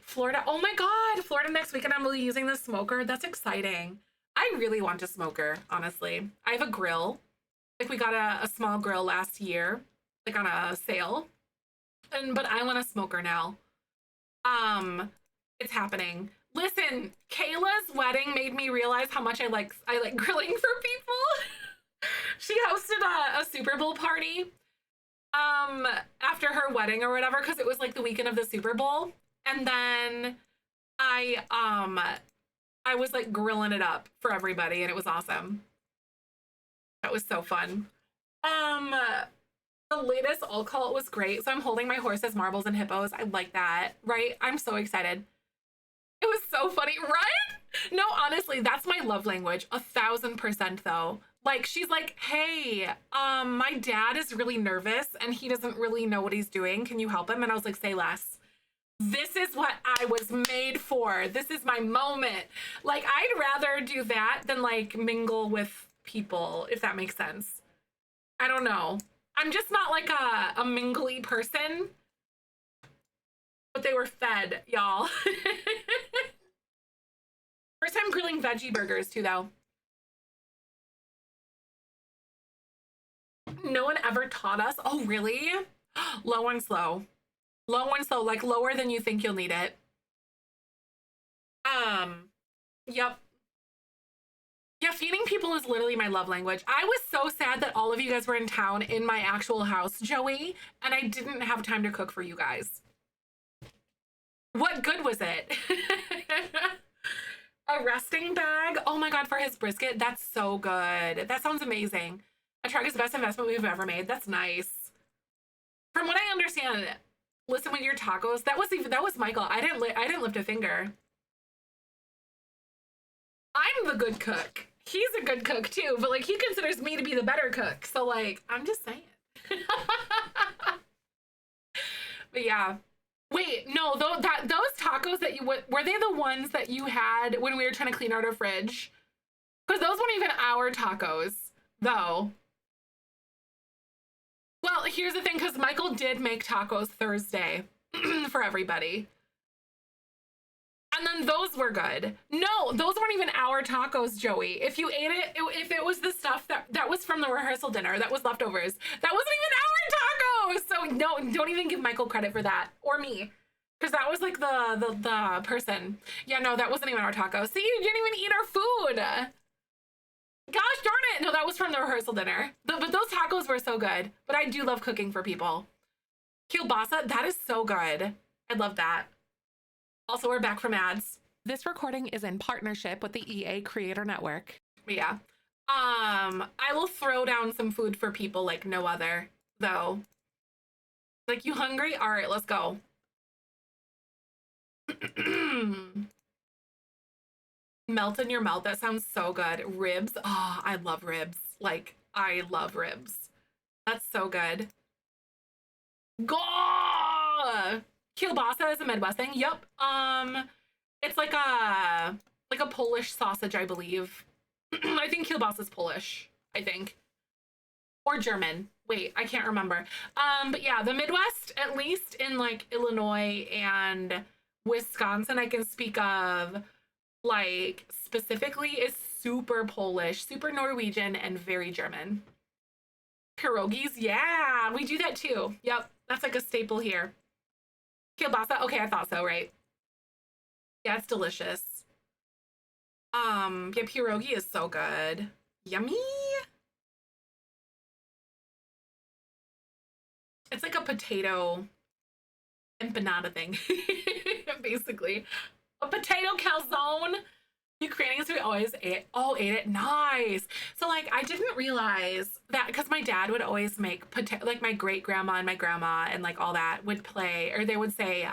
Florida, oh my god, Florida next weekend. I'm really using the smoker. That's exciting. I really want a smoker, honestly. I have a grill. Like we got a small grill last year, like on a sale. But I want a smoker now. It's happening. Listen, Kayla's wedding made me realize how much I like grilling for people. She hosted a Super Bowl party after her wedding or whatever because it was like the weekend of the Super Bowl, and then I was like grilling it up for everybody and it was awesome. That was so fun. The latest all cult was great, so I'm holding my horses, marbles, and hippos. I like that, right? I'm so excited. It was so funny, right? No, honestly, that's my love language, 1000% though. Like, she's like, hey, my dad is really nervous and he doesn't really know what he's doing. Can you help him? And I was like, say less. This is what I was made for. This is my moment. Like, I'd rather do that than like mingle with people, if that makes sense. I don't know. I'm just not like a mingly person. But they were fed, y'all. First time grilling veggie burgers too, though. No one ever taught us. Oh, really? Low and slow. Low and slow, like lower than you think you'll need it. Yep. Yeah, feeding people is literally my love language. I was so sad that all of you guys were in town in my actual house, Joey, and I didn't have time to cook for you guys. What good was it? A resting bag? Oh my god, for his brisket? That's so good. That sounds amazing. A truck is the best investment we've ever made. That's nice. From what I understand, listen, with your tacos, that was Michael. I didn't lift a finger. I'm the good cook. He's a good cook too, but like he considers me to be the better cook. So like, I'm just saying. But yeah. Wait, no, those tacos that you were they the ones that you had when we were trying to clean out our fridge? Because those weren't even our tacos, though. Well, here's the thing, because Michael did make tacos Thursday for everybody. And then those were good. No, those weren't even our tacos, Joey. If you ate it, if it was the stuff that was from the rehearsal dinner, that was leftovers, that wasn't even our tacos. So no, don't even give Michael credit for that, or me. Because that was like the person. Yeah, no, that wasn't even our tacos. See, you didn't even eat our food. Gosh darn it. No, that was from the rehearsal dinner. But those tacos were so good. But I do love cooking for people. Kielbasa, that is so good. I love that. Also, we're back from ads. This recording is in partnership with the EA Creator Network. Yeah. I will throw down some food for people like no other, though. Like, you hungry? All right, let's go. Melt in your mouth. That sounds so good. Ribs. Oh, I love ribs. Like, I love ribs. That's so good. Go! Kielbasa is a Midwest thing. Yep. It's like a Polish sausage, I believe. I think kielbasa is Polish. I think, or German. Wait, I can't remember. But yeah, the Midwest, at least in like Illinois and Wisconsin, I can speak of. Like, specifically, is super Polish, super Norwegian, and very German. Pierogies, yeah, we do that too. Yep, that's like a staple here. Kielbasa, okay, I thought so, right? Yeah, it's delicious. Yeah, pierogi is so good. Yummy. It's like a potato empanada thing, basically. A potato calzone. Ukrainians, we always ate it. Nice. So like, I didn't realize that, because my dad would always make potato, like my great grandma and my grandma and like all that would play, or they would say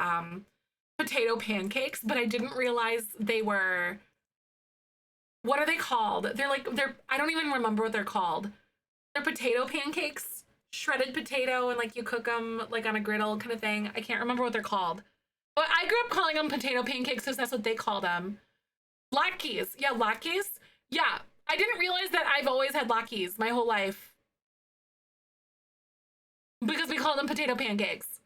potato pancakes, but I didn't realize they were, what are they called? They're I don't even remember what they're called. They're potato pancakes, shredded potato, and like you cook them like on a griddle kind of thing. I can't remember what they're called. But I grew up calling them potato pancakes because that's what they call them. Latkes. Yeah, latkes. Yeah, I didn't realize that I've always had latkes my whole life. Because we call them potato pancakes.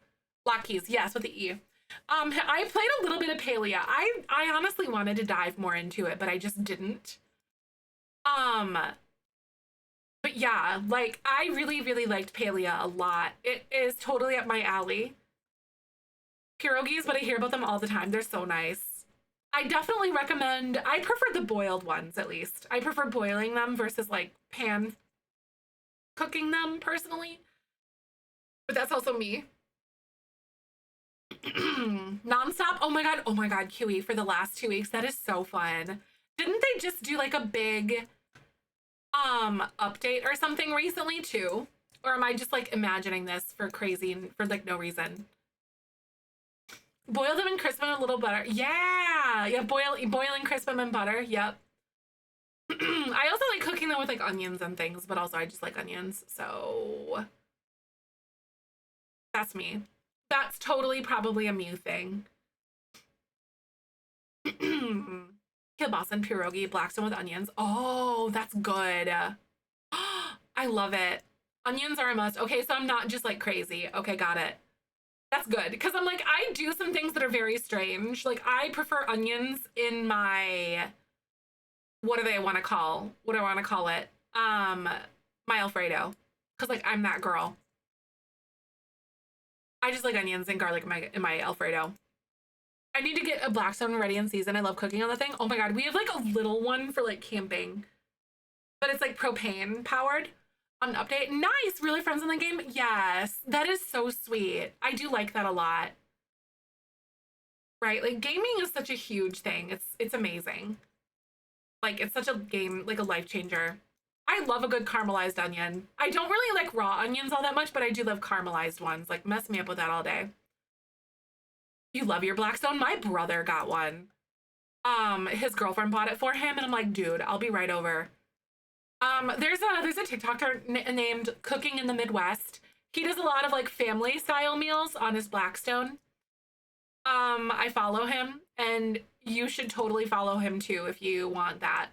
Latkes, yes, with the E. I played a little bit of Palea. I honestly wanted to dive more into it, but I just didn't. But yeah, like, I really, really liked Palea a lot. It is totally up my alley. Pierogies, but I hear about them all the time. They're so nice. I definitely recommend, I prefer the boiled ones, at least. I prefer boiling them versus like pan cooking them personally. But that's also me. Nonstop. Oh my god, Kiwi, for the last 2 weeks. That is so fun. Didn't they just do like a big update or something recently too? Or am I just like imagining this for crazy, for like no reason? Boil them and crisp them in a little butter. Yeah, boil and crisp them in butter. Yep. I also like cooking them with like onions and things, but also I just like onions, so that's me. That's totally probably a Mew thing. Kielbasa and pierogi, blackstone with onions. Oh, that's good. I love it. Onions are a must. Okay, so I'm not just like crazy. Okay, got it. That's good, because I'm like, I do some things that are very strange. Like, I prefer onions in my, what do I want to call it? My Alfredo. Because, like, I'm that girl. I just like onions and garlic in my Alfredo. I need to get a Blackstone ready in season. I love cooking on the thing. Oh my god, we have, like, a little one for, like, camping. But it's, like, propane powered. On an update. Nice, really friends in the game? Yes, that is so sweet. I do like that a lot. Right, like gaming is such a huge thing. It's amazing. Like, it's such a game, like a life changer. I love a good caramelized onion. I don't really like raw onions all that much, but I do love caramelized ones. Like, mess me up with that all day. You love your Blackstone? My brother got one. His girlfriend bought it for him, and I'm like, dude, I'll be right over. There's a TikToker named Cooking in the Midwest. He does a lot of like family style meals on his Blackstone. I follow him, and you should totally follow him too if you want that.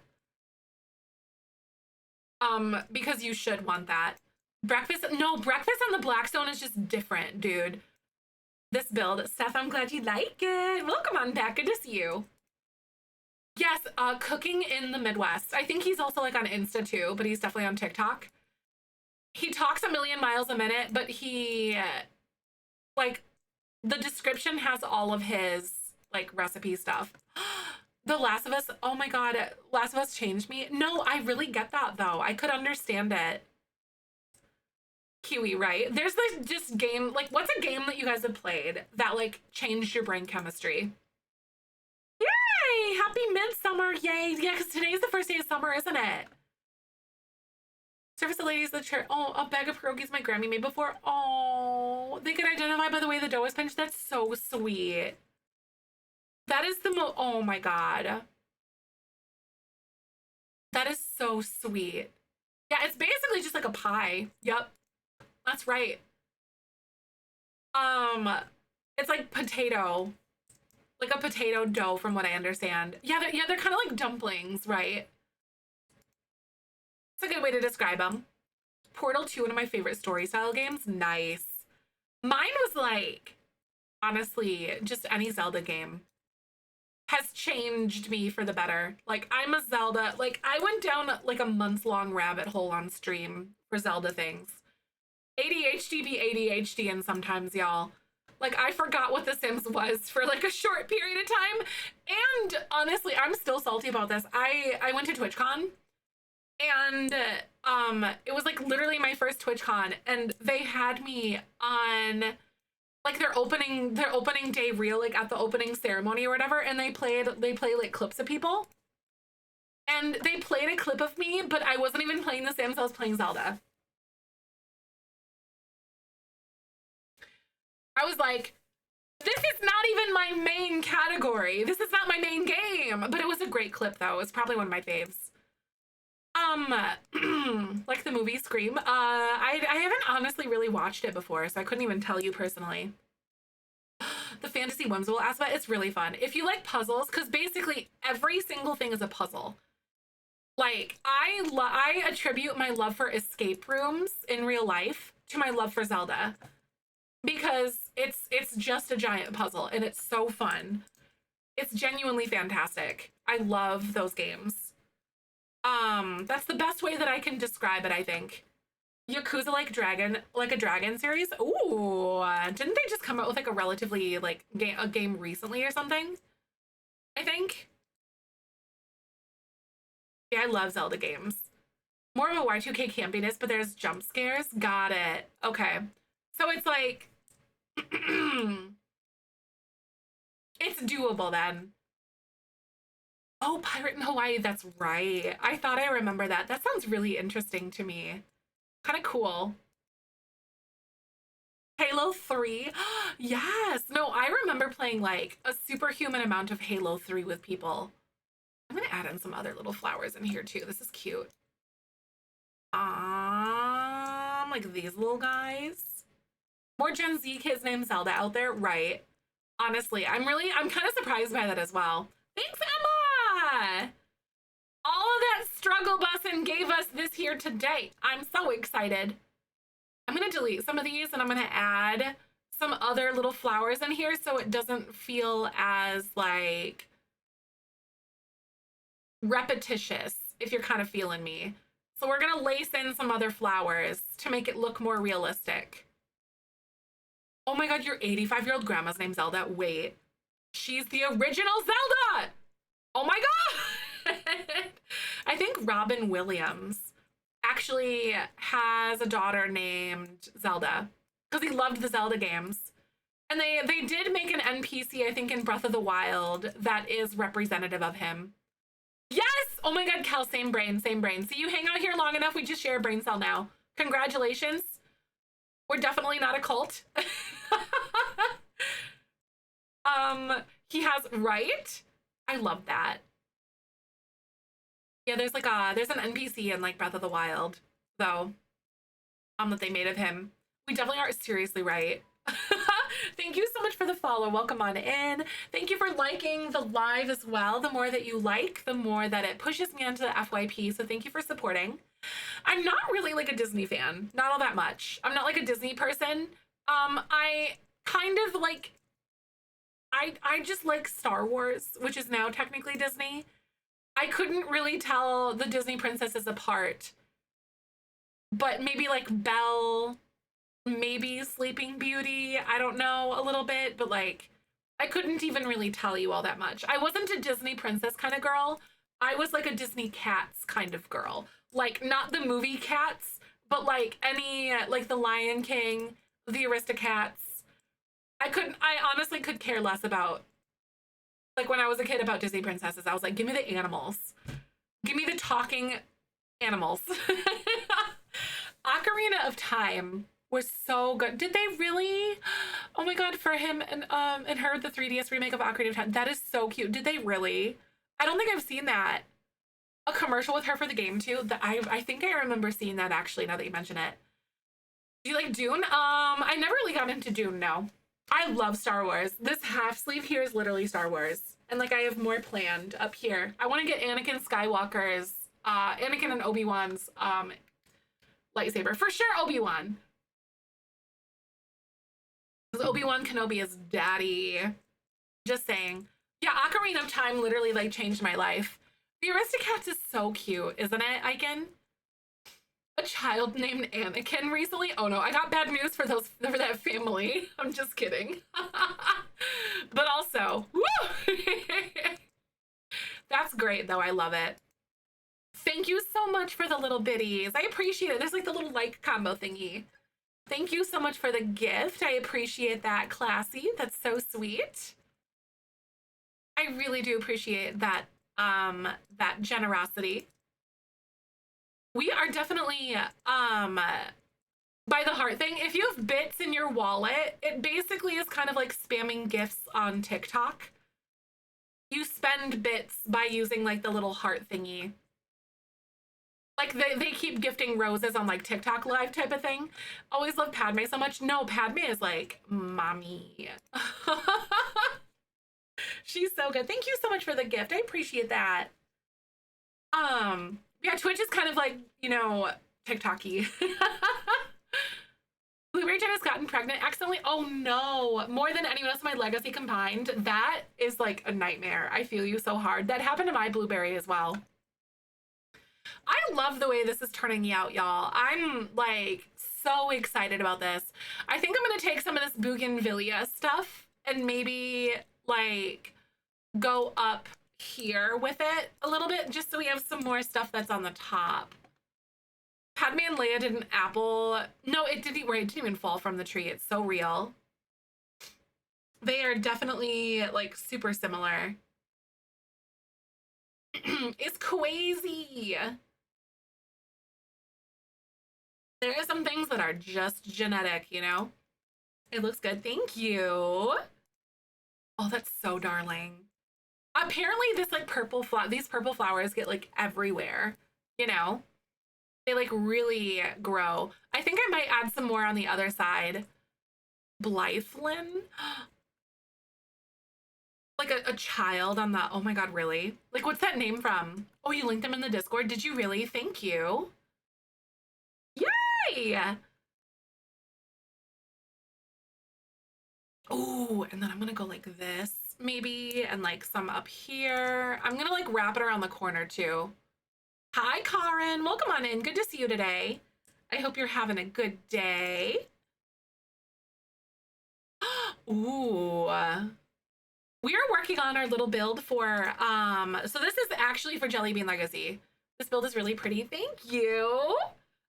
Because you should want that. Breakfast on the Blackstone is just different, dude. This build, Steph, I'm glad you like it. Welcome on back, good to see you. Yes, Cooking in the Midwest. I think he's also like on Insta too, but he's definitely on TikTok. He talks a million miles a minute, but he, like, the description has all of his, like, recipe stuff. The Last of Us, oh my god, Last of Us changed me. No, I really get that, though. I could understand it. Kiwi, right? There's this just game, like, what's a game that you guys have played that, like, changed your brain chemistry? Yay! Happy midsummer, yay! Yeah, because today's the first day of summer, isn't it? Service the ladies of the church. Oh, a bag of pierogies my Grammy made before. Oh, they can identify by the way the dough is pinched. That's so sweet. That is the oh my god. That is so sweet. Yeah, it's basically just like a pie. Yep. That's right. It's like potato. Like a potato dough from what I understand. Yeah, they're kind of like dumplings, right? It's a good way to describe them. Portal 2, one of my favorite story style games. Nice. Mine was like, honestly, just any Zelda game has changed me for the better. Like, I'm a Zelda, like, I went down like a month-long rabbit hole on stream for Zelda things. ADHD be ADHD, and sometimes, y'all. Like, I forgot what The Sims was for like a short period of time. And honestly, I'm still salty about this. I went to TwitchCon, and it was like literally my first TwitchCon, and they had me on like their opening day reel, like at the opening ceremony or whatever, and they play like clips of people. And they played a clip of me, but I wasn't even playing The Sims, I was playing Zelda. I was like, this is not even my main category. This is not my main game. But it was a great clip though. It's probably one of my faves. Like the movie Scream. I haven't honestly really watched it before, so I couldn't even tell you personally. The fantasy whimsical aspect, it's really fun. If you like puzzles, because basically every single thing is a puzzle. Like, I attribute my love for escape rooms in real life to my love for Zelda. Because it's just a giant puzzle, and it's so fun. It's genuinely fantastic. I love those games. That's the best way that I can describe it, I think. Yakuza like a dragon series. Ooh, didn't they just come out with like a relatively like a game recently or something? I think. Yeah, I love Zelda games. More of a Y2K campiness, but there's jump scares. Got it. Okay. So it's like it's doable then. Oh, Pirate in Hawaii, that's right. I thought I remember that. That sounds really interesting to me. Kind of cool. Halo 3? Yes! No, I remember playing like a superhuman amount of Halo 3 with people. I'm gonna add in some other little flowers in here too. This is cute. Like these little guys. More Gen Z kids named Zelda out there, right? Honestly, I'm kind of surprised by that as well. Thanks, Emma! All of that struggle bussin' gave us this here today. I'm so excited. I'm gonna delete some of these, and I'm gonna add some other little flowers in here so it doesn't feel as like repetitious, if you're kind of feeling me. So we're gonna lace in some other flowers to make it look more realistic. Oh my god, your 85-year-old grandma's named Zelda. Wait, she's the original Zelda! Oh my god! I think Robin Williams actually has a daughter named Zelda because he loved the Zelda games. And they did make an NPC, I think, in Breath of the Wild that is representative of him. Yes! Oh my God, Kel, same brain, same brain. See, you hang out here long enough, we just share a brain cell now. Congratulations. We're definitely not a cult. He has, right? I love that. Yeah, there's like there's an NPC in like Breath of the Wild, though, that they made of him. We definitely are seriously right. Thank you so much for the follow. Welcome on in. Thank you for liking the live as well. The more that you like, the more that it pushes me onto the FYP. So thank you for supporting. I'm not really like a Disney fan. Not all that much. I'm not like a Disney person. I kind of like, I just like Star Wars, which is now technically Disney. I couldn't really tell the Disney princesses apart. But maybe like Belle, maybe Sleeping Beauty, I don't know, a little bit, but like I couldn't even really tell you all that much. I wasn't a Disney princess kind of girl. I was like a Disney Cats kind of girl. Like not the movie Cats, but like any like the Lion King, the Aristocats. I honestly could care less about, like when I was a kid, about Disney princesses. I was like, give me the animals. Give me the talking animals. Ocarina of Time was so good. Did they really? Oh my God, for him and her, the 3DS remake of Ocarina of Time. That is so cute. Did they really? I don't think I've seen that. A commercial with her for the game too. I think I remember seeing that actually, now that you mention it. Do you like Dune? I never really got into Dune, no. I love Star Wars. This half sleeve here is literally Star Wars. And like I have more planned up here. I want to get Anakin Skywalker's, Anakin and Obi-Wan's lightsaber. For sure, Obi-Wan. Because Obi-Wan Kenobi is daddy. Just saying. Yeah, Ocarina of Time literally like changed my life. The Aristocats is so cute, isn't it, Icon? A child named Anakin recently. Oh no, I got bad news for that family. I'm just kidding. But also, woo! That's great though. I love it. Thank you so much for the little biddies. I appreciate it. There's like the little like combo thingy. Thank you so much for the gift. I appreciate that, Classy. That's so sweet. I really do appreciate that that generosity. We are definitely by the heart thing. If you have bits in your wallet, it basically is kind of like spamming gifts on TikTok. You spend bits by using like the little heart thingy. Like they keep gifting roses on like TikTok live type of thing. Always love Padme so much. No, Padme is like mommy. She's so good. Thank you so much for the gift. I appreciate that. Yeah, Twitch is kind of like, you know, TikTok-y. Blueberry Jen has gotten pregnant accidentally. Oh no, more than anyone else in my legacy combined. That is like a nightmare. I feel you so hard. That happened to my Blueberry as well. I love the way this is turning out, y'all. I'm like so excited about this. I think I'm gonna take some of this bougainvillea stuff and maybe like go up here with it a little bit, just so we have some more stuff that's on the top. Padme and Leia did an apple. No, it didn't, right, it didn't even fall from the tree. It's so real. They are definitely like super similar. It's crazy. There are some things that are just genetic, you know? It looks good. Thank you. Oh, that's so darling. Apparently this like these purple flowers get like everywhere, you know? They like really grow. I think I might add some more on the other side. Blythlin? Like a child on the, oh my God, really? Like what's that name from? Oh, you linked them in the Discord. Did you really? Thank you. Yay! Oh, and then I'm gonna go like this maybe, and like some up here. I'm gonna like wrap it around the corner too. Hi, Karen. Welcome on in. Good to see you today. I hope you're having a good day. Ooh. We are working on our little build for, so this is actually for Jelly Bean Legacy. This build is really pretty. Thank you.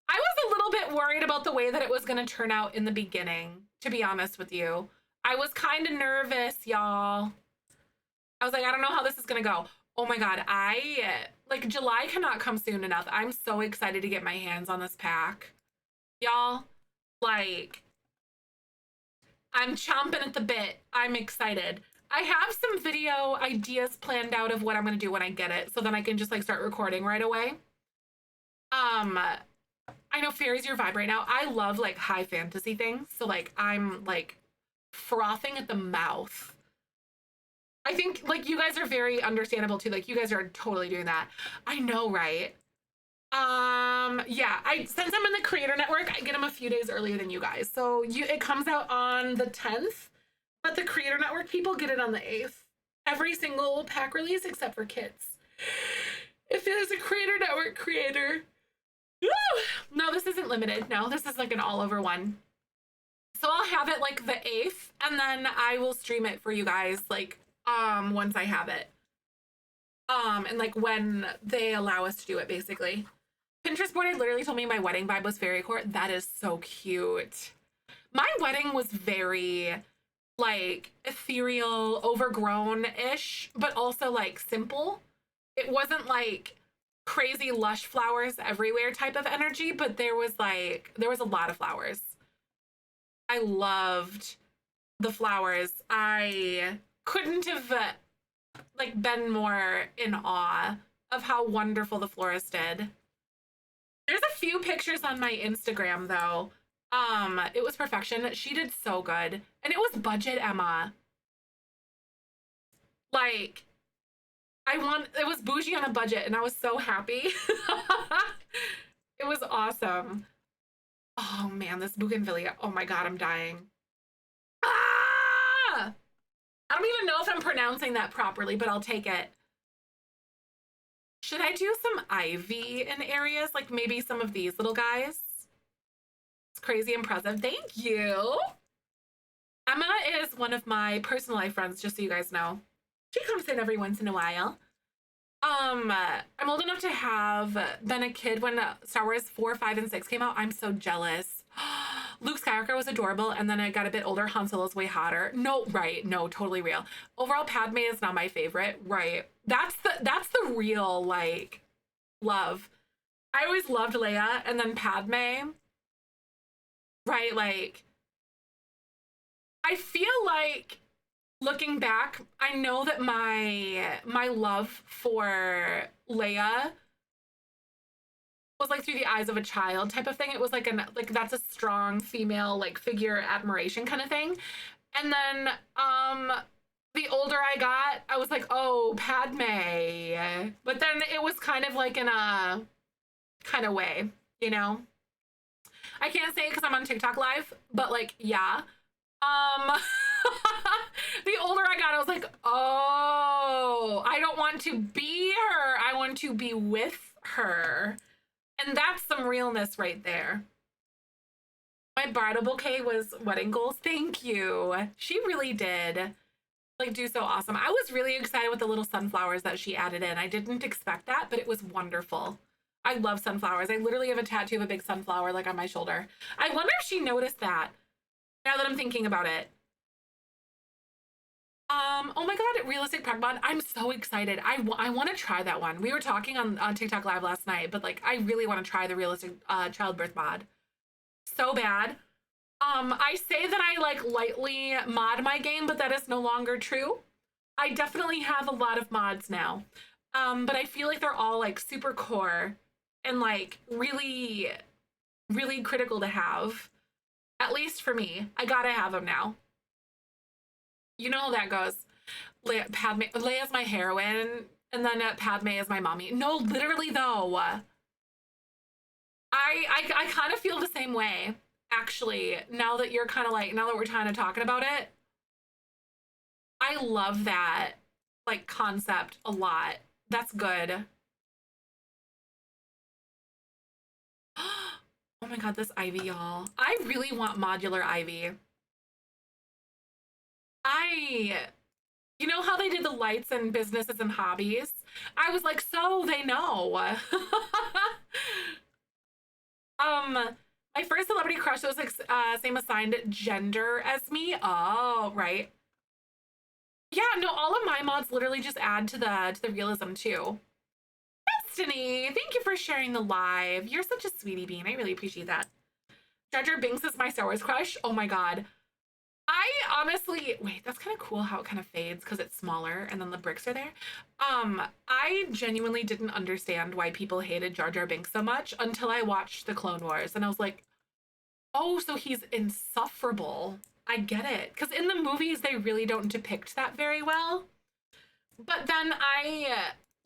I was a little bit worried about the way that it was going to turn out in the beginning, to be honest with you. I was kind of nervous, y'all. I was like, I don't know how this is going to go. Oh my God, like July cannot come soon enough. I'm so excited to get my hands on this pack. Y'all, like, I'm chomping at the bit. I'm excited. I have some video ideas planned out of what I'm gonna do when I get it, so then I can just like start recording right away. I know fairy's your vibe right now. I love like high fantasy things, so like I'm like frothing at the mouth. I think like you guys are very understandable too. Like you guys are totally doing that. I know, right? Yeah, since I'm in the creator network, I get them a few days earlier than you guys. So it comes out on the 10th, but the creator network people get it on the 8th. Every single pack release except for kids. If it is a creator network creator. Woo! No, this isn't limited. No, this is like an all over one. So I'll have it like the 8th, and then I will stream it for you guys like once I have it. And like when they allow us to do it, basically. Pinterest board had literally told me my wedding vibe was fairy court. That is so cute. My wedding was very like ethereal, overgrown-ish, but also like simple. It wasn't like crazy lush flowers everywhere type of energy, but there was a lot of flowers. I loved the flowers. I couldn't have like been more in awe of how wonderful the florist did. There's a few pictures on my Instagram though. It was perfection. She did so good. And it was budget, Emma. Like, it was bougie on a budget and I was so happy. It was awesome. Oh man, this bougainvillea. Oh my God, I'm dying. Ah! I don't even know if I'm pronouncing that properly, but I'll take it. Should I do some ivy in areas? Like maybe some of these little guys? It's crazy impressive. Thank you. Emma is one of my personal life friends, just so you guys know. She comes in every once in a while. I'm old enough to have been a kid when Star Wars 4, 5, and 6 came out. I'm so jealous. Luke Skywalker was adorable, and then I got a bit older. Han Solo's way hotter. No, right. No, totally real. Overall, Padme is not my favorite. Right. That's the real, like, love. I always loved Leia, and then Padme. Right, like, I feel like looking back, I know that my love for Leia was like through the eyes of a child type of thing. It was like that's a strong female like figure admiration kind of thing. And then the older I got, I was like, oh, Padme. But then it was kind of like in a kind of way, you know? I can't say it because I'm on TikTok live, but like, yeah. The older I got, I was like, oh, I don't want to be her. I want to be with her. And that's some realness right there. My bridal bouquet was wedding goals. Thank you. She really did like do so awesome. I was really excited with the little sunflowers that she added in. I didn't expect that, but it was wonderful. I love sunflowers. I literally have a tattoo of a big sunflower like on my shoulder. I wonder if she noticed that now that I'm thinking about it. Oh my God, realistic preg mod. I'm so excited. I want to try that one. We were talking on TikTok live last night, but like I really want to try the realistic childbirth mod so bad. I say that I like lightly mod my game, but that is no longer true. I definitely have a lot of mods now. But I feel like they're all like super core and like really, really critical to have. At least for me. I gotta have them now. You know how that goes. Leia's my heroine, and then Padme is my mommy. No, literally though. I kind of feel the same way, actually, now that you're kind of like, now that we're kind of talking about it. I love that, like, concept a lot. That's good. Oh my God, this ivy, y'all. I really want modular ivy. You know how they did the lights and businesses and hobbies? I was like, so they know. My first celebrity crush was like same assigned gender as me. Oh, right. Yeah, no, all of my mods literally just add to the realism too. Destiny, thank you for sharing the live. You're such a sweetie bean. I really appreciate that. Jar Jar Binks is my Star Wars crush. Oh my god. I honestly, wait, that's kind of cool how it kind of fades because it's smaller and then the bricks are there. I genuinely didn't understand why people hated Jar Jar Binks so much until I watched the Clone Wars and I was like, oh, so he's insufferable. I get it. Because in the movies, they really don't depict that very well. But then I,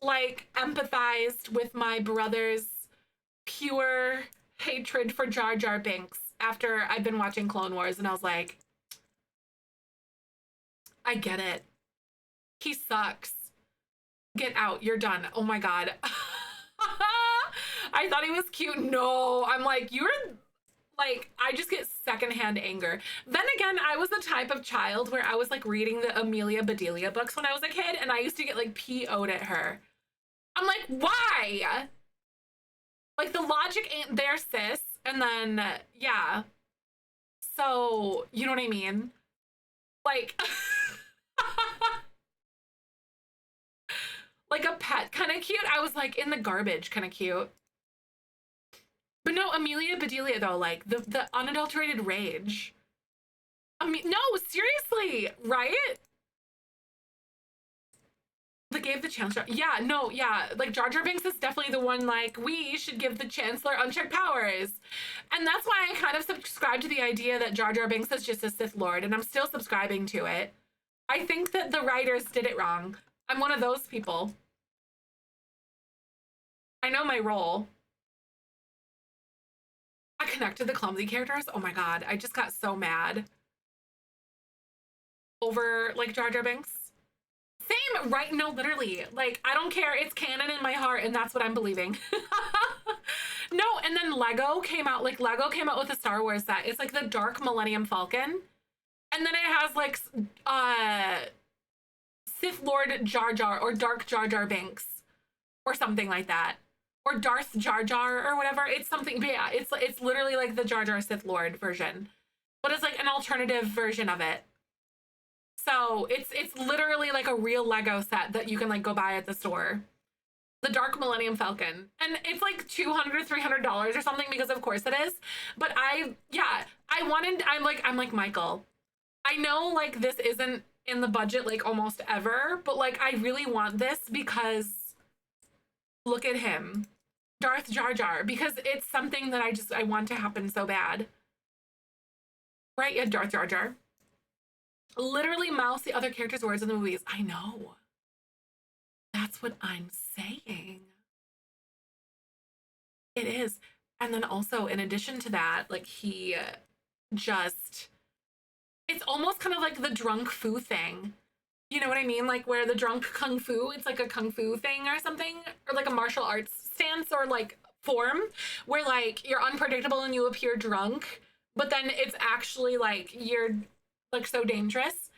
like, empathized with my brother's pure hatred for Jar Jar Binks after I've been watching Clone Wars, and I was like, I get it. He sucks. Get out. You're done. Oh my god. I thought he was cute. No, I'm like, you're like, I just get secondhand anger. Then again, I was the type of child where I was like reading the Amelia Bedelia books when I was a kid, and I used to get like PO'd at her. I'm like, why? Like, the logic ain't there, sis. And then, yeah. So, you know what I mean? Like, like a pet kind of cute. I was like in the garbage kind of cute. But no, Amelia Bedelia though, like the unadulterated rage. I mean, no, seriously, right? They gave the Chancellor, yeah, no, yeah, like Jar Jar Binks is definitely the one, like, we should give the Chancellor unchecked powers. And that's why I kind of subscribe to the idea that Jar Jar Binks is just a Sith Lord, and I'm still subscribing to it. I think that the writers did it wrong. I'm one of those people. I know my role. I connected the clumsy characters. Oh my god, I just got so mad over like Jar Jar Binks. Same, right? No, literally. Like, I don't care. It's canon in my heart, and that's what I'm believing. No, and then Lego came out. Like, Lego came out with a Star Wars set. It's like the Dark Millennium Falcon, and then it has like Sith Lord Jar Jar or Dark Jar Jar Binks or something like that. Or Darth Jar Jar or whatever. It's something, but yeah, it's literally like the Jar Jar Sith Lord version, but it's like an alternative version of it. So it's literally like a real Lego set that you can like go buy at the store. The Dark Millennium Falcon, and it's like $200, $300 or something because of course it is. But I'm like Michael. I know like this isn't in the budget like almost ever, but like I really want this because look at him. Darth Jar Jar, because it's something that I want to happen so bad. Right? Yeah, Darth Jar Jar. Literally mouths the other characters' words in the movies. I know. That's what I'm saying. It is. And then also, in addition to that, like he just, it's almost kind of like the drunk fu thing. You know what I mean? Like where the drunk kung fu, it's like a kung fu thing or something, or like a martial arts stance or like form where like you're unpredictable and you appear drunk, but then it's actually like you're like so dangerous.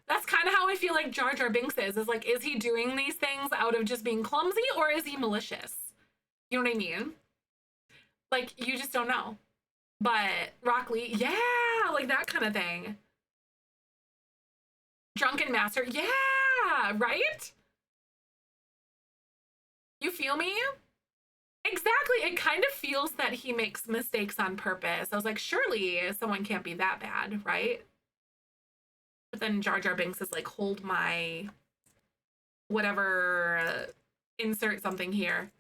That's kind of how I feel like Jar Jar Binks is like, is he doing these things out of just being clumsy or is he malicious? You know what I mean? Like, you just don't know. But Rock Lee, yeah, like that kind of thing. Drunken Master, yeah, right? You feel me? Exactly. It kind of feels that he makes mistakes on purpose. I was like, surely someone can't be that bad, right? But then Jar Jar Binks is like, hold my whatever, insert something here.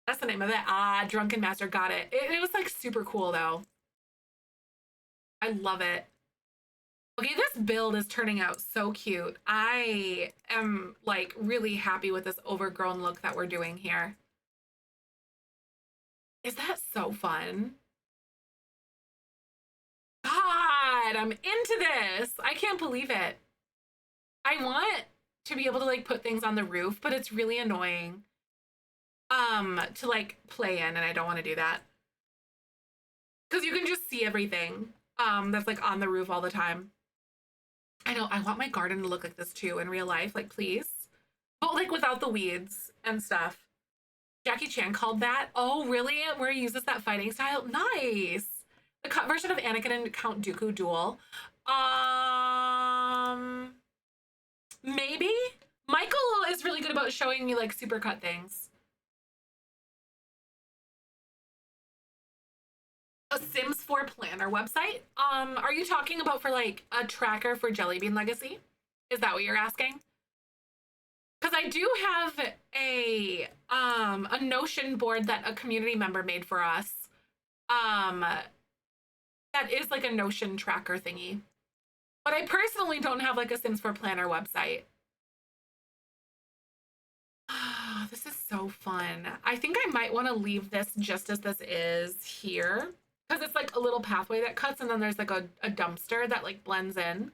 That's the name of it. Ah, Drunken Master, got it. It was like super cool though. I love it. Okay, this build is turning out so cute. I am like really happy with this overgrown look that we're doing here. Is that so fun? God, I'm into this. I can't believe it. I want to be able to like put things on the roof, but it's really annoying to like play in, and I don't want to do that. Because you can just see everything that's like on the roof all the time. I know, I want my garden to look like this too in real life, like please. But like without the weeds and stuff. Jackie Chan called that. Oh, really? Where he uses that fighting style? Nice. The cut version of Anakin and Count Dooku duel. about showing me like supercut things. A Sims 4 planner website? Are you talking about for like a tracker for Jelly Bean Legacy? Is that what you're asking? Because I do have a Notion board that a community member made for us. That is like a Notion tracker thingy. But I personally don't have like a Sims 4 planner website. Oh, this is so fun. I think I might want to leave this just as this is here. Because it's like a little pathway that cuts and then there's like a dumpster that like blends in.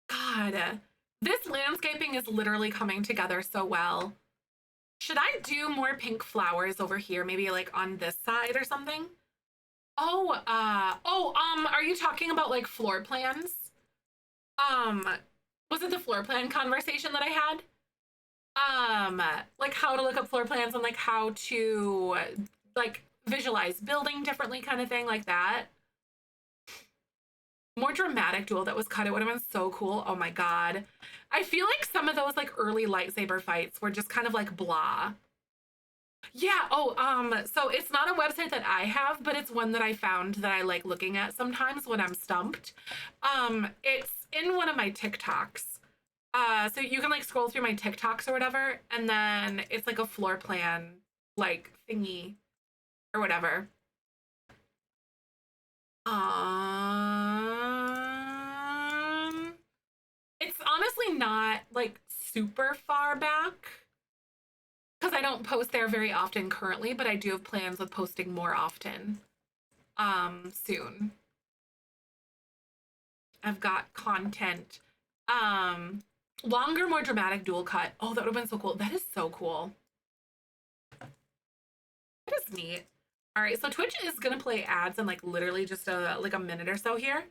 God, this landscaping is literally coming together so well. Should I do more pink flowers over here? Maybe like on this side or something? Oh, are you talking about like floor plans? Was it the floor plan conversation that I had? Like how to look up floor plans and like how to like visualize building differently kind of thing like that. More dramatic duel that was cut. It would have been so cool. Oh my God. I feel like some of those like early lightsaber fights were just kind of like blah. Yeah. Oh, so it's not a website that I have, but it's one that I found that I like looking at sometimes when I'm stumped. It's in one of my TikToks. So you can like scroll through my TikToks or whatever, and then it's like a floor plan like thingy or whatever. It's honestly not like super far back because I don't post there very often currently, but I do have plans of posting more often soon. I've got content. Longer, more dramatic dual cut. Oh, that would have been so cool. That is so cool. That is neat. All right, so Twitch is gonna play ads in like literally just like a minute or so here.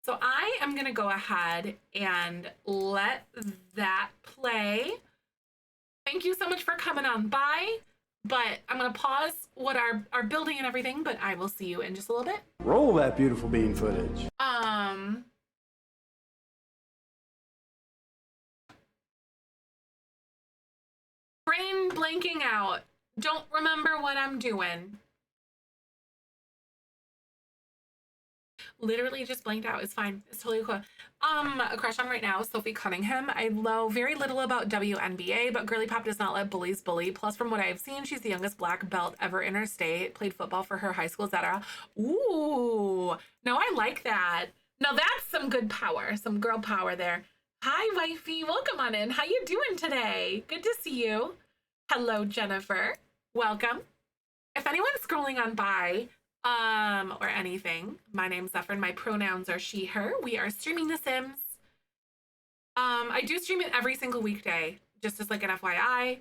So I am gonna go ahead and let that play. Thank you so much for coming on by, but I'm gonna pause what our building and everything, but I will see you in just a little bit. Roll that beautiful bean footage. Brain blanking out. Don't remember what I'm doing. Literally just blanked out. It's fine. It's totally cool. A crush on right now is Sophie Cunningham. I know very little about WNBA, but Girly Pop does not let bullies bully. Plus, from what I've seen, she's the youngest black belt ever in her state. Played football for her high school, etc. Ooh, no, I like that. Now that's some good power, some girl power there. Hi, wifey. Welcome on in. How you doing today? Good to see you. Hello, Jennifer. Welcome. If anyone's scrolling on by, or anything, my name's Zephyr and my pronouns are she, her. We are streaming The Sims. I do stream it every single weekday, just as like an FYI.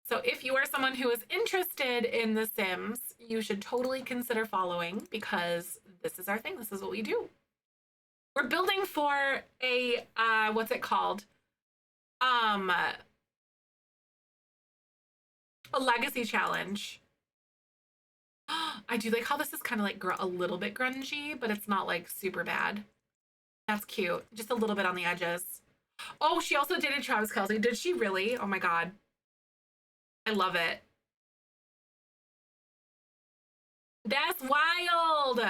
So if you are someone who is interested in The Sims, you should totally consider following because this is our thing. This is what we do. We're building for a, what's it called? A legacy challenge. I do like how this is kind of like a little bit grungy, but it's not like super bad. That's cute. Just a little bit on the edges. Oh, she also dated Travis Kelce. Did she really? Oh my God. I love it. That's wild.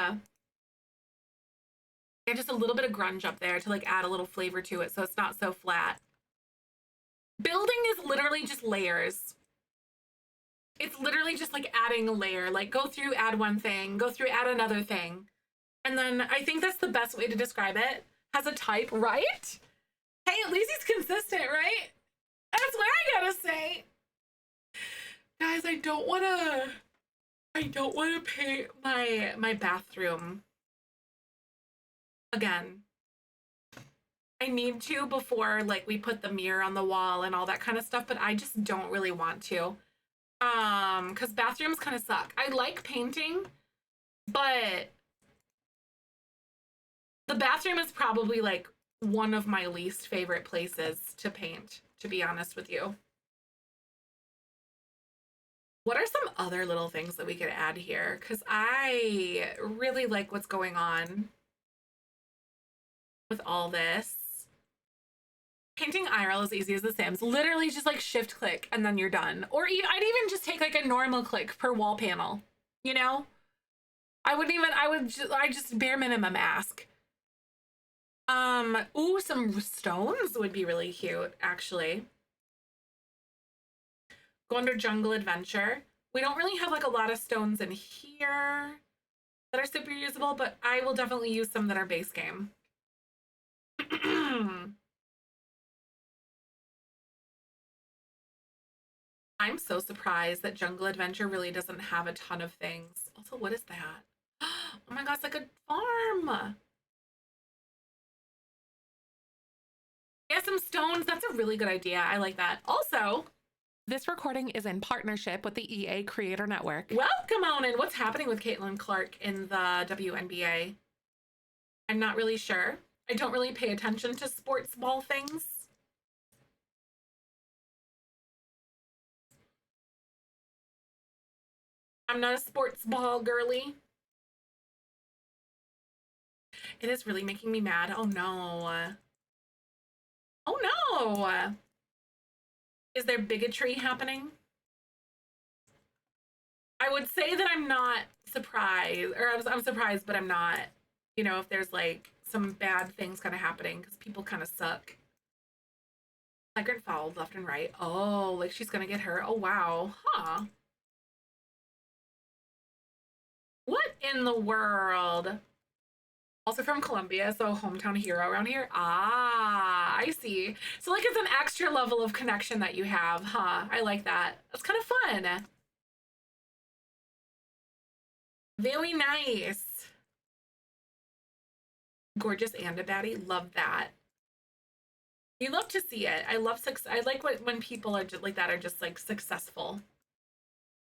And just a little bit of grunge up there to like add a little flavor to it so it's not so flat. Building is literally just layers. It's literally just like adding a layer, like go through, add one thing, go through, add another thing. And then I think that's the best way to describe it. Has a type, right? Hey, at least he's consistent, right? That's what I gotta say. Guys, I don't wanna paint my bathroom again. I need to before like we put the mirror on the wall and all that kind of stuff, but I just don't really want to. Because bathrooms kind of suck. I like painting, but the bathroom is probably like one of my least favorite places to paint, to be honest with you. What are some other little things that we could add here? Because I really like what's going on with all this. Painting IRL is easy as The Sims. Literally just like shift click and then you're done. Or I'd even just take like a normal click per wall panel, you know? I just bare minimum ask. Ooh, some stones would be really cute, actually. Go under Jungle Adventure. We don't really have like a lot of stones in here that are super usable, but I will definitely use some that are base game. I'm so surprised that Jungle Adventure really doesn't have a ton of things. Also, what is that? Oh my god, it's like a farm. Yeah, some stones. That's a really good idea. I like that. Also, this recording is in partnership with the EA Creator Network. Welcome on in. What's happening with Caitlin Clark in the WNBA? I'm not really sure. I don't really pay attention to sports ball things. I'm not a sports ball girly. It is really making me mad. Oh no. Oh no. Is there bigotry happening? I would say that I'm not surprised, or I'm surprised, but I'm not. You know, if there's like some bad things kind of happening because people kind of suck. Flagrant fouls left and right. Oh, like she's gonna get her. Oh wow. Huh. What in the world? Also from Colombia, so hometown hero around here. Ah, I see. So like it's an extra level of connection that you have, huh? I like that. That's kind of fun. Very nice. Gorgeous and a baddie. Love that. You love to see it. I love I like when people are just like that, are just like successful.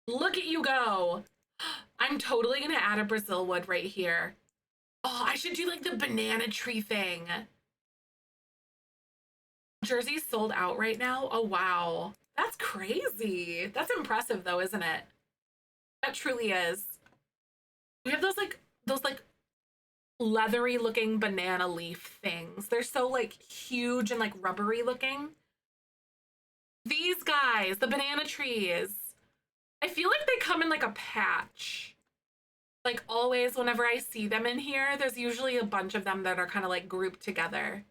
Look at you go. I'm totally gonna add a Brazil wood right here. Oh, I should do like the banana tree thing. Jersey's sold out right now. Oh, wow. That's crazy. That's impressive though, isn't it? That truly is. We have those like leathery looking banana leaf things. They're so like huge and like rubbery looking. These guys, the banana trees. I feel like they come in like a patch. Like always, whenever I see them in here, there's usually a bunch of them that are kind of like grouped together.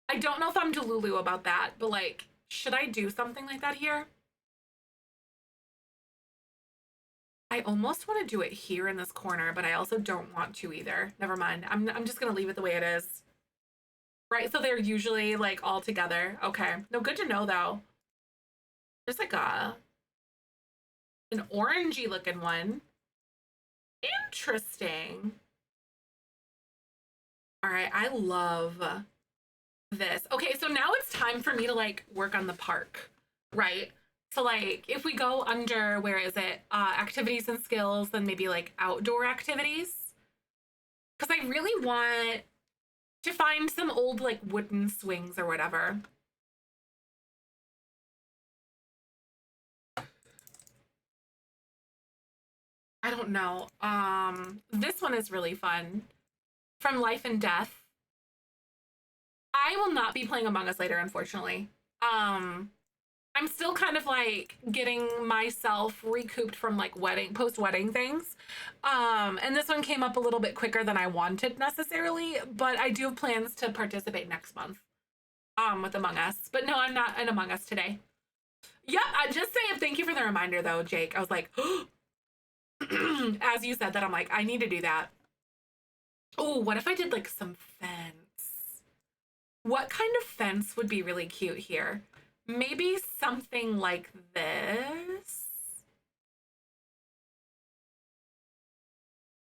I don't know if I'm Delulu about that, but like, should I do something like that here? I almost want to do it here in this corner, but I also don't want to either. Never mind. I'm just gonna leave it the way it is. Right, so they're usually like all together. Okay. No, good to know though. There's like an orangey looking one. Interesting. All right, I love this. Okay, so now it's time for me to like work on the park, right? So like if we go under, where is it? Activities and skills, then maybe like outdoor activities. Because I really want to find some old like wooden swings or whatever. I don't know. This one is really fun. From Life and Death. I will not be playing Among Us later, unfortunately. I'm still kind of like getting myself recouped from like post-wedding things. And this one came up a little bit quicker than I wanted necessarily, but I do have plans to participate next month with Among Us. But no, I'm not in Among Us today. Yep, I just say thank you for the reminder though, Jake. I was like, as you said that, I'm like, I need to do that. Oh, what if I did like some fence? What kind of fence would be really cute here? Maybe something like this.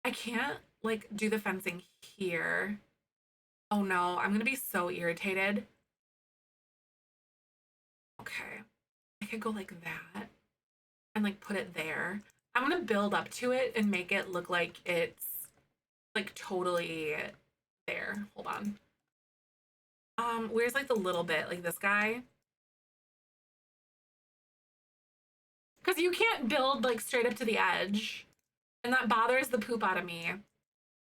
I can't like do the fencing here. Oh no, I'm gonna be so irritated. Okay, I could go like that and like put it there. I'm gonna build up to it and make it look like it's like totally there. Hold on. Where's like the little bit, like this guy? Because you can't build like straight up to the edge. And that bothers the poop out of me.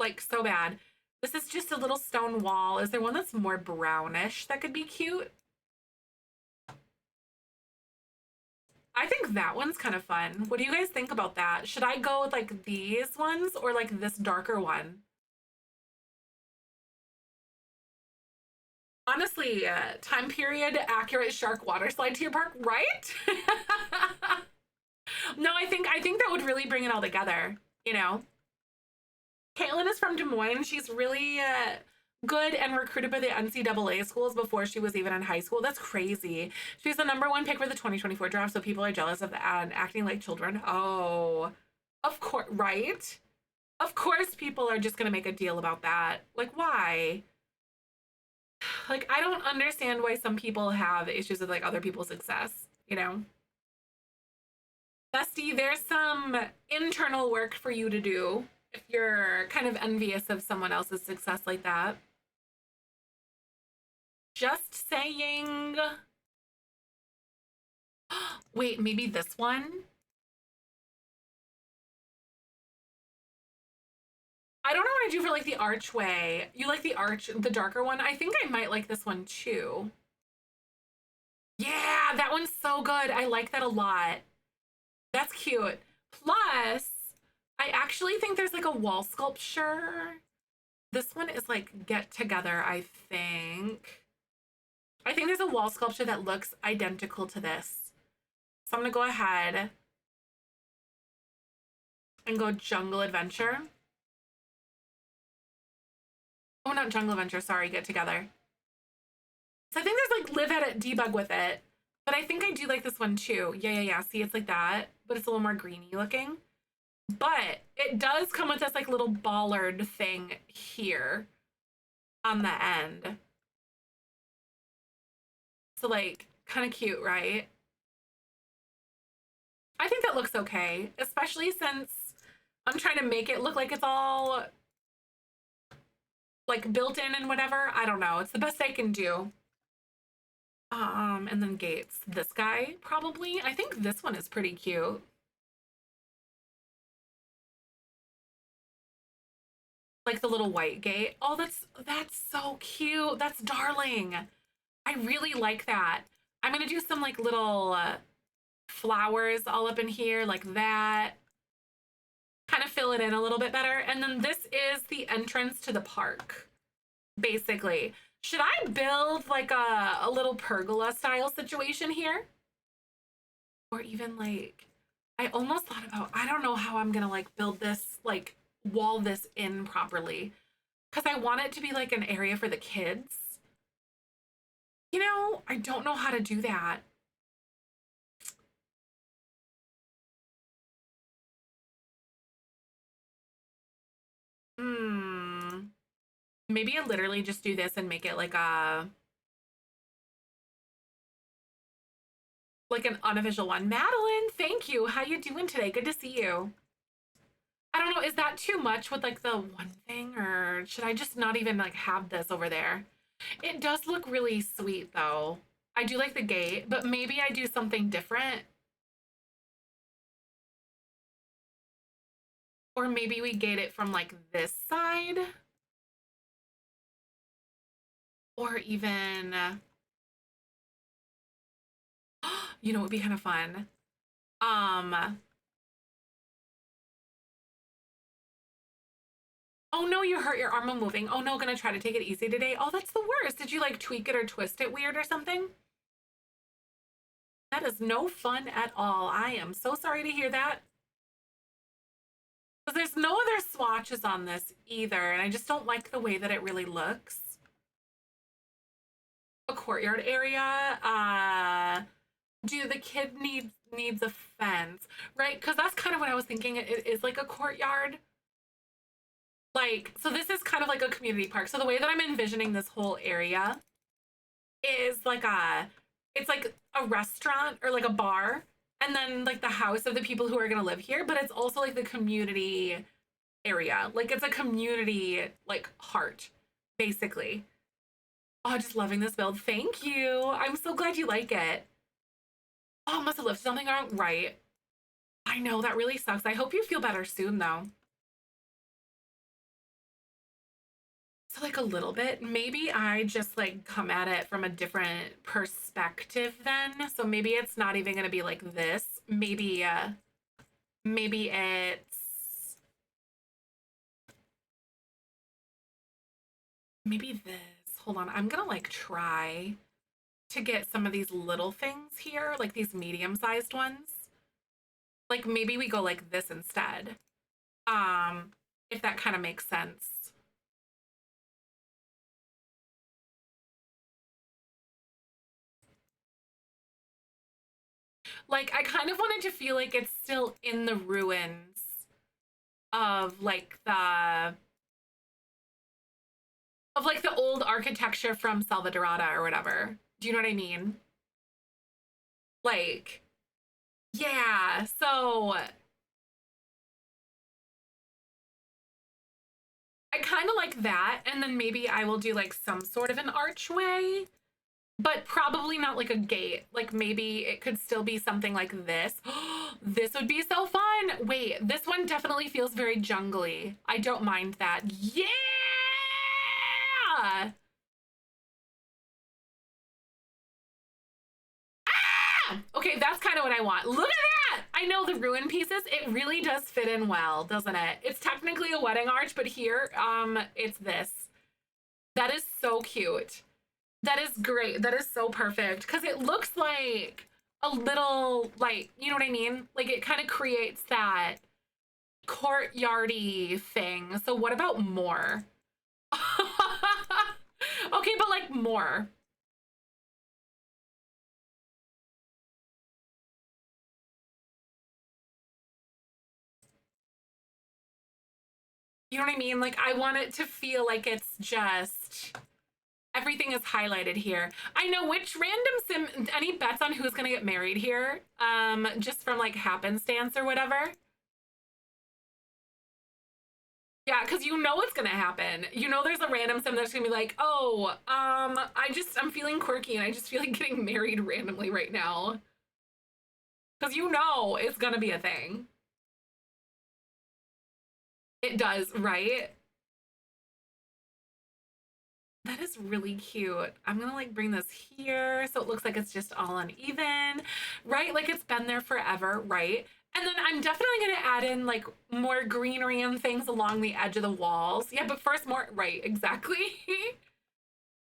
Like so bad. This is just a little stone wall. Is there one that's more brownish that could be cute? I think that one's kind of fun. What do you guys think about that? Should I go with like these ones or like this darker one? Honestly, time period accurate shark water slide to your park, right? No, I think that would really bring it all together, you know? Caitlin is from Des Moines. She's really good and recruited by the NCAA schools before she was even in high school. That's crazy. She's the #1 pick for the 2024 draft, so people are jealous of that and acting like children. Oh, of course, right? Of course, people are just going to make a deal about that. Like, why? Like, I don't understand why some people have issues with like other people's success, you know? Bestie, there's some internal work for you to do if you're kind of envious of someone else's success like that. Just saying. Wait, maybe this one? I don't know what I do for like the archway. You like the the darker one? I think I might like this one too. Yeah, that one's so good. I like that a lot. That's cute. Plus, I actually think there's like a wall sculpture. This one is like get together, I think. I think there's a wall sculpture that looks identical to this. So I'm gonna go ahead and go Jungle Adventure. Oh, not Jungle Adventure, sorry, Get Together. So I think there's like Live Edit Debug with it. But I think I do like this one too. Yeah. See, it's like that, but it's a little more greeny looking. But it does come with this like little bollard thing here on the end. So like kind of cute, right? I think that looks okay, especially since I'm trying to make it look like it's all like built in and whatever. I don't know. It's the best I can do. And then gates. This guy probably. I think this one is pretty cute. Like the little white gate. Oh, that's so cute. That's darling. I really like that. I'm gonna do some like little flowers all up in here like that. Kind of fill it in a little bit better. And then this is the entrance to the park, basically. Should I build like a little pergola style situation here? Or even like, I almost thought about, I don't know how I'm gonna like build this, like wall this in properly. Cause I want it to be like an area for the kids. You know, I don't know how to do that. Hmm. Maybe I literally just do this and make it like an unofficial one. Madeline, thank you. How you doing today? Good to see you. I don't know, is that too much with like the one thing or should I just not even like have this over there? It does look really sweet though. I do like the gate, but maybe I do something different. Or maybe we gate it from like this side. Or even, you know, it would be kind of fun. Um, oh no, you hurt your arm while moving. Oh no, gonna try to take it easy today. Oh, that's the worst. Did you like tweak it or twist it weird or something? That is no fun at all. I am so sorry to hear that. Because there's no other swatches on this either, and I just don't like the way that it really looks. A courtyard area. Do the kid needs a fence, right? Because that's kind of what I was thinking. It is like a courtyard. Like, so this is kind of like a community park. So the way that I'm envisioning this whole area is like it's like a restaurant or like a bar, and then like the house of the people who are gonna live here, but it's also like the community area. Like it's a community like heart, basically. Oh, just loving this build. Thank you. I'm so glad you like it. Oh, must have lifted something wrong. Right. I know that really sucks. I hope you feel better soon though. like a little bit. Maybe I just like come at it from a different perspective then. So maybe it's not even gonna be like this. Maybe this. Hold on, I'm gonna like try to get some of these little things here, like these medium-sized ones. Like maybe we go like this instead. If that kind of makes sense. Like I kind of wanted to feel like it's still in the ruins of like the old architecture from Selvadorada or whatever. Do you know what I mean? Like, yeah. So I kind of like that, and then maybe I will do like some sort of an archway, but probably not like a gate. Like maybe it could still be something like this. This would be so fun. Wait, this one definitely feels very jungly. I don't mind that. Yeah! Okay, that's kind of what I want. Look at that! I know the ruin pieces. It really does fit in well, doesn't it? It's technically a wedding arch, but here, it's this. That is so cute. That is great. That is so perfect because it looks like a little, like, you know what I mean? Like it kind of creates that courtyardy thing. So what about more? Okay, but like more. You know what I mean? Like I want it to feel like it's just everything is highlighted here. I know which random sim. Any bets on who's gonna get married here? Just from like happenstance or whatever. Yeah, because you know what's gonna happen. You know there's a random sim that's gonna be like, oh, I'm feeling quirky and I just feel like getting married randomly right now. Because you know it's gonna be a thing. It does, right? That is really cute. I'm gonna like bring this here so it looks like it's just all uneven, right? Like it's been there forever, right? And then I'm definitely gonna add in like more greenery and things along the edge of the walls. Yeah, but first more, right, exactly.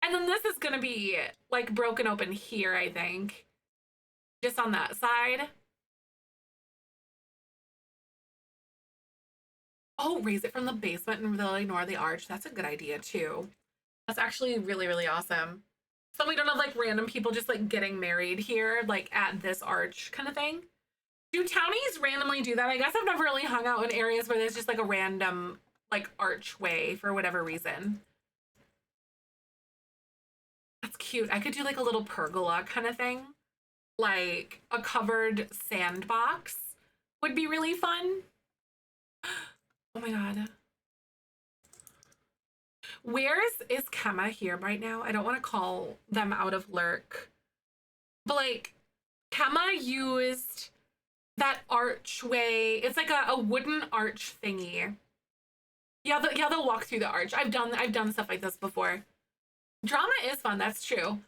And then this is gonna be like broken open here, I think. Just on that side. Oh, raise it from the basement and really ignore the arch. That's a good idea too. That's actually really, really awesome. So we don't have like random people just like getting married here, like at this arch kind of thing. Do townies randomly do that? I guess I've never really hung out in areas where there's just like a random like archway for whatever reason. That's cute. I could do like a little pergola kind of thing. Like a covered sandbox would be really fun. Oh my god. Is Kemma here right now? I don't want to call them out of lurk. But like Kemma used that archway. It's like a wooden arch thingy. Yeah, they'll walk through the arch. I've done stuff like this before. Drama is fun, that's true.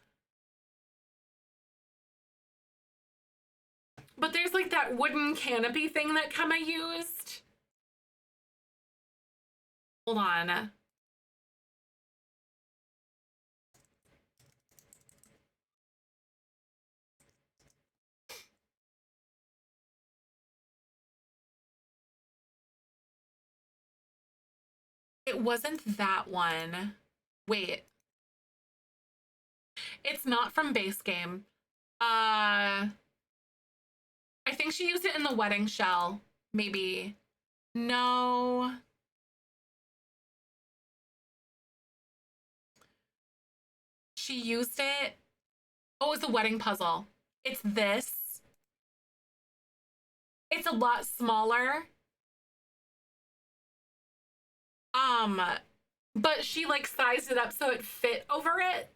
But there's like that wooden canopy thing that Kemma used. Hold on. It wasn't that one. Wait. It's not from base game. I think she used it in the wedding shell. Maybe. No. She used it. Oh, it's a wedding puzzle. It's this. It's a lot smaller. Um, but she like sized it up so it fit over it.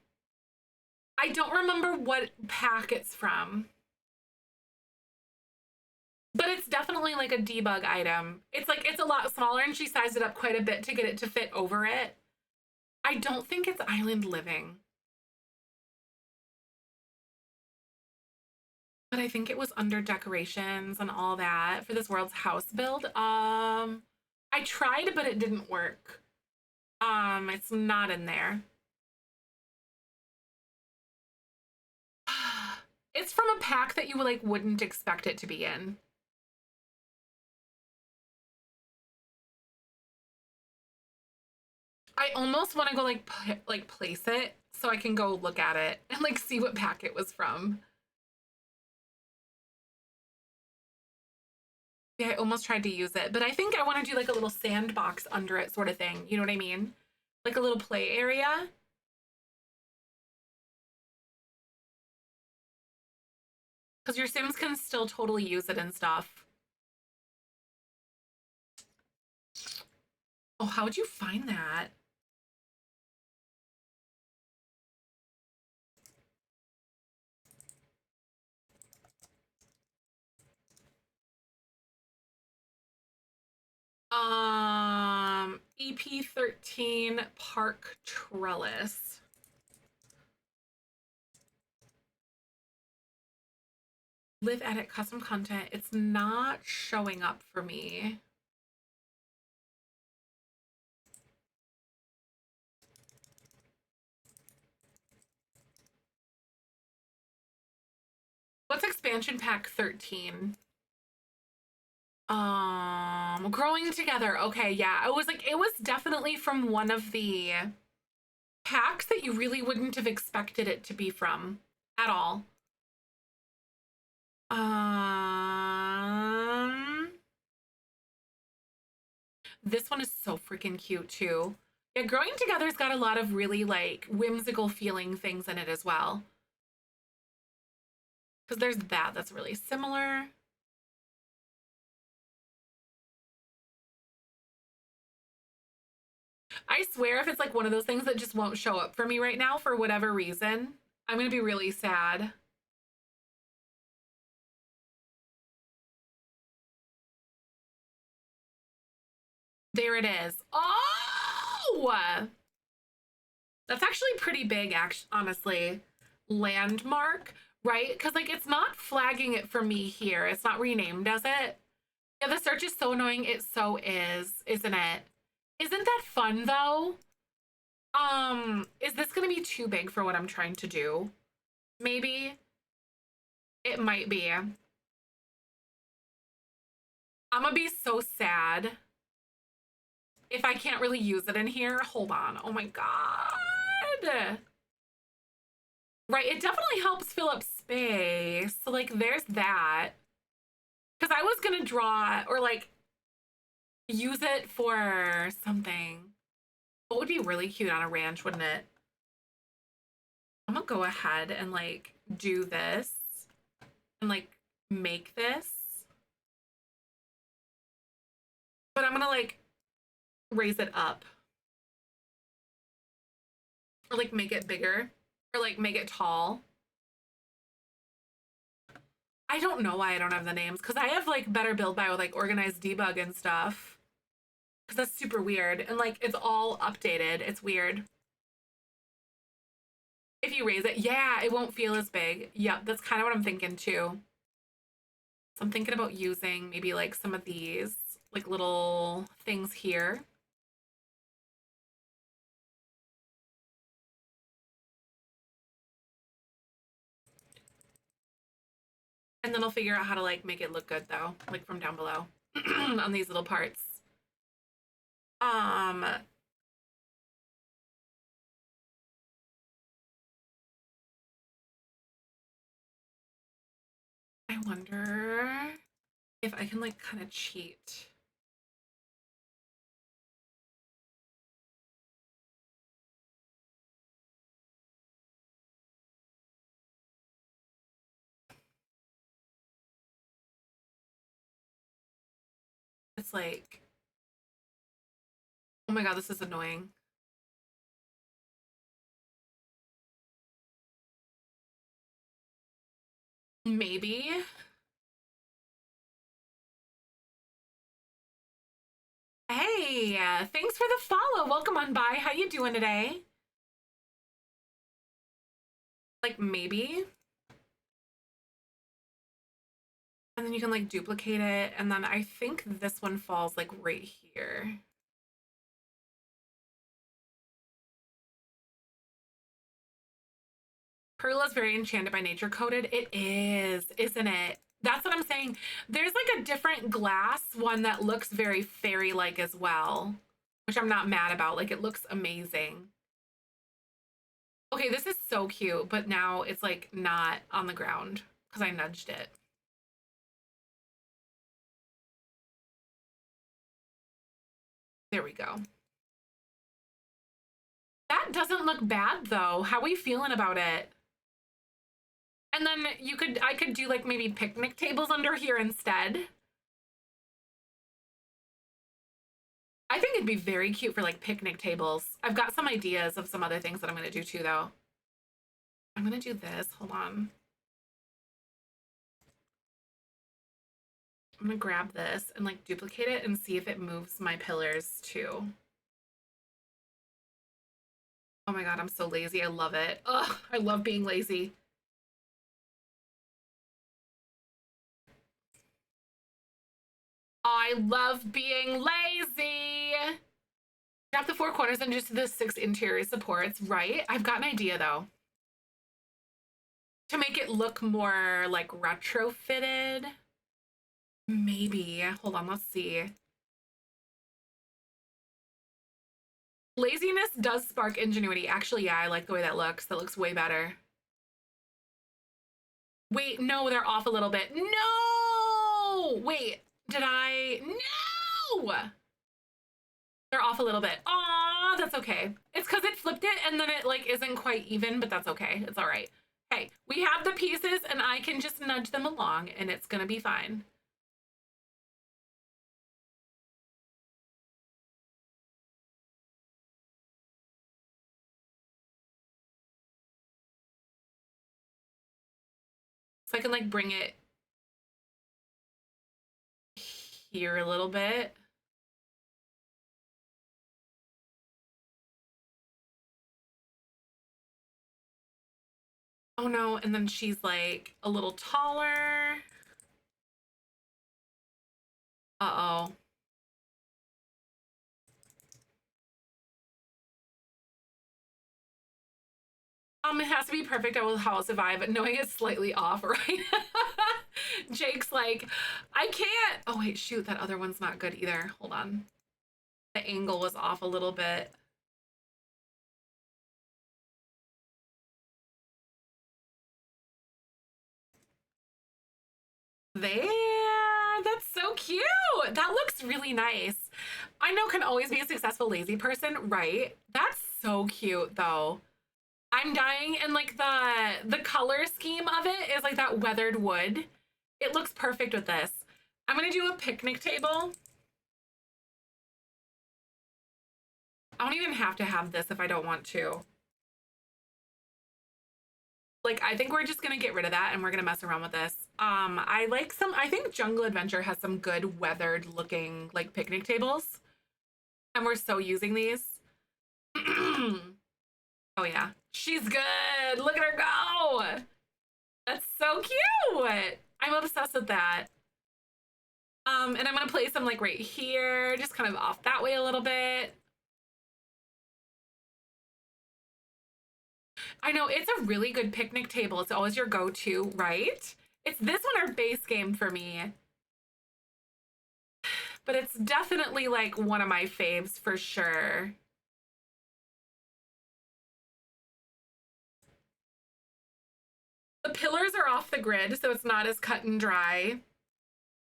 I don't remember what pack it's from. But it's definitely like a debug item. It's like it's a lot smaller and she sized it up quite a bit to get it to fit over it. I don't think it's Island Living, but I think it was under decorations and all that for this world's house build. I tried, but it didn't work. It's not in there. It's from a pack that you like wouldn't expect it to be in. I almost want to go like place it so I can go look at it and like see what pack it was from. Yeah, I almost tried to use it, but I think I want to do like a little sandbox under it sort of thing. You know what I mean? Like a little play area. Because your Sims can still totally use it and stuff. Oh, how would you find that? EP13 Park Trellis. Live, edit, custom content. It's not showing up for me. What's expansion pack 13? Growing Together. Okay, yeah. It was definitely from one of the packs that you really wouldn't have expected it to be from at all. This one is so freaking cute too. Yeah, Growing Together's got a lot of really like whimsical feeling things in it as well. Because there's that's really similar. I swear if it's like one of those things that just won't show up for me right now for whatever reason, I'm gonna be really sad. There it is. Oh! That's actually pretty big, honestly. Landmark, right? Because like it's not flagging it for me here. It's not renamed, does it? Yeah, the search is so annoying. It so is, isn't it? Isn't that fun though? Is this gonna be too big for what I'm trying to do? Maybe. It might be. I'm gonna be so sad if I can't really use it in here. Hold on. Oh my god. Right, it definitely helps fill up space. So like there's that. Because I was gonna draw or like use it for something. What would be really cute on a ranch, wouldn't it? I'm gonna go ahead and like do this and like make this. But I'm gonna like raise it up. Or like make it bigger. Or like make it tall. I don't know why I don't have the names. Because I have like better build by with like organized debug and stuff. Because that's super weird. And like it's all updated. It's weird. If you raise it, yeah, it won't feel as big. Yep, that's kind of what I'm thinking too. So I'm thinking about using maybe like some of these like little things here. And then I'll figure out how to like make it look good though, like from down below on these little parts. I wonder if I can like kind of cheat. It's like, oh my god, this is annoying. Maybe. Hey, Amy, thanks for the follow. Welcome on by. How you doing today? Like maybe. And then you can like duplicate it. And then I think this one falls like right here. Perla's very enchanted by nature coated. It is, isn't it? That's what I'm saying. There's like a different glass one that looks very fairy-like as well, which I'm not mad about. Like it looks amazing. Okay, this is so cute, but now it's like not on the ground because I nudged it. There we go. That doesn't look bad though. How are we feeling about it? And then I could do like maybe picnic tables under here instead. I think it'd be very cute for like picnic tables. I've got some ideas of some other things that I'm gonna do too though. I'm gonna do this, hold on. I'm gonna grab this and like duplicate it and see if it moves my pillars too. Oh my God, I'm so lazy, I love it. Ugh, I love being lazy. I love being lazy. Drop the 4 corners and just the 6 interior supports, right? I've got an idea though. To make it look more like retrofitted. Maybe, hold on, let's see. Laziness does spark ingenuity. Actually, yeah, I like the way that looks. That looks way better. Wait, no, they're off a little bit. No! Wait, did I? No! They're off a little bit. Aw, that's okay. It's because it flipped it and then it like isn't quite even, but that's okay. It's all right. Hey, we have the pieces and I can just nudge them along and it's gonna be fine. So I can like bring it here a little bit. Oh no, and then she's like a little taller. Uh-oh. It has to be perfect. I will how I'll survive, knowing it's slightly off, right? Jake's like, I can't. Oh wait, shoot, that other one's not good either. Hold on. The angle was off a little bit. There, that's so cute. That looks really nice. I know can always be a successful lazy person, right? That's so cute though. I'm dying, and like the color scheme of it is like that weathered wood. It looks perfect with this. I'm gonna do a picnic table. I don't even have to have this if I don't want to. Like, I think we're just gonna get rid of that and we're gonna mess around with this. I think Jungle Adventure has some good weathered looking like picnic tables. And we're so using these. Oh yeah, she's good. Look at her go. That's so cute. I'm obsessed with that. And I'm gonna place them like right here, just kind of off that way a little bit. I know, it's a really good picnic table. It's always your go-to, right? It's this one or base game for me. But it's definitely like one of my faves for sure. The pillars are off the grid, so it's not as cut and dry.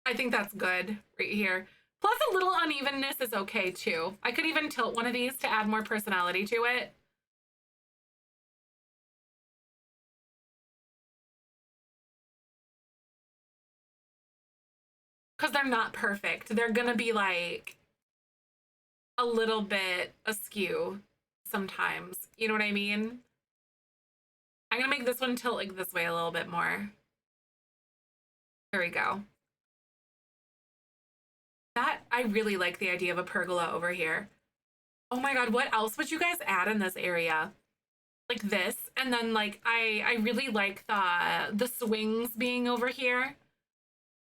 I think that's good right here. Plus a little unevenness is okay too. I could even tilt one of these to add more personality to it. Because they're not perfect. They're gonna be like a little bit askew sometimes. You know what I mean? I'm gonna make this one tilt like this way a little bit more. There we go. That, I really like the idea of a pergola over here. Oh my God, what else would you guys add in this area? Like this, and then like I really like the swings being over here.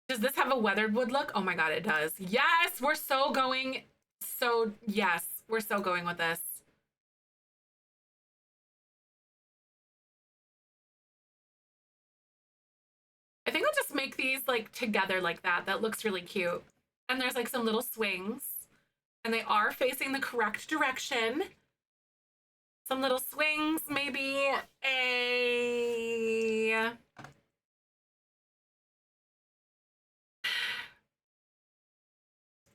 Does this have a weathered wood look? Oh my God, it does. Yes, we're so going. So yes, we're so going with this. I think I'll just make these like together like that. That looks really cute. And there's like some little swings, and they are facing the correct direction. Some little swings, maybe a...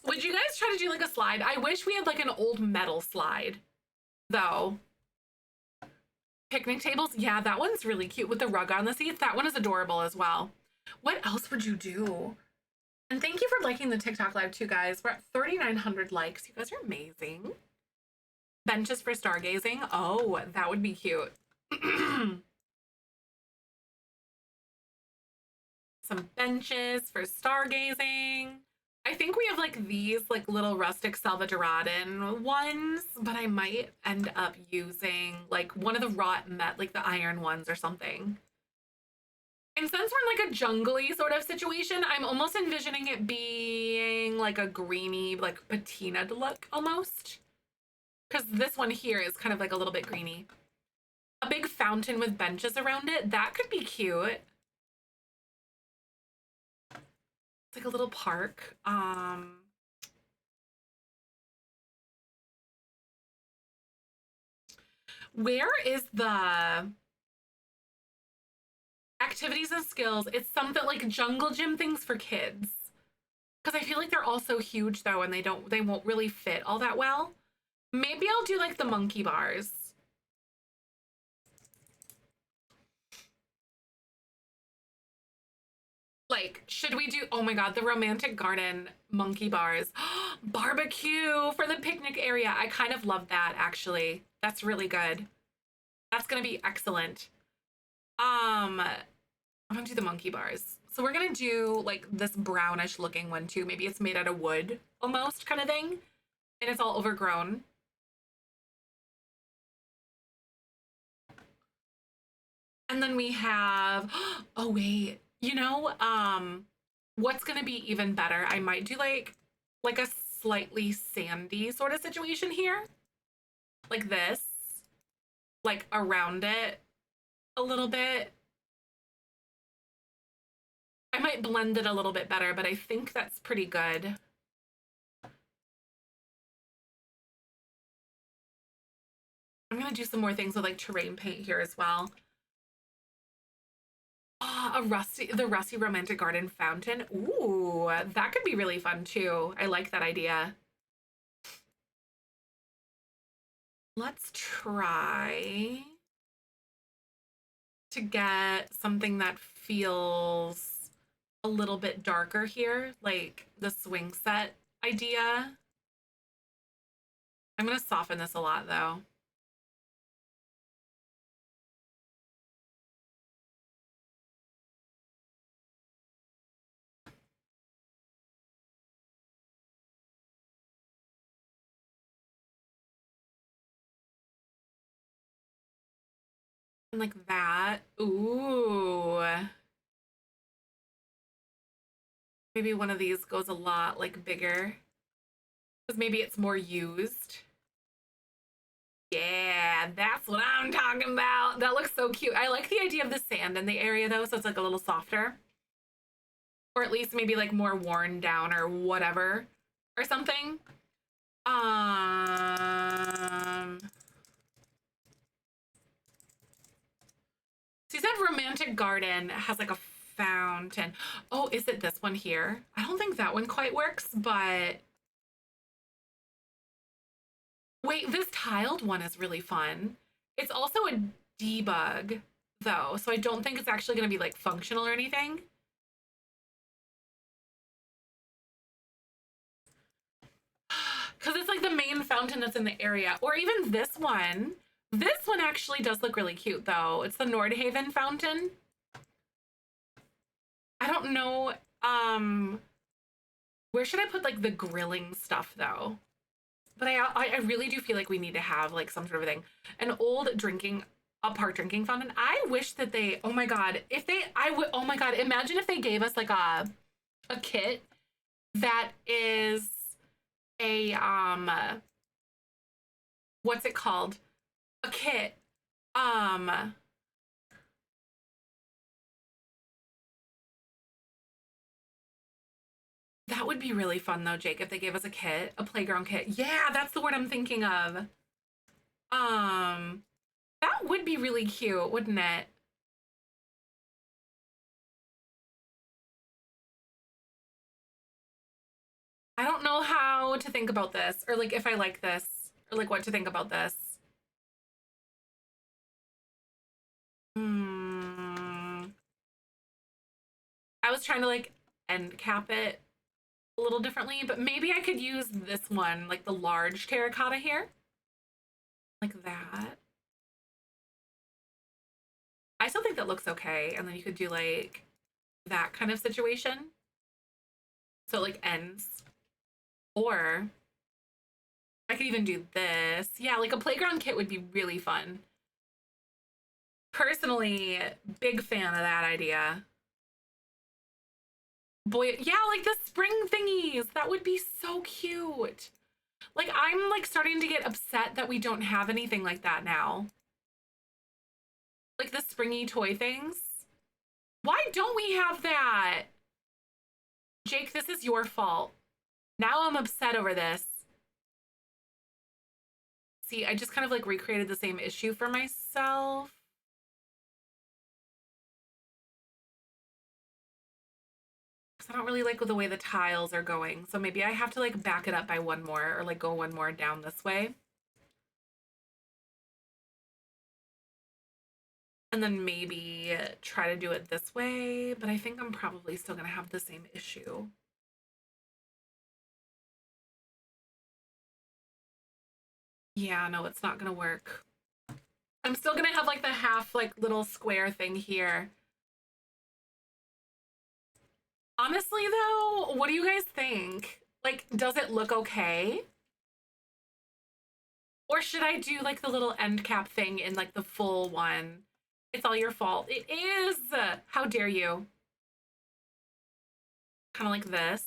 Would you guys try to do like a slide? I wish we had like an old metal slide, though. Picnic tables, yeah, that one's really cute with the rug on the seats. That one is adorable as well. What else would you do? And thank you for liking the TikTok live too, guys. We're at 3,900 likes. You guys are amazing. Benches for stargazing. Oh, that would be cute. Some benches for stargazing. I think we have like these like little rustic Selvadorada ones, but I might end up using like one of the wrought met, like the iron ones or something. And since we're in like a jungly sort of situation, I'm almost envisioning it being like a greeny, like patinaed look almost. Because this one here is kind of like a little bit greeny. A big fountain with benches around it, that could be cute. It's like a little park. Where is the activities and skills? It's something like jungle gym things for kids. Because I feel like they're all so huge though, and they won't really fit all that well. Maybe I'll do like the monkey bars. Like, should we do, oh my God, the romantic garden monkey bars. Barbecue for the picnic area. I kind of love that actually. That's really good. That's gonna be excellent. I'm gonna do the monkey bars. So we're gonna do like this brownish looking one too. Maybe it's made out of wood almost kind of thing. And it's all overgrown. And then we have, oh wait, you know, what's gonna be even better? I might do like a slightly sandy sort of situation here. Like this, like around it a little bit. I might blend it a little bit better, but I think that's pretty good. I'm gonna do some more things with like terrain paint here as well. Oh, the rusty romantic garden fountain. Ooh, that could be really fun too. I like that idea. Let's try to get something that feels a little bit darker here, like the swing set idea. I'm gonna soften this a lot though. And like that. Ooh. Maybe one of these goes a lot like bigger. Because maybe it's more used. Yeah, that's what I'm talking about. That looks so cute. I like the idea of the sand in the area though, so it's like a little softer. Or at least maybe like more worn down or whatever or something. So you said romantic garden has like a fountain. Oh, is it this one here? I don't think that one quite works, but wait, this tiled one is really fun. It's also a debug though, so I don't think it's actually going to be like functional or anything. Because it's like the main fountain that's in the area. Or even this one. This one actually does look really cute though. It's the Nordhaven fountain. I don't know Where should I put like the grilling stuff though? But I really do feel like we need to have like some sort of thing. An old a park drinking fountain. I wish that they, oh my God, if they, I would, oh my God, imagine if they gave us like a kit that is a, what's it called? A kit. That would be really fun though, Jake, if they gave us a kit, a playground kit. Yeah, that's the word I'm thinking of. That would be really cute, wouldn't it? I don't know how to think about this, or like if I like this, or like what to think about this. Hmm. I was trying to like end cap it a little differently, but maybe I could use this one, like the large terracotta here. Like that. I still think that looks okay. And then you could do like that kind of situation. So it like ends. Or I could even do this. Yeah, like a playground kit would be really fun. Personally, big fan of that idea. Boy, yeah, like the spring thingies. That would be so cute. Like I'm like starting to get upset that we don't have anything like that now. Like the springy toy things. Why don't we have that? Jake, this is your fault. Now I'm upset over this. See, I just kind of like recreated the same issue for myself. Because I don't really like the way the tiles are going. So maybe I have to like back it up by one more or like go one more down this way. And then maybe try to do it this way. But I think I'm probably still going to have the same issue. Yeah, no, it's not going to work. I'm still going to have like the half like little square thing here. Honestly, though, what do you guys think? Like, does it look okay? Or should I do like the little end cap thing in like the full one? It's all your fault. It is. How dare you? Kind of like this.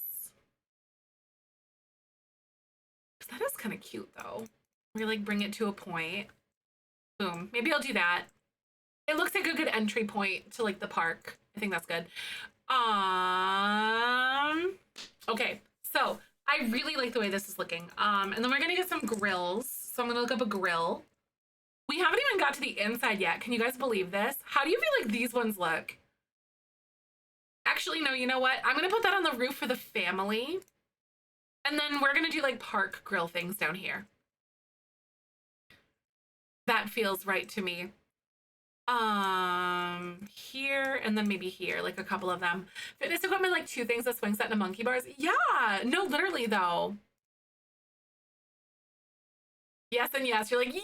That is kind of cute though. We like bring it to a point. Boom. Maybe I'll do that. It looks like a good entry point to like the park. I think that's good. Okay, so I really like the way this is looking. And then we're gonna get some grills. So I'm gonna look up a grill. We haven't even got to the inside yet. Can you guys believe this? How do you feel like these ones look? Actually, no, you know what? I'm gonna put that on the roof for the family. And then we're gonna do like park grill things down here. That feels right to me. Here and then maybe here, like a couple of them. Fitness equipment, like 2 things, a swing set and a monkey bars. Yeah, no, literally though. Yes and yes. You're like, yes!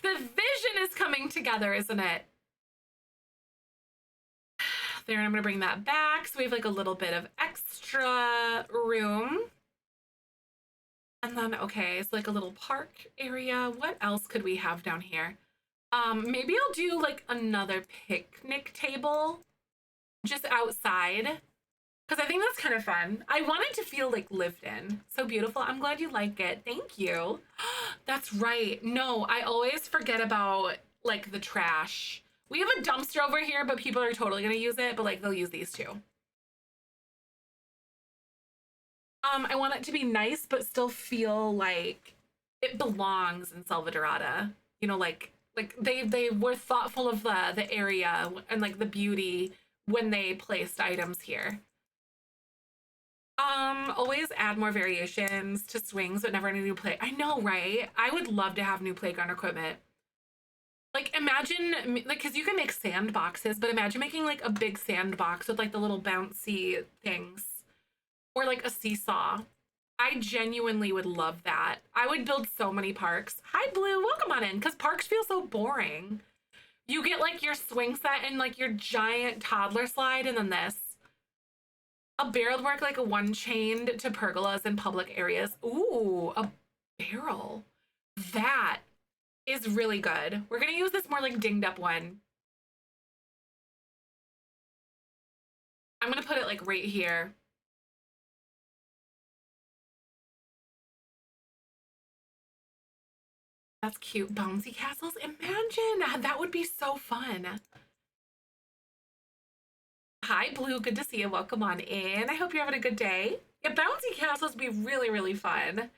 The vision is coming together, isn't it? There, and I'm gonna bring that back. So we have like a little bit of extra room. And then, okay, it's like a little park area. What else could we have down here? Maybe I'll do like another picnic table just outside because I think that's kind of fun. I want it to feel like lived in. So beautiful. I'm glad you like it. Thank you. That's right. No, I always forget about like the trash. We have a dumpster over here, but people are totally going to use it, but like they'll use these too. I want it to be nice, but still feel like it belongs in Selvadorada. You know, like they were thoughtful of the area and like the beauty when they placed items here. Always add more variations to swings, but never any new play. I know, right? I would love to have new playground equipment. Like imagine, like, because you can make sandboxes, but imagine making like a big sandbox with like the little bouncy things, or like a seesaw. I genuinely would love that. I would build so many parks. Hi, Blue. Welcome on in, because parks feel so boring. You get like your swing set and like your giant toddler slide, and then this. A barrel work like a one chained to pergolas in public areas. Ooh, a barrel. That is really good. We're gonna use this more like dinged up one. I'm gonna put it like right here. That's cute. Bouncy castles. Imagine that would be so fun. Hi, Blue. Good to see you. Welcome on in. I hope you're having a good day. Yeah, bouncy castles would be really, really fun.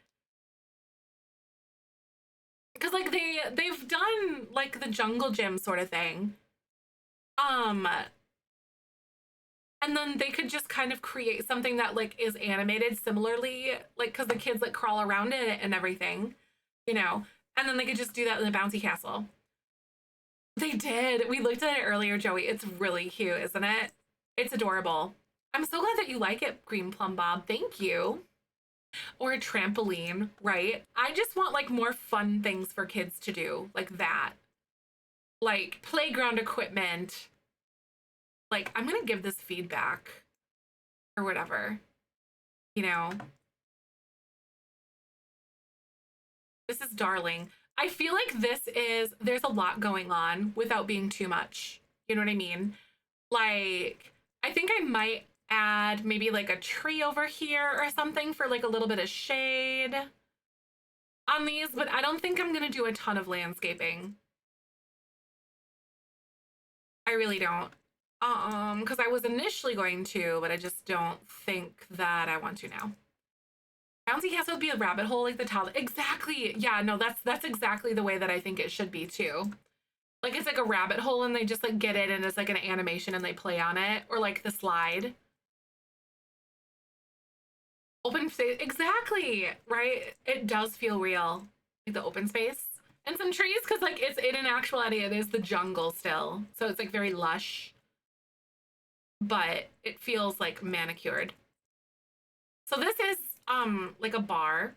Because like they've done like the jungle gym sort of thing. Um, and then they could just kind of create something that like is animated similarly, like because the kids like crawl around it and everything, you know. And then they could just do that in the bouncy castle. They did. We looked at it earlier, Joey. It's really cute, isn't it? It's adorable. I'm so glad that you like it, Green Plum Bob. Thank you. Or a trampoline, right? I just want like more fun things for kids to do, like that. Like playground equipment. Like, I'm gonna give this feedback or whatever, you know. This is darling. I feel like there's a lot going on without being too much. You know what I mean? Like, I think I might add maybe like a tree over here or something for like a little bit of shade on these, but I don't think I'm gonna do a ton of landscaping. I really don't. Because I was initially going to, but I just don't think that I want to now. Bouncy Castle would be a rabbit hole like the towel. Exactly. Yeah, no, that's exactly the way that I think it should be too. Like it's like a rabbit hole and they just like get it and it's like an animation and they play on it. Or like the slide. Open space. Exactly. Right? It does feel real. Like the open space. And some trees, because like it's in an actuality, it is the jungle still. So it's like very lush. But it feels like manicured. So this is like a bar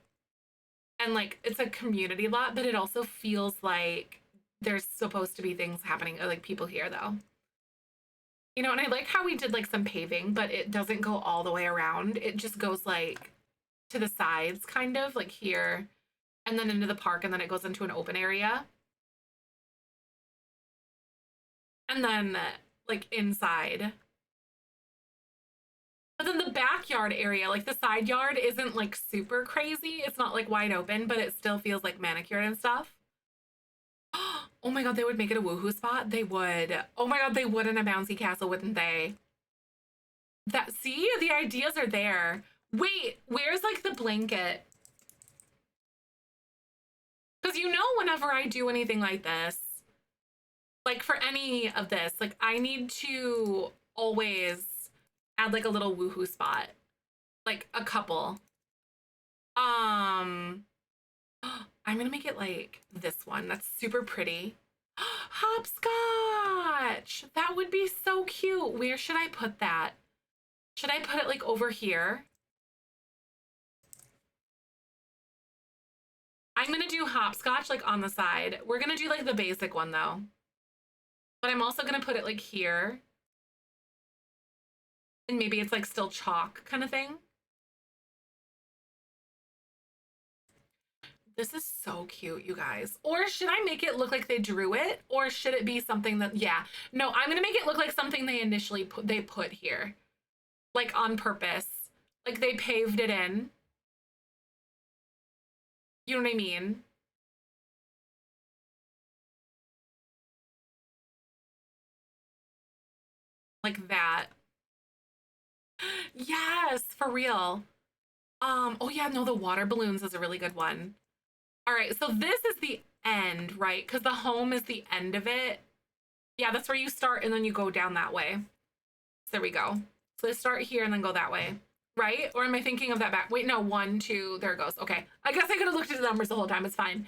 and like it's a community lot, but it also feels like there's supposed to be things happening, or like people here though. You know, and I like how we did like some paving, but it doesn't go all the way around. It just goes like to the sides, kind of like here, and then into the park, and then it goes into an open area. And then like inside. But then the backyard area, like the side yard, isn't like super crazy. It's not like wide open, but it still feels like manicured and stuff. Oh my god, they would make it a woohoo spot. They would. Oh my god, they would in a bouncy castle, wouldn't they? That, see, the ideas are there. Wait, where's like the blanket? Because you know, whenever I do anything like this, like for any of this, like I need to always add like a little woohoo spot, like a couple. Um, I'm gonna make it like this one. That's super pretty. Hopscotch! That would be so cute. Where should I put that? Should I put it like over here? I'm gonna do hopscotch like on the side. We're gonna do like the basic one though. But I'm also gonna put it like here. And maybe it's like still chalk kind of thing. This is so cute, you guys. Or should I make it look like they drew it? Or should it be something that, yeah. No, I'm gonna make it look like something they initially put here. Like on purpose. Like they paved it in. You know what I mean? Like that. Yes, for real. Oh yeah, no, the water balloons is a really good one. All right, so this is the end, right? Because the home is the end of it. Yeah, that's where you start and then you go down that way. So there we go. So let's start here and then go that way, right? Or am I thinking of that back? Wait, no, 1, 2, there it goes. Okay, I guess I could have looked at the numbers the whole time. It's fine.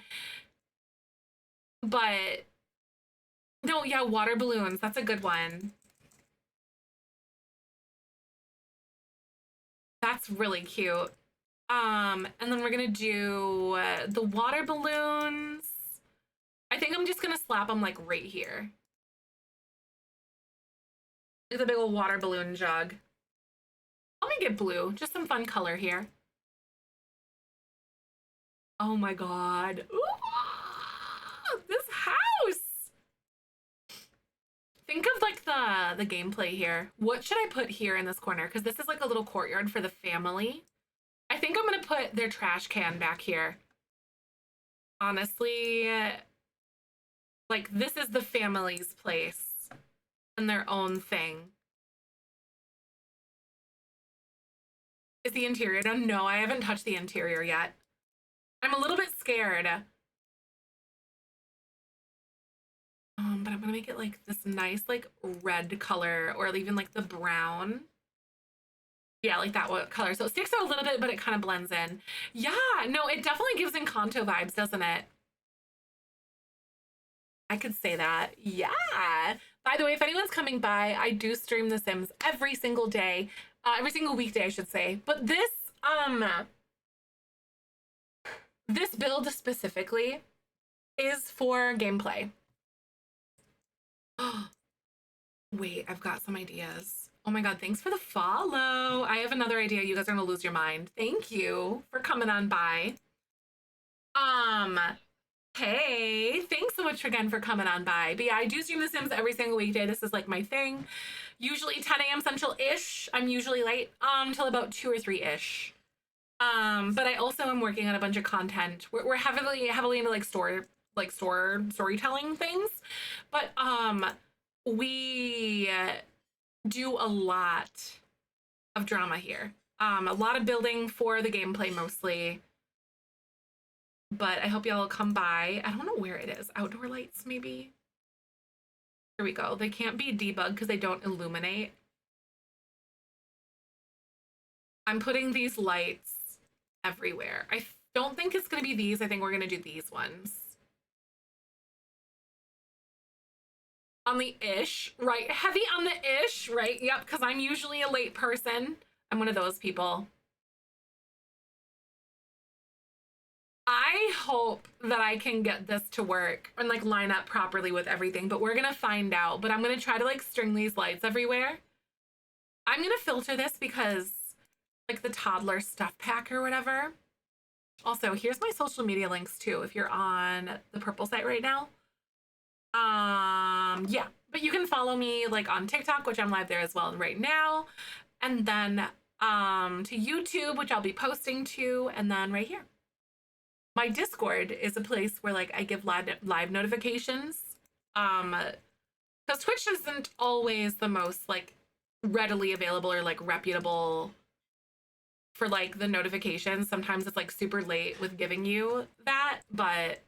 But no, yeah, water balloons. That's a good one. That's really cute. And then we're gonna do the water balloons. I think I'm just gonna slap them like right here. Like the big old water balloon jug. Let me get blue, just some fun color here. Oh my God. Ooh, this house. Think of like the gameplay here. What should I put here in this corner? Because this is like a little courtyard for the family. I think I'm gonna put their trash can back here. Honestly, like this is the family's place and their own thing. Is the interior done? No, I haven't touched the interior yet. I'm a little bit scared. But I'm gonna make it like this nice like red color, or even like the brown. Yeah, like that color. So it sticks out a little bit, but it kind of blends in. Yeah, no, it definitely gives Encanto vibes, doesn't it? I could say that. Yeah. By the way, if anyone's coming by, I do stream The Sims every single day, every single weekday, I should say. But this build specifically is for gameplay. Wait, I've got some ideas. Oh my God, thanks for the follow. I have another idea. You guys are gonna lose your mind. Thank you for coming on by. Hey, thanks so much again for coming on by. But yeah, I do stream The Sims every single weekday. This is like my thing. Usually 10 a.m. Central-ish. I'm usually late till about 2 or 3-ish. But I also am working on a bunch of content. We're heavily into like storytelling things. But we do a lot of drama here. A lot of building for the gameplay mostly. But I hope y'all will come by. I don't know where it is. Outdoor lights, maybe? Here we go. They can't be debugged because they don't illuminate. I'm putting these lights everywhere. I don't think it's going to be these. I think we're going to do these ones. On the ish, right? Heavy on the ish, right? Yep, because I'm usually a late person. I'm one of those people. I hope that I can get this to work and like line up properly with everything, but we're gonna find out. But I'm gonna try to like string these lights everywhere. I'm gonna filter this because like the toddler stuff pack or whatever. Also, here's my social media links too if you're on the purple site right now. Yeah, but you can follow me like on TikTok, which I'm live there as well right now, and then to YouTube, which I'll be posting to, and then right here. My Discord is a place where like I give live notifications. Because Twitch isn't always the most like readily available or like reputable for like the notifications. Sometimes it's like super late with giving you that, but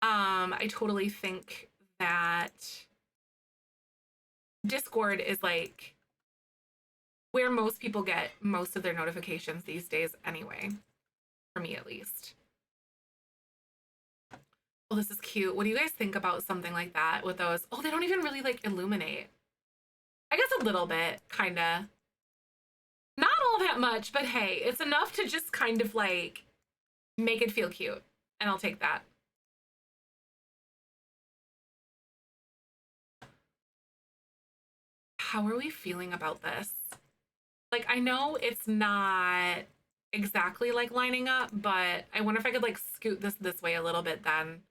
I totally think that Discord is like where most people get most of their notifications these days anyway. For me at least. Oh, this is cute. What do you guys think about something like that with those? Oh, they don't even really like illuminate. I guess a little bit, kinda. Not all that much, but hey, it's enough to just kind of like make it feel cute. And I'll take that. How are we feeling about this? Like, I know it's not exactly like lining up, but I wonder if I could like scoot this way a little bit then,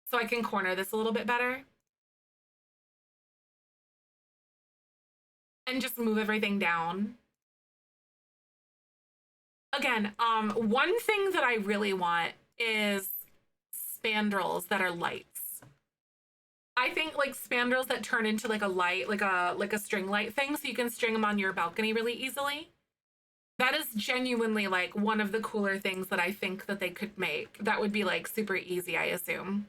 so I can corner this a little bit better. And just move everything down. Again, one thing that I really want is spandrels that are lights. I think like spandrels that turn into like a light, like a string light thing, so you can string them on your balcony really easily. That is genuinely like one of the cooler things that I think that they could make. That would be like super easy, I assume.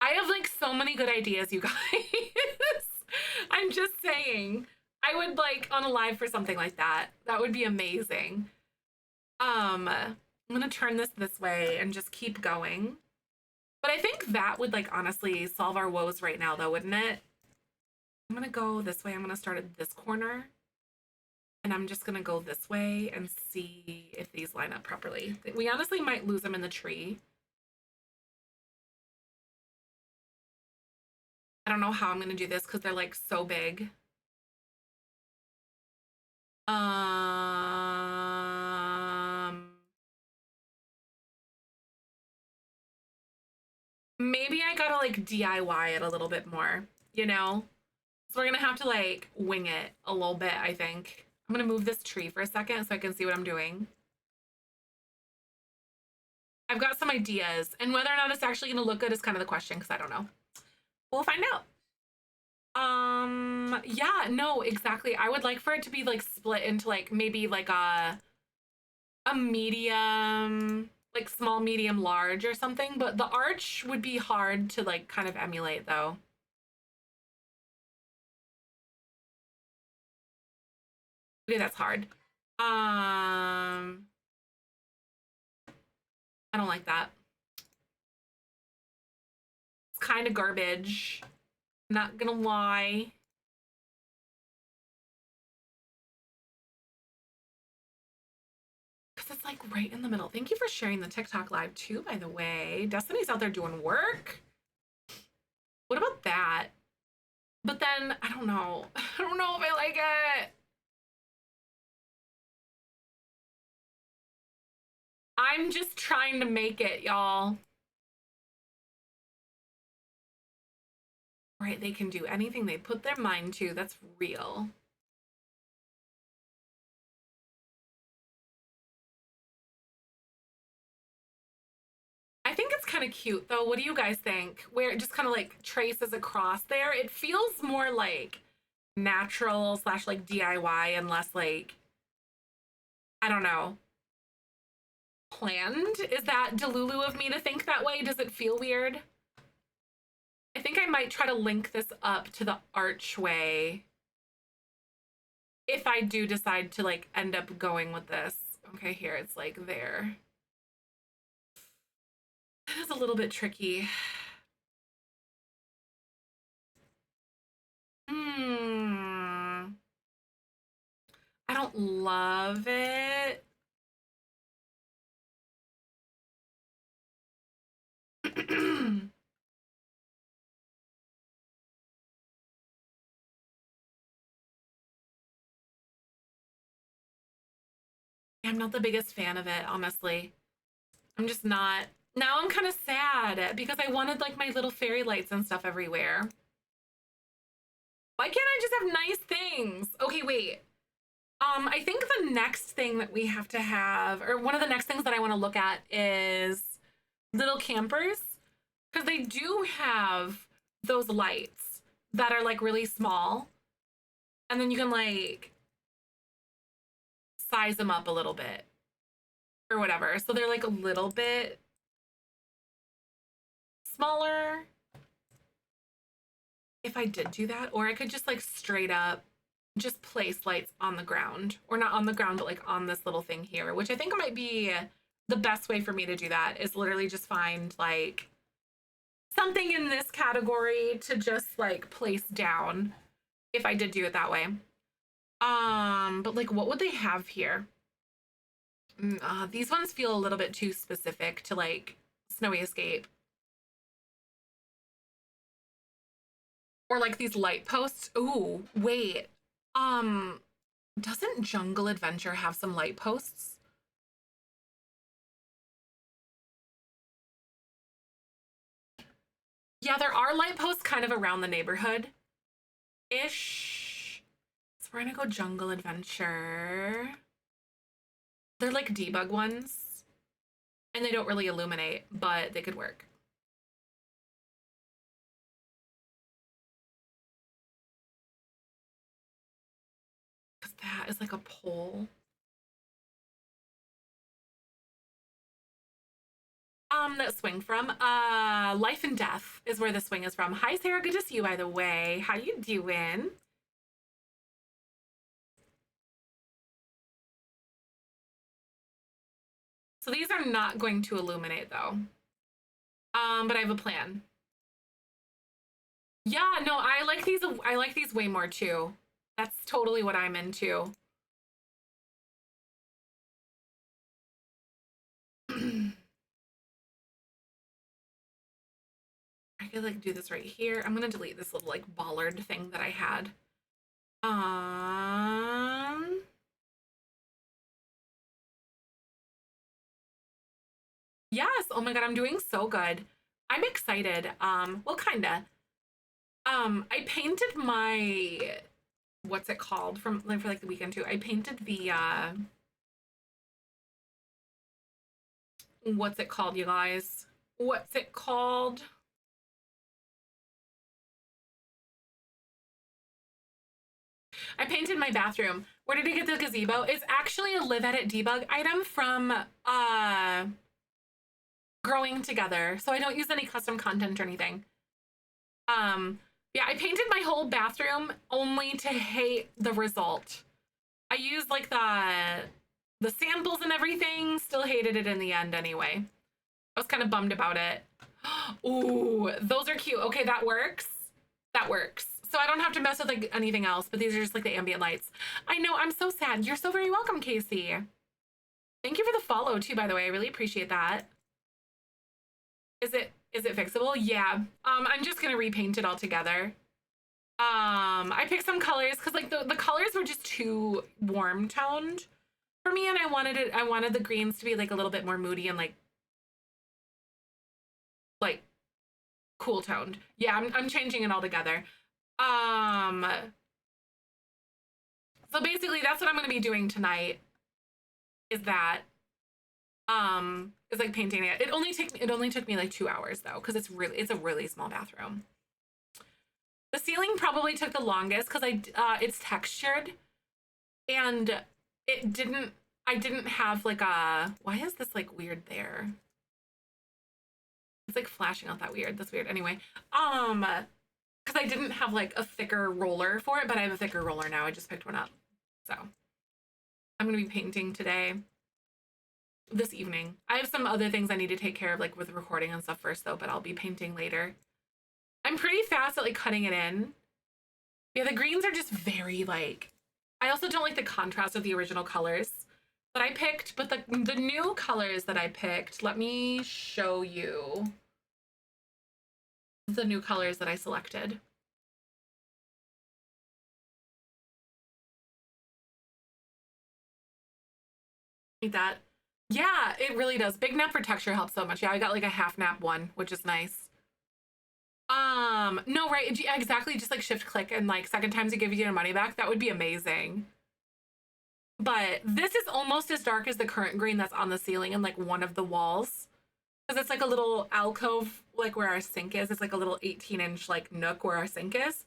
I have like so many good ideas, you guys. I'm just saying. I would like on a live for something like that. That would be amazing. I'm gonna turn this way and just keep going. But I think that would like honestly solve our woes right now though, wouldn't it? I'm gonna go this way. I'm gonna start at this corner. And I'm just gonna go this way and see if these line up properly. We honestly might lose them in the tree. I don't know how I'm gonna do this because they're like so big. Um, maybe I gotta like DIY it a little bit more, you know? So we're gonna have to like wing it a little bit, I think. I'm gonna move this tree for a second so I can see what I'm doing. I've got some ideas, and whether or not it's actually gonna look good is kind of the question because I don't know. We'll find out. Yeah, no, exactly. I would like for it to be like split into like maybe like a medium, like small, medium, large or something, but the arch would be hard to like kind of emulate though. Okay, that's hard. I don't like that. It's kind of garbage. Not gonna lie. Because it's like right in the middle. Thank you for sharing the TikTok live too, by the way. Destiny's out there doing work. What about that? But then I don't know. I don't know if I like it. I'm just trying to make it, y'all. Right, they can do anything they put their mind to. That's real. I think it's kind of cute though. What do you guys think? Where it just kind of like traces across there. It feels more like natural slash like DIY and less like, I don't know, planned. Is that Delulu of me to think that way? Does it feel weird? I think I might try to link this up to the archway if I do decide to like end up going with this. Okay, here it's like there. It's a little bit tricky. Hmm. I don't love it. I'm not the biggest fan of it, honestly. I'm just not. Now I'm kind of sad because I wanted like my little fairy lights and stuff everywhere. Why can't I just have nice things? Okay, wait. I think the next thing that we have to have, or one of the next things that I want to look at is little campers because they do have those lights that are like really small and then you can like size them up a little bit or whatever. So they're like a little bit smaller if I did do that, or I could just like straight up just place lights on the ground, or not on the ground, but like on this little thing here, which I think might be the best way for me to do that is literally just find like something in this category to just like place down if I did do it that way. But like what would they have here? These ones feel a little bit too specific to like Snowy Escape. Or like these light posts. Ooh, wait. Um, doesn't Jungle Adventure have some light posts? Yeah, there are light posts kind of around the neighborhood ish. So we're gonna go Jungle Adventure. They're like debug ones, and they don't really illuminate, but they could work. Because that is like a pole. That swing from? Life and Death is where the swing is from. Hi, Sarah. Good to see you, by the way. How you doing? So these are not going to illuminate though. But I have a plan. Yeah, no, I like these. I like these way more too. That's totally what I'm into. I could like do this right here. I'm gonna delete this little like bollard thing that I had. Um, Yes. Oh my God, I'm doing so good. I'm excited. Well, kinda. I painted my, what's it called from like for like the weekend too. I painted the what's it called, you guys? What's it called? I painted my bathroom. Where did I get the gazebo? It's actually a Live Edit Debug item from Growing Together. So I don't use any custom content or anything. Yeah, I painted my whole bathroom only to hate the result. I used like the samples and everything, still hated it in the end anyway. I was kind of bummed about it. Ooh, those are cute. Okay, that works. That works. So I don't have to mess with like anything else, but these are just like the ambient lights. I know, I'm so sad. You're so very welcome, Casey. Thank you for the follow too, by the way. I really appreciate that. Is it fixable? Yeah. I'm just gonna repaint it all together. I picked some colors because like the colors were just too warm toned for me, and I wanted the greens to be like a little bit more moody and like cool toned. Yeah, I'm changing it all together. Um, so basically that's what I'm gonna be doing tonight. Is that is like painting it. It only took me like 2 hours though, because it's a really small bathroom. The ceiling probably took the longest because it's textured and I didn't have like a, why is this like weird there? It's like flashing out that weird. That's weird. Anyway, because I didn't have like a thicker roller for it, but I have a thicker roller now. I just picked one up. So I'm gonna be painting today, this evening. I have some other things I need to take care of like with recording and stuff first though, but I'll be painting later. I'm pretty fast at like cutting it in. Yeah, the greens are just very like, I also don't like the contrast of the original colors that I picked, but the new colors that I picked, let me show you the new colors that I selected. Like that. Yeah, it really does. Big nap for texture helps so much. Yeah, I got like a half nap one, which is nice. No, right. Yeah, exactly. Just like shift click and like second times to give you your money back. That would be amazing. But this is almost as dark as the current green that's on the ceiling and like one of the walls. Because it's like a little alcove, like where our sink is. It's like a little 18-inch like nook where our sink is.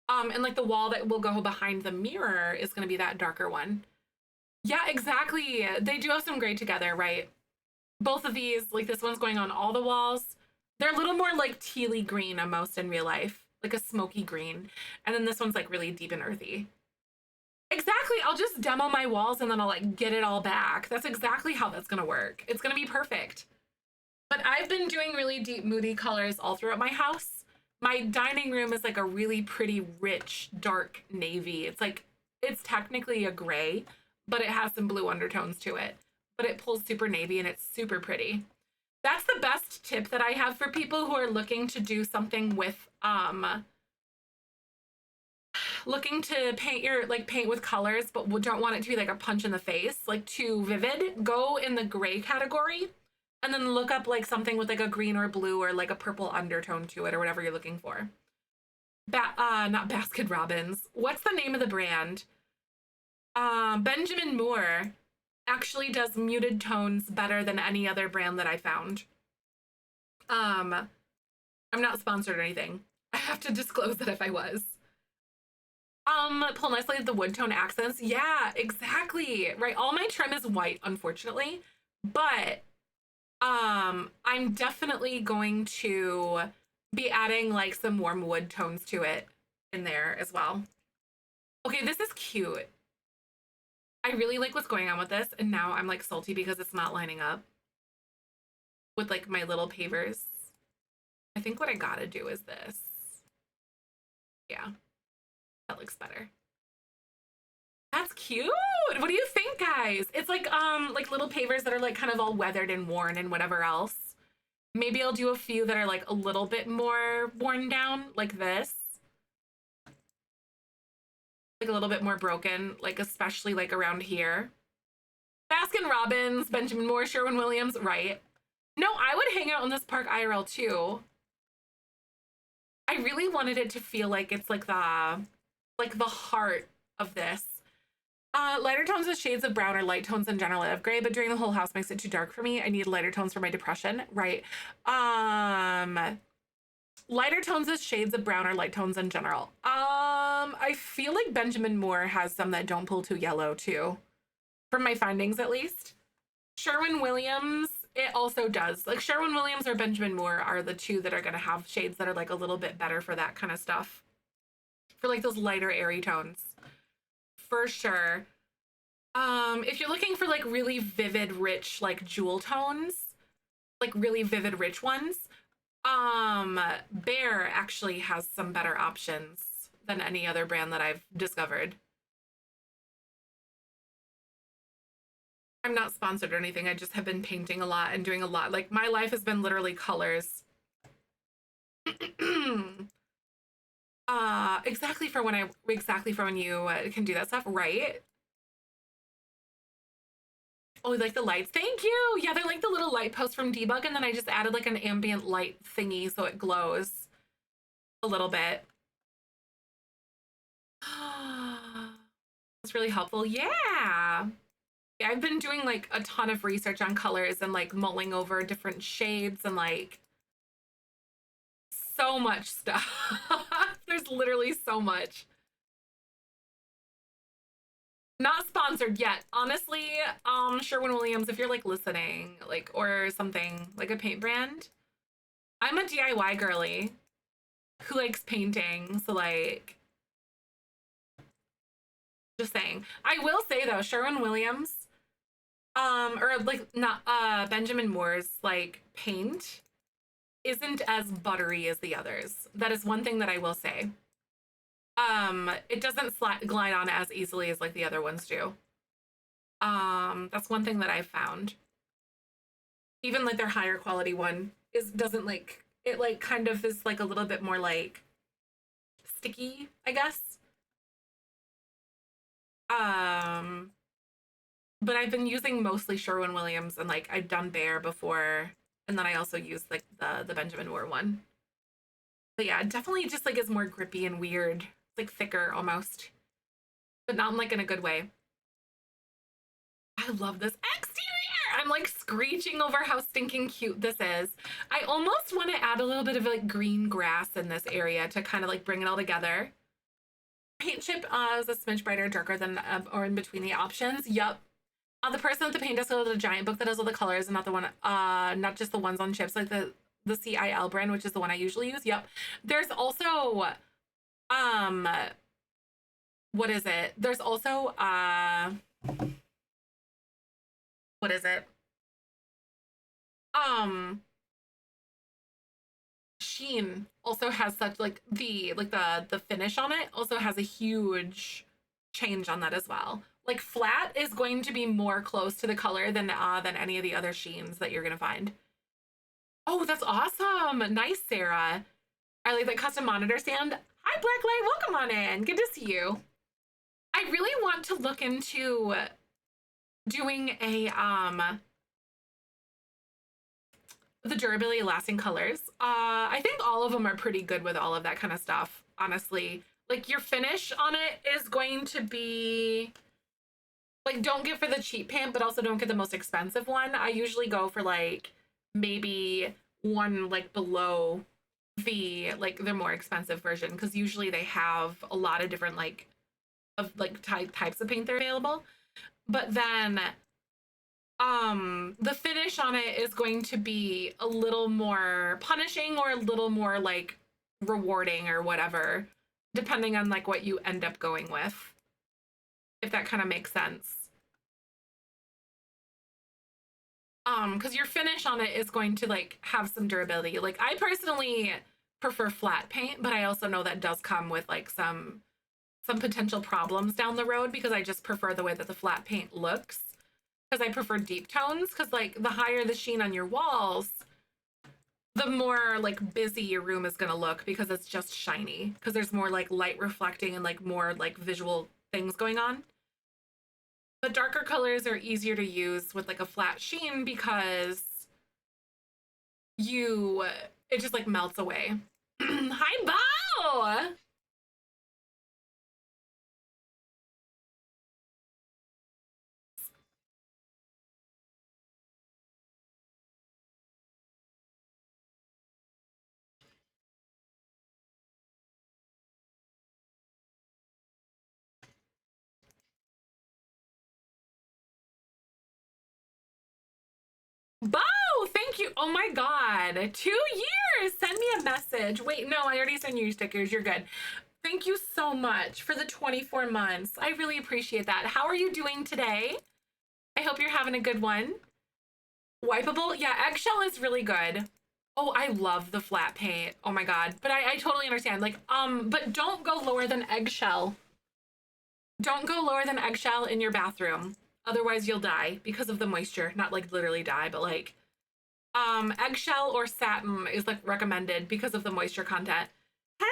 And like the wall that will go behind the mirror is going to be that darker one. Yeah, exactly. They do have some gray together, right? Both of these, like this one's going on all the walls. They're a little more like tealy green almost in real life, like a smoky green. And then this one's like really deep and earthy. Exactly. I'll just demo my walls and then I'll like get it all back. That's exactly how that's going to work. It's going to be perfect. But I've been doing really deep, moody colors all throughout my house. My dining room is like a really pretty, rich, dark navy. It's like, it's technically a gray, but it has some blue undertones to it. But it pulls super navy and it's super pretty. That's the best tip that I have for people who are looking to do something with, looking to paint with colors, but don't want it to be like a punch in the face, like too vivid. Go in the gray category and then look up like something with like a green or blue or like a purple undertone to it or whatever you're looking for. Not Baskin Robbins. What's the name of the brand? Benjamin Moore actually does muted tones better than any other brand that I found. I'm not sponsored or anything. I have to disclose that if I was. Pull nicely the wood tone accents. Yeah, exactly. Right. All my trim is white, unfortunately, but I'm definitely going to be adding like some warm wood tones to it in there as well. Okay, this is cute. I really like what's going on with this, and now I'm like salty because it's not lining up with like my little pavers. I think what I gotta do is this. Yeah, that looks better. That's cute. What do you think, guys? It's like little pavers that are like kind of all weathered and worn and whatever else. Maybe I'll do a few that are like a little bit more worn down, like this. Like a little bit more broken, like especially like around here. Baskin Robbins, Benjamin Moore, Sherwin-Williams, right? No, I would hang out in this park IRL too. I really wanted it to feel like it's like the heart of this. Lighter tones with shades of brown or light tones in general of gray, but during the whole house makes it too dark for me. I need lighter tones for my depression. Right. Lighter tones with shades of brown or light tones in general. I feel like Benjamin Moore has some that don't pull too yellow too. From my findings at least. Sherwin-Williams, it also does. Like Sherwin-Williams or Benjamin Moore are the two that are gonna have shades that are like a little bit better for that kind of stuff. For like those lighter airy tones. For sure. If you're looking for like really vivid, rich, like jewel tones, like really vivid, rich ones, Bear actually has some better options than any other brand that I've discovered. I'm not sponsored or anything. I just have been painting a lot and doing a lot. Like my life has been literally colors. Exactly for when you can do that stuff, right? Oh, like the lights. Thank you. Yeah, they're like the little light posts from Debug, and then I just added like an ambient light thingy so it glows a little bit. It's really helpful. Yeah. Yeah, I've been doing like a ton of research on colors and like mulling over different shades and like so much stuff. There's literally so much. Not sponsored yet. Honestly, Sherwin-Williams, if you're like listening, like or something, like a paint brand. I'm a DIY girly who likes painting, so like just saying. I will say though, Sherwin-Williams, or like not Benjamin Moore's like paint isn't as buttery as the others. That is one thing that I will say. It doesn't glide on as easily as like the other ones do. That's one thing that I've found. Even like their higher quality one doesn't like it like kind of is like a little bit more like sticky, I guess. But I've been using mostly Sherwin-Williams and like I've done Bear before, and then I also used like the Benjamin Moore one. But yeah, it definitely just like is more grippy and weird. It's like thicker almost, but not like in a good way. I love this exterior. I'm like screeching over how stinking cute this is. I almost want to add a little bit of like green grass in this area to kind of like bring it all together. Paint chip is a smidge brighter, darker than or in between the options. Yup. The person at the paint desk has a giant book that has all the colors and not the one, not just the ones on chips, like the CIL brand, which is the one I usually use. Yep. There's also, what is it? There's also, what is it? Sheen also has such like the finish on it also has a huge change on that as well. Like flat is going to be more close to the color than any of the other sheens that you're gonna find. Oh, that's awesome. Nice, Sarah. I like that custom monitor stand. Hi, Blacklight. Welcome on in. Good to see you. I really want to look into doing a the durability lasting colors. I think all of them are pretty good with all of that kind of stuff, honestly. Like your finish on it is going to be like, don't get for the cheap paint, but also don't get the most expensive one. I usually go for like maybe one like below the like the more expensive version, because usually they have a lot of different like types of paint that are available. But then the finish on it is going to be a little more punishing or a little more like rewarding or whatever, depending on like what you end up going with, if that kind of makes sense. Because your finish on it is going to like have some durability. Like I personally prefer flat paint, but I also know that does come with like some potential problems down the road, because I just prefer the way that the flat paint looks, because I prefer deep tones, because like the higher the sheen on your walls, the more like busy your room is going to look, because it's just shiny, because there's more like light reflecting and like more like visual things going on. But darker colors are easier to use with like a flat sheen, because you, it just like melts away. Hi, Bo! Bo, thank you. Oh my God. 2 years. Send me a message. Wait, no, I already sent you your stickers. You're good. Thank you so much for the 24 months. I really appreciate that. How are you doing today? I hope you're having a good one. Wipeable? Yeah, eggshell is really good. Oh, I love the flat paint. Oh my God. But I totally understand. Like, but don't go lower than eggshell. Don't go lower than eggshell in your bathroom. Otherwise you'll die because of the moisture. Not like literally die, but like eggshell or satin is like recommended because of the moisture content. Hey!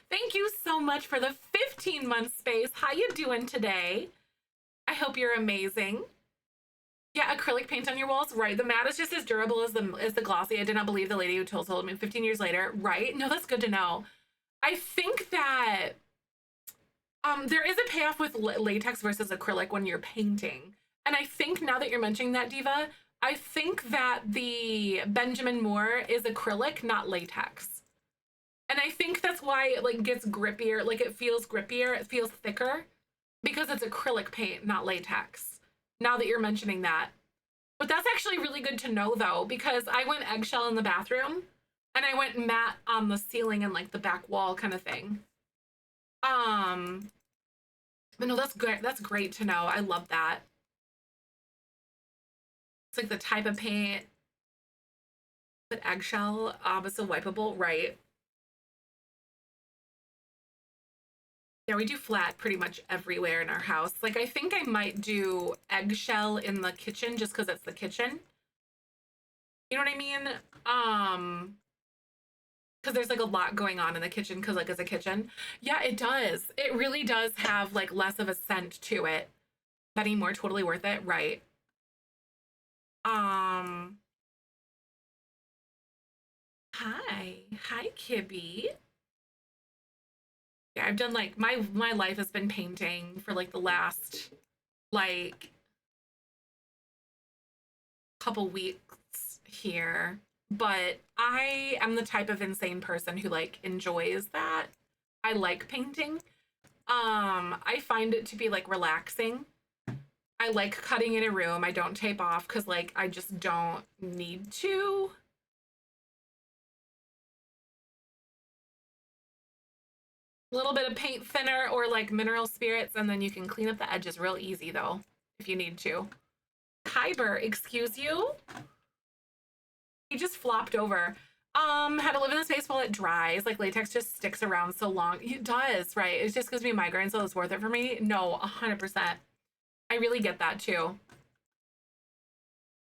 Thank you so much for the 15-month space. How you doing today? I hope you're amazing. Yeah, acrylic paint on your walls, right? The matte is just as durable as the glossy. I did not believe the lady who told me 15 years later, right? No, that's good to know. I think that there is a payoff with latex versus acrylic when you're painting. And I think now that you're mentioning that, Diva, I think that the Benjamin Moore is acrylic, not latex. And I think that's why it like gets grippier, like it feels grippier, it feels thicker because it's acrylic paint, not latex. Now that you're mentioning that. But that's actually really good to know though, because I went eggshell in the bathroom and I went matte on the ceiling and like the back wall kind of thing. But no, that's good. That's great to know. I love that. It's like the type of paint, but eggshell, but still wipeable, right? Yeah, we do flat pretty much everywhere in our house. Like, I think I might do eggshell in the kitchen just because it's the kitchen. You know what I mean? Because there's like a lot going on in the kitchen because like it's a kitchen. Yeah, it does. It really does have like less of a scent to it. Penny Moore, totally worth it, right? Um, hi, Kibby. Yeah, I've done like my life has been painting for like the last like couple weeks here, but I am the type of insane person who like enjoys that. I like painting. I find it to be like relaxing. I like cutting in a room. I don't tape off because like I just don't need to. A little bit of paint thinner or like mineral spirits, and then you can clean up the edges real easy though, if you need to. Kyber, excuse you? He just flopped over. Had to live in the space while it dries. Like latex just sticks around so long. It does, right? It just gives me migraine, so it's worth it for me. No, 100%. I really get that too.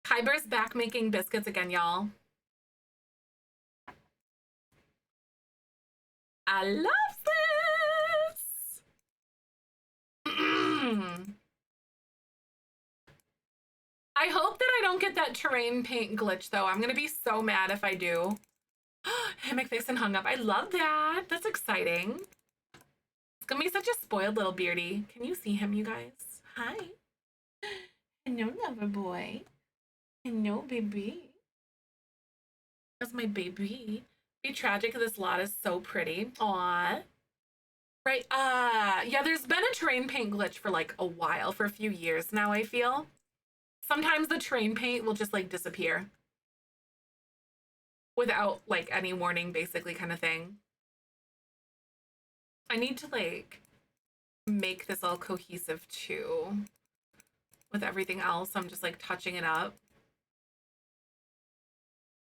Kyber's back making biscuits again, y'all. I love this. I hope that I don't get that terrain paint glitch though. I'm gonna be so mad if I do. Hammock face and hung up. I love that. That's exciting. It's gonna be such a spoiled little beardy. Can you see him, you guys? Hi. Hello, lover boy. Hello, baby. That's my baby. Be tragic. This lot is so pretty. Aw. Right. Yeah, there's been a terrain paint glitch for like a while, for a few years now, I feel. Sometimes the terrain paint will just like disappear without like any warning, basically, kind of thing. I need to like make this all cohesive too with everything else. I'm just like touching it up.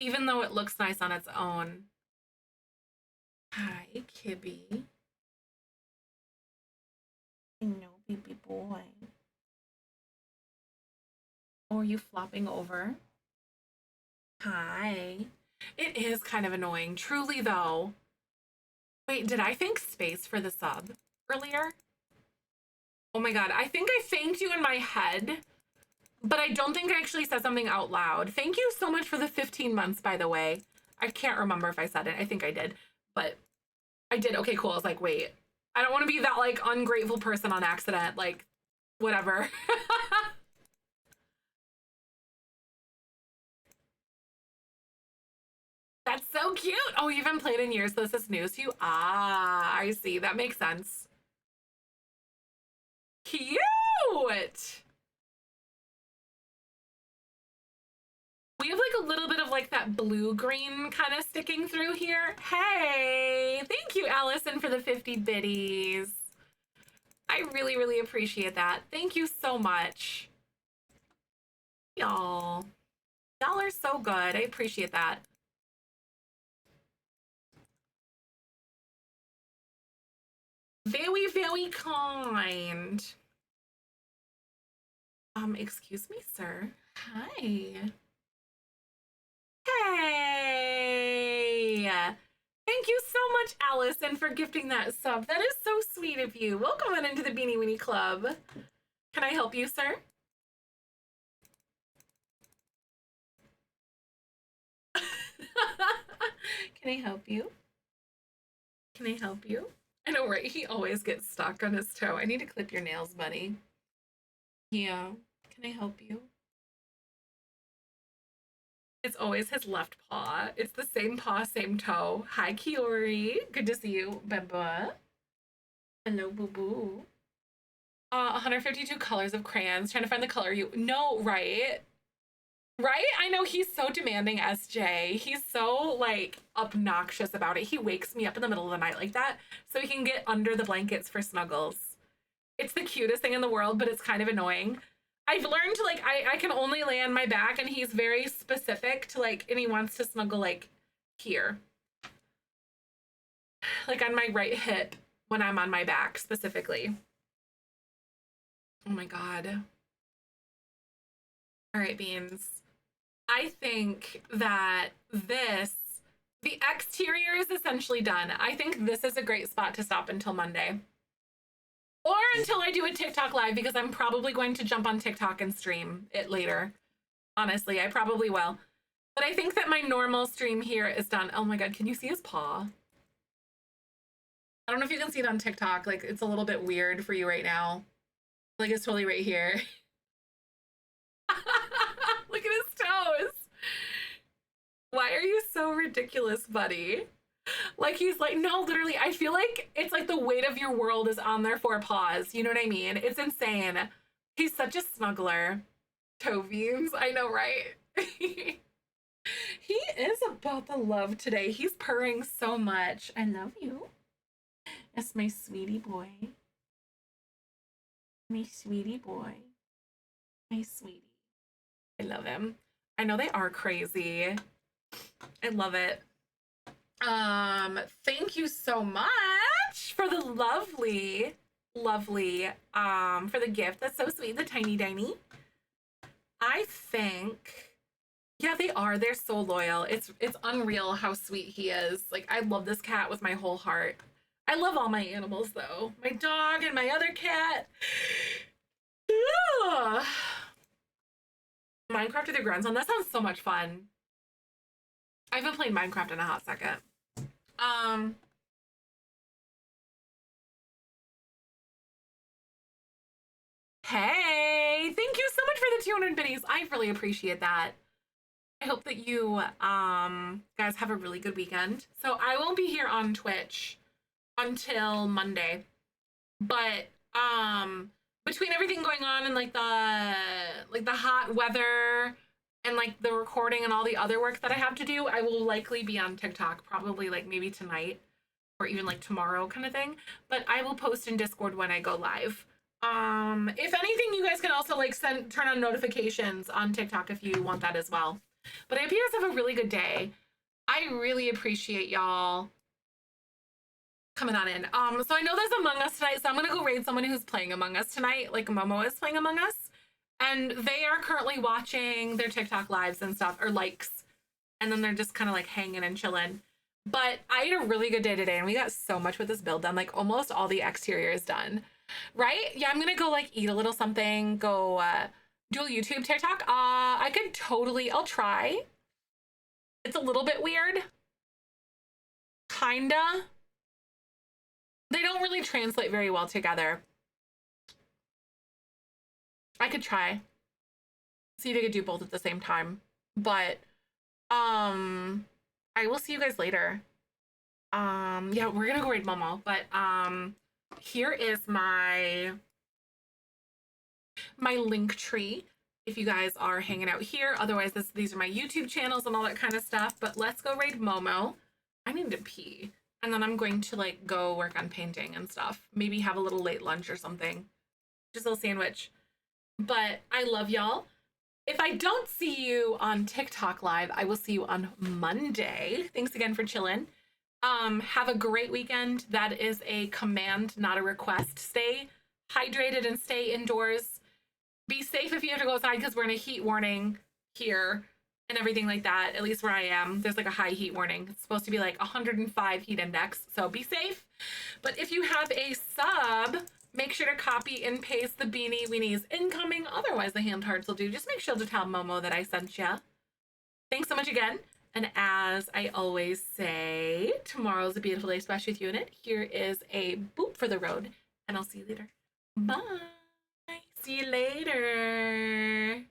Even though it looks nice on its own. Hi, Kibby. No, baby boy. Oh, are you flopping over? Hi. It is kind of annoying. Truly, though. Wait, did I think space for the sub earlier? Oh my God. I think I thanked you in my head, but I don't think I actually said something out loud. Thank you so much for the 15 months, by the way. I can't remember if I said it. I think I did, but I did. Okay, cool. I was like, wait, I don't want to be that like ungrateful person on accident. Like, whatever. That's so cute. Oh, you haven't played in years, so this is news to you. Ah, I see. That makes sense. Cute. We have like a little bit of like that blue-green kind of sticking through here. Hey, thank you, Allison, for the 50 biddies. I really, really appreciate that. Thank you so much. Y'all. Y'all are so good. I appreciate that. Very, very kind. Excuse me, sir. Hi. Hey! Thank you so much, Allison, for gifting that sub. That is so sweet of you. Welcome on into the Beanie Weenie Club. Can I help you, sir? Can I help you? Can I help you? I know, right? He always gets stuck on his toe. I need to clip your nails, buddy. Yeah. Can I help you? It's always his left paw. It's the same paw, same toe. Hi, Kiori. Good to see you, Beba. Hello, boo boo. 152 colors of crayons. Trying to find the color you. No, right? Right? I know he's so demanding, SJ. He's so like obnoxious about it. He wakes me up in the middle of the night like that so he can get under the blankets for snuggles. It's the cutest thing in the world, but it's kind of annoying. I've learned to like I can only lay on my back, and he's very specific to like, and he wants to snuggle like here. Like on my right hip when I'm on my back specifically. Oh my God. All right, Beans. I think that the exterior is essentially done. I think this is a great spot to stop until Monday. Or until I do a TikTok live, because I'm probably going to jump on TikTok and stream it later. Honestly, I probably will. But I think that my normal stream here is done. Oh my God, can you see his paw? I don't know if you can see it on TikTok. Like, it's a little bit weird for you right now. Like, it's totally right here. Look at his toes. Why are you so ridiculous, buddy? Like, he's like, no, literally, I feel like it's like the weight of your world is on their four paws. You know what I mean? It's insane. He's such a snuggler. Toe beams. I know, right? He is about the love today. He's purring so much. I love you. That's my sweetie boy. My sweetie boy. My sweetie. I love him. I know they are crazy. I love it. Thank you so much for the lovely, for the gift. That's so sweet. The tiny diny. I think, yeah, they are. They're so loyal. It's unreal how sweet he is. Like, I love this cat with my whole heart. I love all my animals though. My dog and my other cat. Ugh. Minecraft with your grandson. That sounds so much fun. I haven't played Minecraft in a hot second. Hey, thank you so much for the 200 biddies. I really appreciate that. I hope that you guys have a really good weekend. So I won't be here on Twitch until Monday. But between everything going on and like the hot weather and like the recording and all the other work that I have to do, I will likely be on TikTok, probably like maybe tonight or even like tomorrow kind of thing. But I will post in Discord when I go live. If anything, you guys can also like turn on notifications on TikTok if you want that as well. But I hope you guys have a really good day. I really appreciate y'all coming on in. So I know there's Among Us tonight, so I'm gonna go raid someone who's playing Among Us tonight, like Momo is playing Among Us. And they are currently watching their TikTok lives and stuff, or likes. And then they're just kind of like hanging and chilling. But I had a really good day today, and we got so much with this build done. Like, almost all the exterior is done. Right? Yeah, I'm gonna go like eat a little something, go do a YouTube TikTok. I could totally, I'll try. It's a little bit weird. Kinda. They don't really translate very well together. I could try. See if I could do both at the same time. But I will see you guys later. Yeah, we're gonna go raid Momo, but here is my link tree if you guys are hanging out here. Otherwise, these are my YouTube channels and all that kind of stuff. But let's go raid Momo. I need to pee. And then I'm going to like go work on painting and stuff. Maybe have a little late lunch or something. Just a little sandwich. But I love y'all. If I don't see you on TikTok live, I will see you on Monday. Thanks again for chilling. Have a great weekend. That is a command, not a request. Stay hydrated and stay indoors. Be safe if you have to go outside because we're in a heat warning here and everything like that. At least where I am, there's like a high heat warning. It's supposed to be like 105 heat index, so be safe. But if you have a sub, make sure to copy and paste the beanie weenies incoming. Otherwise, the hand hearts will do. Just make sure to tell Momo that I sent ya. Thanks so much again. And as I always say, tomorrow's a beautiful day, especially with you in it. Here is a boop for the road, and I'll see you later. Bye. See you later.